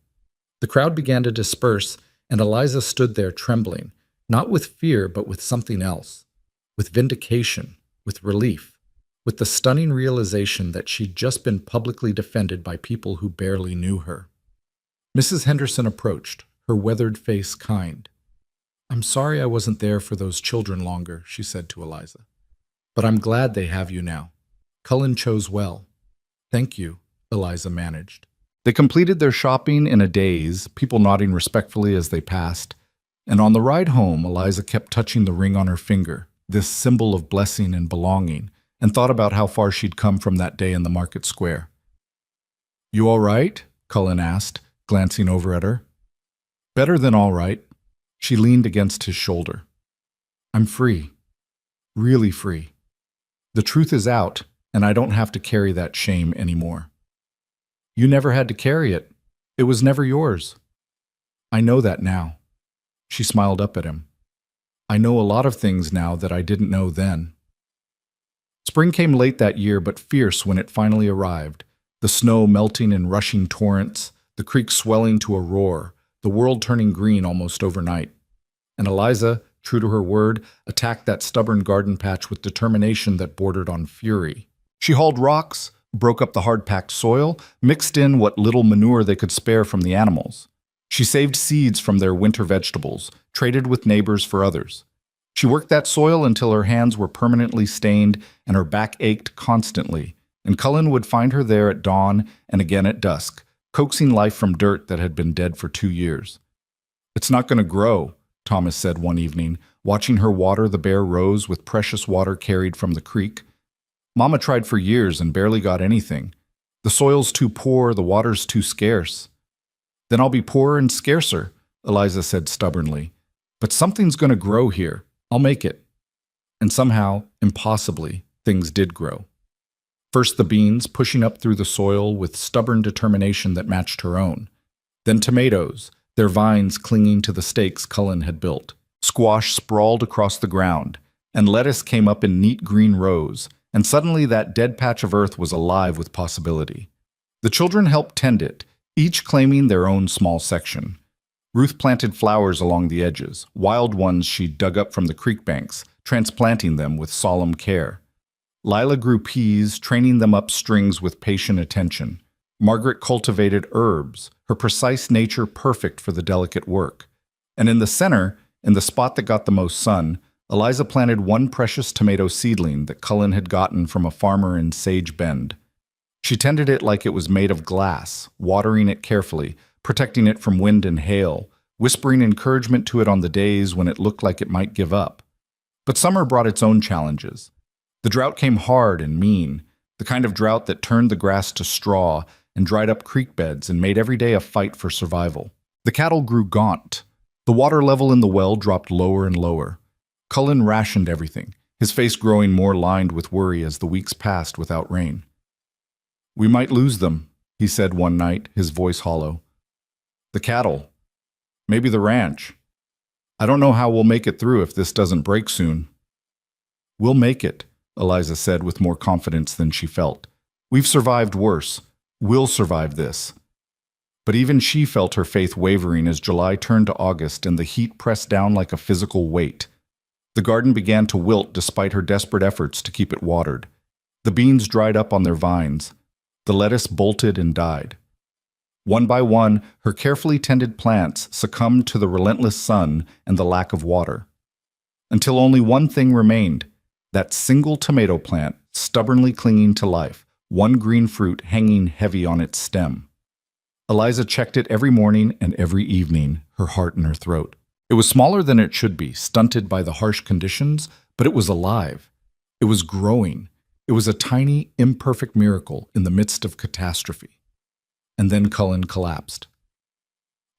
A: The crowd began to disperse, and Eliza stood there trembling, not with fear but with something else, with vindication, with relief, with the stunning realization that she'd just been publicly defended by people who barely knew her. Mrs. Henderson approached, her weathered face kind. "I'm sorry I wasn't there for those children longer," she said to Eliza. "But I'm glad they have you now. Cullen chose well." "Thank you," Eliza managed. They completed their shopping in a daze, people nodding respectfully as they passed. And on the ride home, Eliza kept touching the ring on her finger, this symbol of blessing and belonging, and thought about how far she'd come from that day in the market square. "You all right?" Cullen asked, glancing over at her. "Better than all right." She leaned against his shoulder. "I'm free. Really free. The truth is out, and I don't have to carry that shame anymore." "You never had to carry it. It was never yours." "I know that now." She smiled up at him. "I know a lot of things now that I didn't know then." Spring came late that year, but fierce when it finally arrived. The snow melting in rushing torrents, the creek swelling to a roar, the world turning green almost overnight. And Eliza, true to her word, attacked that stubborn garden patch with determination that bordered on fury. She hauled rocks, broke up the hard-packed soil, mixed in what little manure they could spare from the animals. She saved seeds from their winter vegetables, traded with neighbors for others. She worked that soil until her hands were permanently stained and her back ached constantly, and Cullen would find her there at dawn and again at dusk, coaxing life from dirt that had been dead for 2 years. "It's not going to grow," Thomas said one evening, watching her water the bare rows with precious water carried from the creek. "Mama tried for years and barely got anything. The soil's too poor, the water's too scarce." "Then I'll be poorer and scarcer," Eliza said stubbornly. "But something's going to grow here. I'll make it." And somehow, impossibly, things did grow. First the beans, pushing up through the soil with stubborn determination that matched her own. Then tomatoes, their vines clinging to the stakes Cullen had built. Squash sprawled across the ground, and lettuce came up in neat green rows, and suddenly that dead patch of earth was alive with possibility. The children helped tend it, each claiming their own small section. Ruth planted flowers along the edges, wild ones she dug up from the creek banks, transplanting them with solemn care. Lila grew peas, training them up strings with patient attention. Margaret cultivated herbs, her precise nature perfect for the delicate work. And in the center, in the spot that got the most sun, Eliza planted one precious tomato seedling that Cullen had gotten from a farmer in Sage Bend. She tended it like it was made of glass, watering it carefully, protecting it from wind and hail, whispering encouragement to it on the days when it looked like it might give up. But summer brought its own challenges. The drought came hard and mean, the kind of drought that turned the grass to straw and dried up creek beds and made every day a fight for survival. The cattle grew gaunt. The water level in the well dropped lower and lower. Cullen rationed everything, his face growing more lined with worry as the weeks passed without rain. "We might lose them," he said one night, his voice hollow. "The cattle. Maybe the ranch. I don't know how we'll make it through if this doesn't break soon." "We'll make it," Eliza said with more confidence than she felt. "We've survived worse. We'll survive this." But even she felt her faith wavering as July turned to August and the heat pressed down like a physical weight. The garden began to wilt despite her desperate efforts to keep it watered. The beans dried up on their vines. The lettuce bolted and died. One by one, her carefully tended plants succumbed to the relentless sun and the lack of water. Until only one thing remained, that single tomato plant stubbornly clinging to life, one green fruit hanging heavy on its stem. Eliza checked it every morning and every evening, her heart in her throat. It was smaller than it should be, stunted by the harsh conditions, but it was alive. It was growing. It was a tiny, imperfect miracle in the midst of catastrophe. And then Cullen collapsed.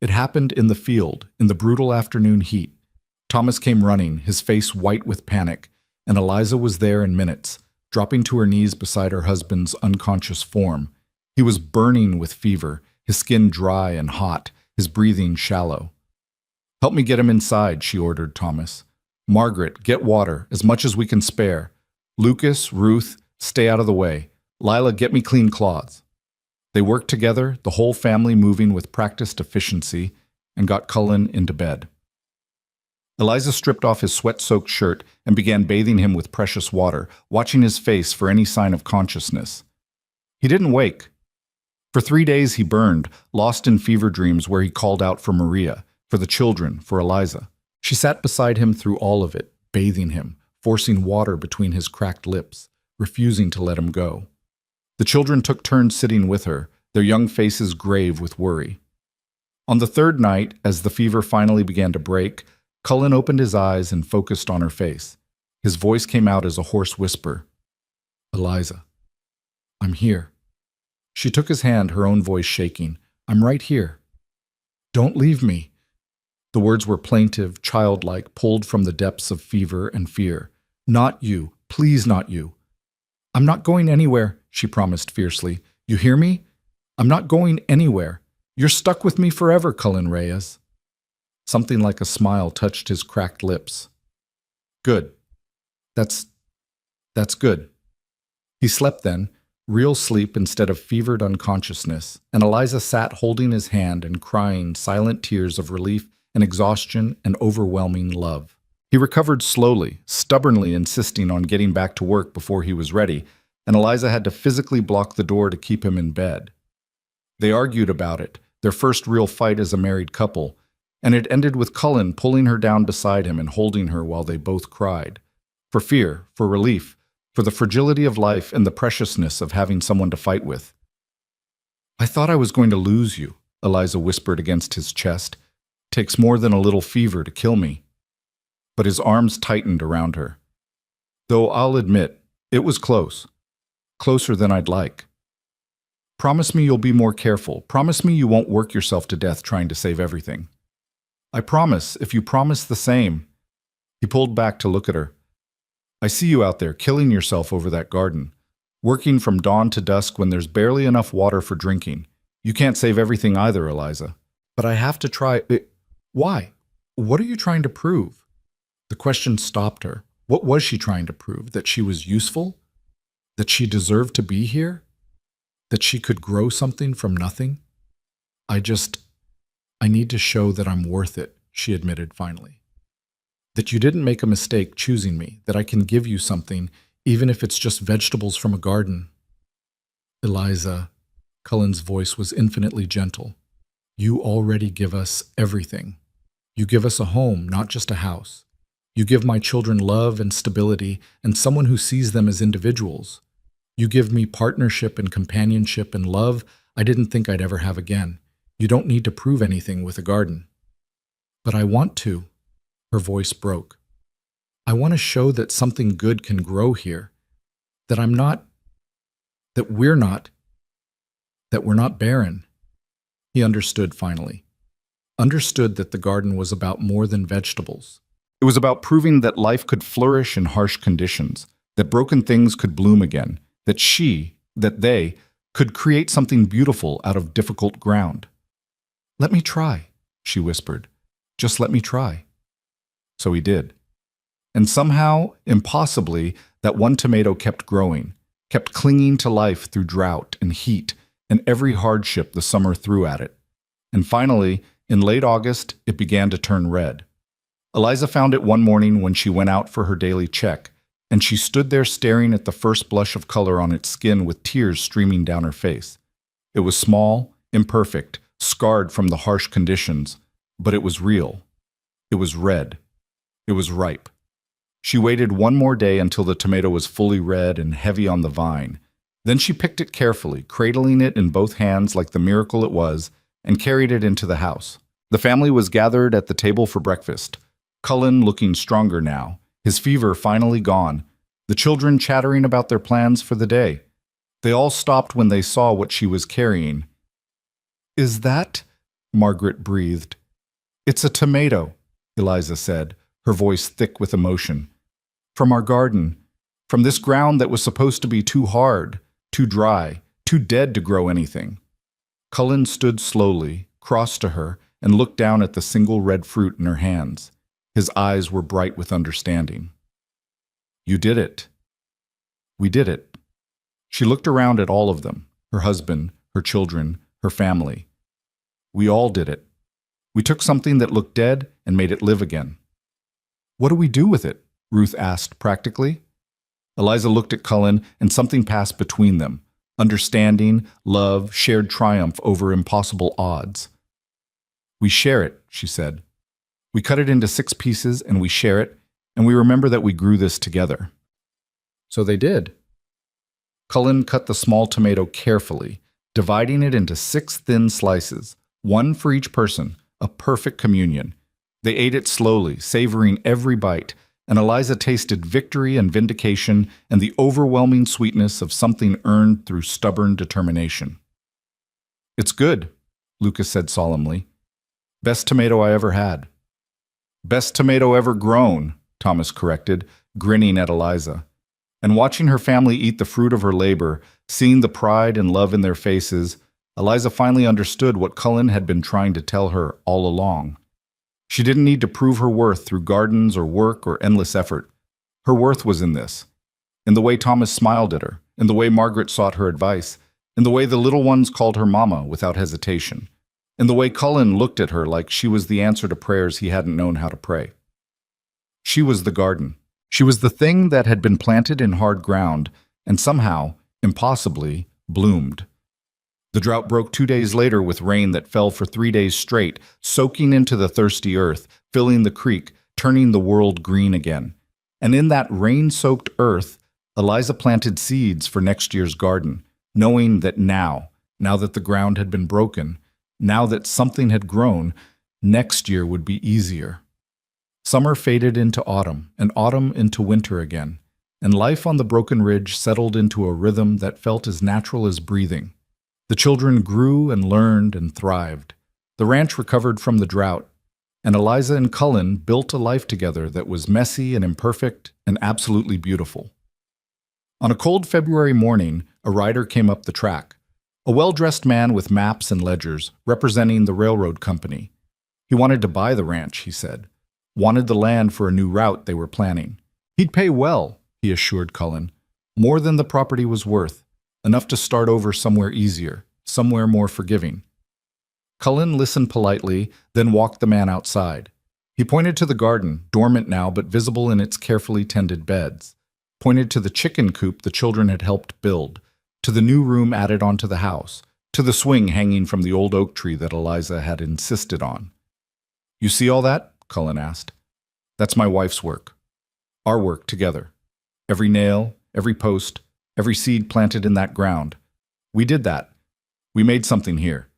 A: It happened in the field, in the brutal afternoon heat. Thomas came running, his face white with panic, and Eliza was there in minutes, dropping to her knees beside her husband's unconscious form. He was burning with fever, his skin dry and hot, his breathing shallow. "Help me get him inside," she ordered Thomas. "Margaret, get water, as much as we can spare. Lucas, Ruth, stay out of the way. Lila, get me clean cloths." They worked together, the whole family moving with practiced efficiency, and got Cullen into bed. Eliza stripped off his sweat-soaked shirt and began bathing him with precious water, watching his face for any sign of consciousness. He didn't wake. For 3 days he burned, lost in fever dreams where he called out for Maria, for the children, for Eliza. She sat beside him through all of it, bathing him, forcing water between his cracked lips, refusing to let him go. The children took turns sitting with her, their young faces grave with worry. On the third night, as the fever finally began to break, Cullen opened his eyes and focused on her face. His voice came out as a hoarse whisper. "Eliza, I'm here." She took his hand, her own voice shaking. "I'm right here. Don't leave me." The words were plaintive, childlike, pulled from the depths of fever and fear. "Not you. Please not you." "I'm not going anywhere," she promised fiercely. "You hear me? I'm not going anywhere. You're stuck with me forever, Cullen Reyes." Something like a smile touched his cracked lips. "Good. That's good." He slept then, real sleep instead of fevered unconsciousness, and Eliza sat holding his hand and crying silent tears of relief and exhaustion and overwhelming love. He recovered slowly, stubbornly insisting on getting back to work before he was ready, and Eliza had to physically block the door to keep him in bed. They argued about it, their first real fight as a married couple, and it ended with Cullen pulling her down beside him and holding her while they both cried. For fear, for relief, for the fragility of life and the preciousness of having someone to fight with. "I thought I was going to lose you," Eliza whispered against his chest. "Takes more than a little fever to kill me." But his arms tightened around her. "Though I'll admit, it was close. Closer than I'd like. Promise me you'll be more careful. Promise me you won't work yourself to death trying to save everything." "I promise, if you promise the same." He pulled back to look at her. "I see you out there killing yourself over that garden, working from dawn to dusk when there's barely enough water for drinking. You can't save everything either, Eliza. But I have to try." "Why? What are you trying to prove?" The question stopped her. What was she trying to prove? That she was useful? That she deserved to be here? That she could grow something from nothing? I need to show that I'm worth it, she admitted finally. That you didn't make a mistake choosing me, that I can give you something, even if it's just vegetables from a garden. Eliza, Cullen's voice was infinitely gentle. You already give us everything. You give us a home, not just a house. You give my children love and stability and someone who sees them as individuals. You give me partnership and companionship and love I didn't think I'd ever have again. You don't need to prove anything with a garden. But I want to. Her voice broke. I want to show that something good can grow here. That we're not barren. He understood finally. Understood that the garden was about more than vegetables. It was about proving that life could flourish in harsh conditions, that broken things could bloom again, that they could create something beautiful out of difficult ground. Let me try, she whispered. Just let me try. So he did. And somehow, impossibly, that one tomato kept growing, kept clinging to life through drought and heat and every hardship the summer threw at it. And finally, in late August, it began to turn red. Eliza found it one morning when she went out for her daily check, and she stood there staring at the first blush of color on its skin with tears streaming down her face. It was small, imperfect, scarred from the harsh conditions, but it was real. It was red. It was ripe. She waited one more day until the tomato was fully red and heavy on the vine. Then she picked it carefully, cradling it in both hands like the miracle it was, and carried it into the house. The family was gathered at the table for breakfast. Cullen looking stronger now, his fever finally gone, the children chattering about their plans for the day. They all stopped when they saw what she was carrying. Is that? Margaret breathed. It's a tomato, Eliza said, her voice thick with emotion. From our garden, from this ground that was supposed to be too hard, too dry, too dead to grow anything. Cullen stood slowly, crossed to her, and looked down at the single red fruit in her hands. His eyes were bright with understanding. You did it. We did it. She looked around at all of them, her husband, her children, her family. We all did it. We took something that looked dead and made it live again. What do we do with it? Ruth asked practically. Eliza looked at Cullen, and something passed between them. Understanding, love, shared triumph over impossible odds. We share it, she said. We cut it into 6 pieces, and we share it, and we remember that we grew this together. So they did. Cullen cut the small tomato carefully, dividing it into 6 thin slices, one for each person, a perfect communion. They ate it slowly, savoring every bite, and Eliza tasted victory and vindication and the overwhelming sweetness of something earned through stubborn determination. It's good, Lucas said solemnly. Best tomato I ever had. Best tomato ever grown, Thomas corrected, grinning at Eliza. And watching her family eat the fruit of her labor, seeing the pride and love in their faces, Eliza finally understood what Cullen had been trying to tell her all along. She didn't need to prove her worth through gardens or work or endless effort. Her worth was in this, in the way Thomas smiled at her, in the way Margaret sought her advice, in the way the little ones called her mama without hesitation, in the way Cullen looked at her like she was the answer to prayers he hadn't known how to pray. She was the garden. She was the thing that had been planted in hard ground and somehow, impossibly, bloomed. The drought broke 2 days later with rain that fell for 3 days straight, soaking into the thirsty earth, filling the creek, turning the world green again. And in that rain-soaked earth, Eliza planted seeds for next year's garden, knowing that now that the ground had been broken, now that something had grown, next year would be easier. Summer faded into autumn, and autumn into winter again, and life on the broken ridge settled into a rhythm that felt as natural as breathing. The children grew and learned and thrived. The ranch recovered from the drought, and Eliza and Cullen built a life together that was messy and imperfect and absolutely beautiful. On a cold February morning, a rider came up the track, a well-dressed man with maps and ledgers representing the railroad company. He wanted to buy the ranch, he said. wanted the land for a new route they were planning. He'd pay well, he assured Cullen, more than the property was worth, enough to start over somewhere easier, somewhere more forgiving. Cullen listened politely, then walked the man outside. He pointed to the garden, dormant now but visible in its carefully tended beds, pointed to the chicken coop the children had helped build, to the new room added onto the house, to the swing hanging from the old oak tree that Eliza had insisted on. "You see all that?" Cullen asked. "That's my wife's work. Our work together. Every nail, every post, every seed planted in that ground. We did that. We made something here.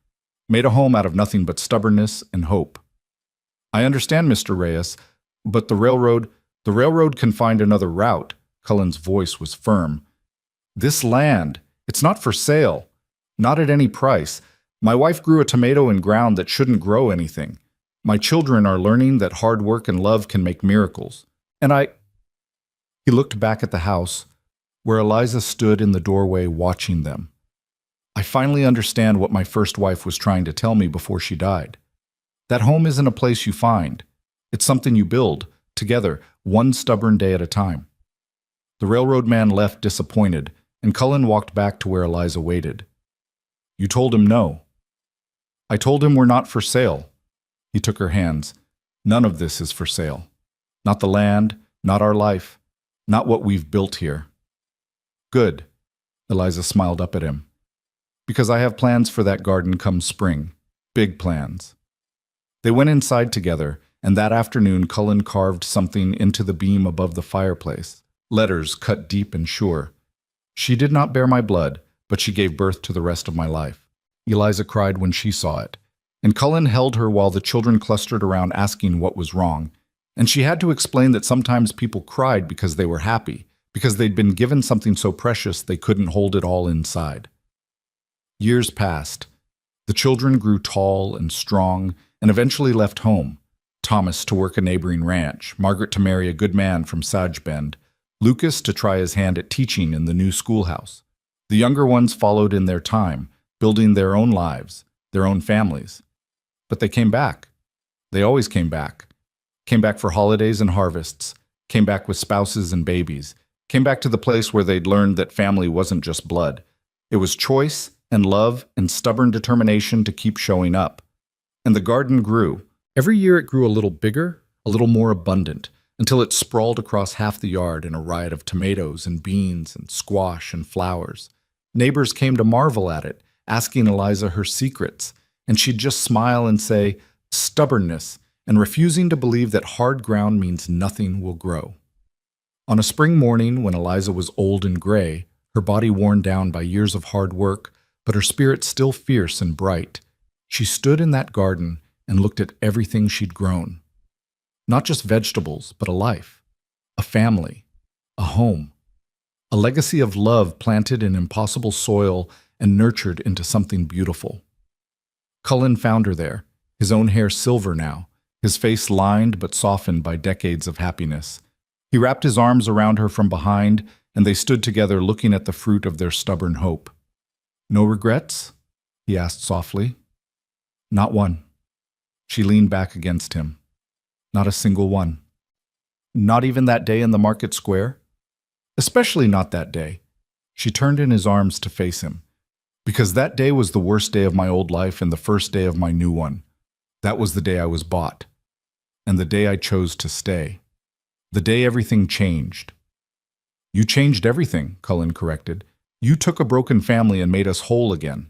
A: Made a home out of nothing but stubbornness and hope. I understand, Mr. Reyes, but the railroad can find another route." Cullen's voice was firm. "This land, it's not for sale. Not at any price. My wife grew a tomato in ground that shouldn't grow anything. My children are learning that hard work and love can make miracles. And He looked back at the house, where Eliza stood in the doorway watching them. "I finally understand what my first wife was trying to tell me before she died. That home isn't a place you find. It's something you build, together, one stubborn day at a time." The railroad man left disappointed, and Cullen walked back to where Eliza waited. "You told him no." "I told him we're not for sale." He took her hands. "None of this is for sale. Not the land, not our life, not what we've built here." "Good." Eliza smiled up at him. "Because I have plans for that garden come spring. Big plans." They went inside together, and that afternoon Cullen carved something into the beam above the fireplace. Letters cut deep and sure. "She did not bear my blood, but she gave birth to the rest of my life." Eliza cried when she saw it, and Cullen held her while the children clustered around asking what was wrong, and she had to explain that sometimes people cried because they were happy, because they'd been given something so precious they couldn't hold it all inside. Years passed. The children grew tall and strong, and eventually left home. Thomas to work a neighboring ranch, Margaret to marry a good man from Sage Bend, Lucas to try his hand at teaching in the new schoolhouse. The younger ones followed in their time, building their own lives, their own families. But they came back. They always came back. Came back for holidays and harvests, came back with spouses and babies, came back to the place where they'd learned that family wasn't just blood. It was choice and love and stubborn determination to keep showing up. And the garden grew. Every year it grew a little bigger, a little more abundant, until it sprawled across half the yard in a riot of tomatoes and beans and squash and flowers. Neighbors came to marvel at it, asking Eliza her secrets, and she'd just smile and say, "Stubbornness," and refusing to believe that hard ground means nothing will grow. On a spring morning when Eliza was old and gray, her body worn down by years of hard work, but her spirit still fierce and bright, she stood in that garden and looked at everything she'd grown. Not just vegetables, but a life, a family, a home, a legacy of love planted in impossible soil and nurtured into something beautiful. Cullen found her there, his own hair silver now, his face lined but softened by decades of happiness. He wrapped his arms around her from behind, and they stood together looking at the fruit of their stubborn hope. "No regrets?" he asked softly. "Not one." She leaned back against him. "Not a single one." "Not even that day in the market square?" "Especially not that day." She turned in his arms to face him. "Because that day was the worst day of my old life and the first day of my new one. That was the day I was bought. And the day I chose to stay. The day everything changed." "You changed everything," Cullen corrected. "You took a broken family and made us whole again.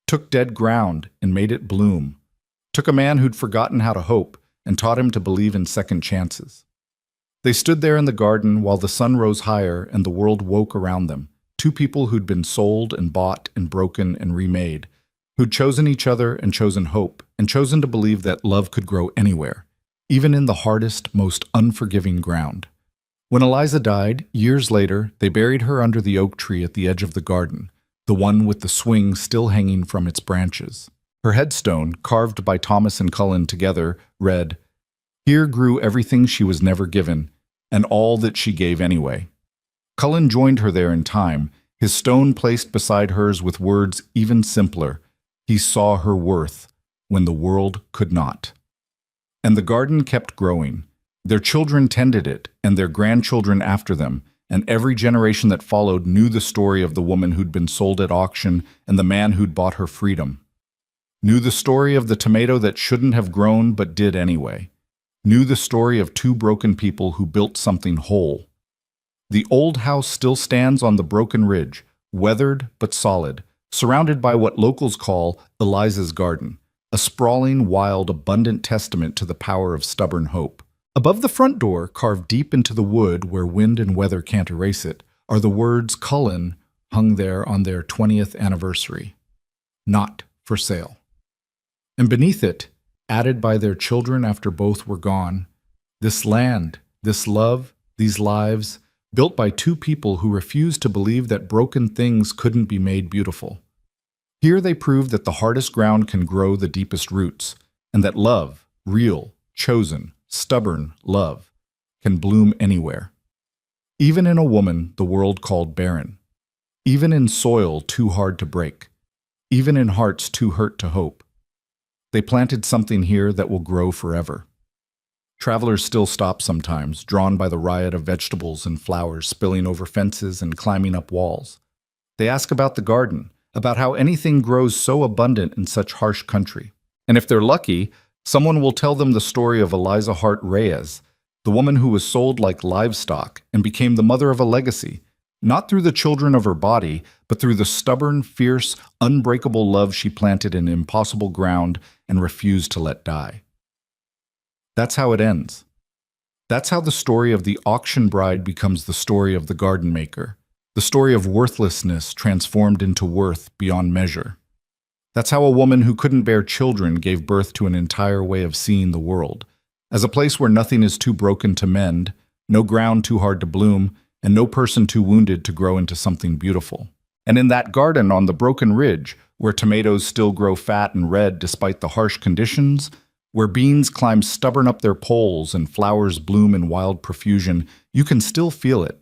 A: Took dead ground and made it bloom. Took a man who'd forgotten how to hope and taught him to believe in second chances." They stood there in the garden while the sun rose higher and the world woke around them, two people who'd been sold and bought and broken and remade, who'd chosen each other and chosen hope, and chosen to believe that love could grow anywhere, even in the hardest, most unforgiving ground. When Eliza died, years later, they buried her under the oak tree at the edge of the garden, the one with the swing still hanging from its branches. Her headstone, carved by Thomas and Cullen together, read, "Here grew everything she was never given, and all that she gave anyway." Cullen joined her there in time, his stone placed beside hers with words even simpler. He saw her worth when the world could not. And the garden kept growing. Their children tended it, and their grandchildren after them, and every generation that followed knew the story of the woman who'd been sold at auction and the man who'd bought her freedom. Knew the story of the tomato that shouldn't have grown but did anyway. Knew the story of two broken people who built something whole. The old house still stands on the broken ridge, weathered but solid, surrounded by what locals call Eliza's Garden, a sprawling, wild, abundant testament to the power of stubborn hope. Above the front door, carved deep into the wood where wind and weather can't erase it, are the words Cullen hung there on their 20th anniversary. Not for sale. And beneath it, added by their children after both were gone, this land, this love, these lives, built by two people who refused to believe that broken things couldn't be made beautiful. Here they proved that the hardest ground can grow the deepest roots, and that love, real, chosen, stubborn love, can bloom anywhere. Even in a woman the world called barren. Even in soil too hard to break. Even in hearts too hurt to hope. They planted something here that will grow forever. Travelers still stop sometimes, drawn by the riot of vegetables and flowers spilling over fences and climbing up walls. They ask about the garden, about how anything grows so abundant in such harsh country. And if they're lucky, someone will tell them the story of Eliza Hart Reyes, the woman who was sold like livestock and became the mother of a legacy, not through the children of her body, but through the stubborn, fierce, unbreakable love she planted in impossible ground and refused to let die. That's how it ends. That's how the story of the auction bride becomes the story of the garden maker, the story of worthlessness transformed into worth beyond measure. That's how a woman who couldn't bear children gave birth to an entire way of seeing the world, as a place where nothing is too broken to mend, no ground too hard to bloom, and no person too wounded to grow into something beautiful. And in that garden on the broken ridge, where tomatoes still grow fat and red despite the harsh conditions, where beans climb stubborn up their poles and flowers bloom in wild profusion, you can still feel it.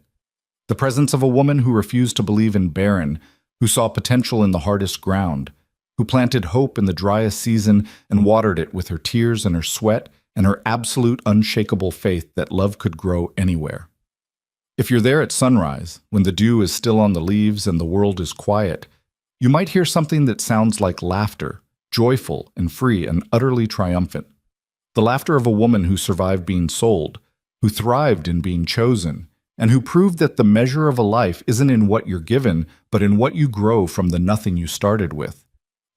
A: The presence of a woman who refused to believe in barren, who saw potential in the hardest ground, who planted hope in the driest season and watered it with her tears and her sweat and her absolute unshakable faith that love could grow anywhere. If you're there at sunrise, when the dew is still on the leaves and the world is quiet, you might hear something that sounds like laughter, joyful and free and utterly triumphant. The laughter of a woman who survived being sold, who thrived in being chosen, and who proved that the measure of a life isn't in what you're given, but in what you grow from the nothing you started with.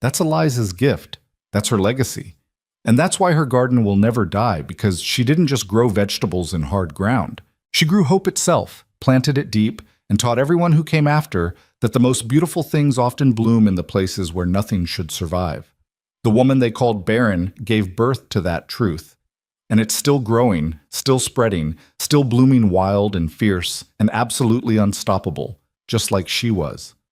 A: That's Eliza's gift. That's her legacy. And that's why her garden will never die, because she didn't just grow vegetables in hard ground. She grew hope itself, planted it deep, and taught everyone who came after that the most beautiful things often bloom in the places where nothing should survive. The woman they called Barren gave birth to that truth. And it's still growing, still spreading, still blooming wild and fierce and absolutely unstoppable, just like she was.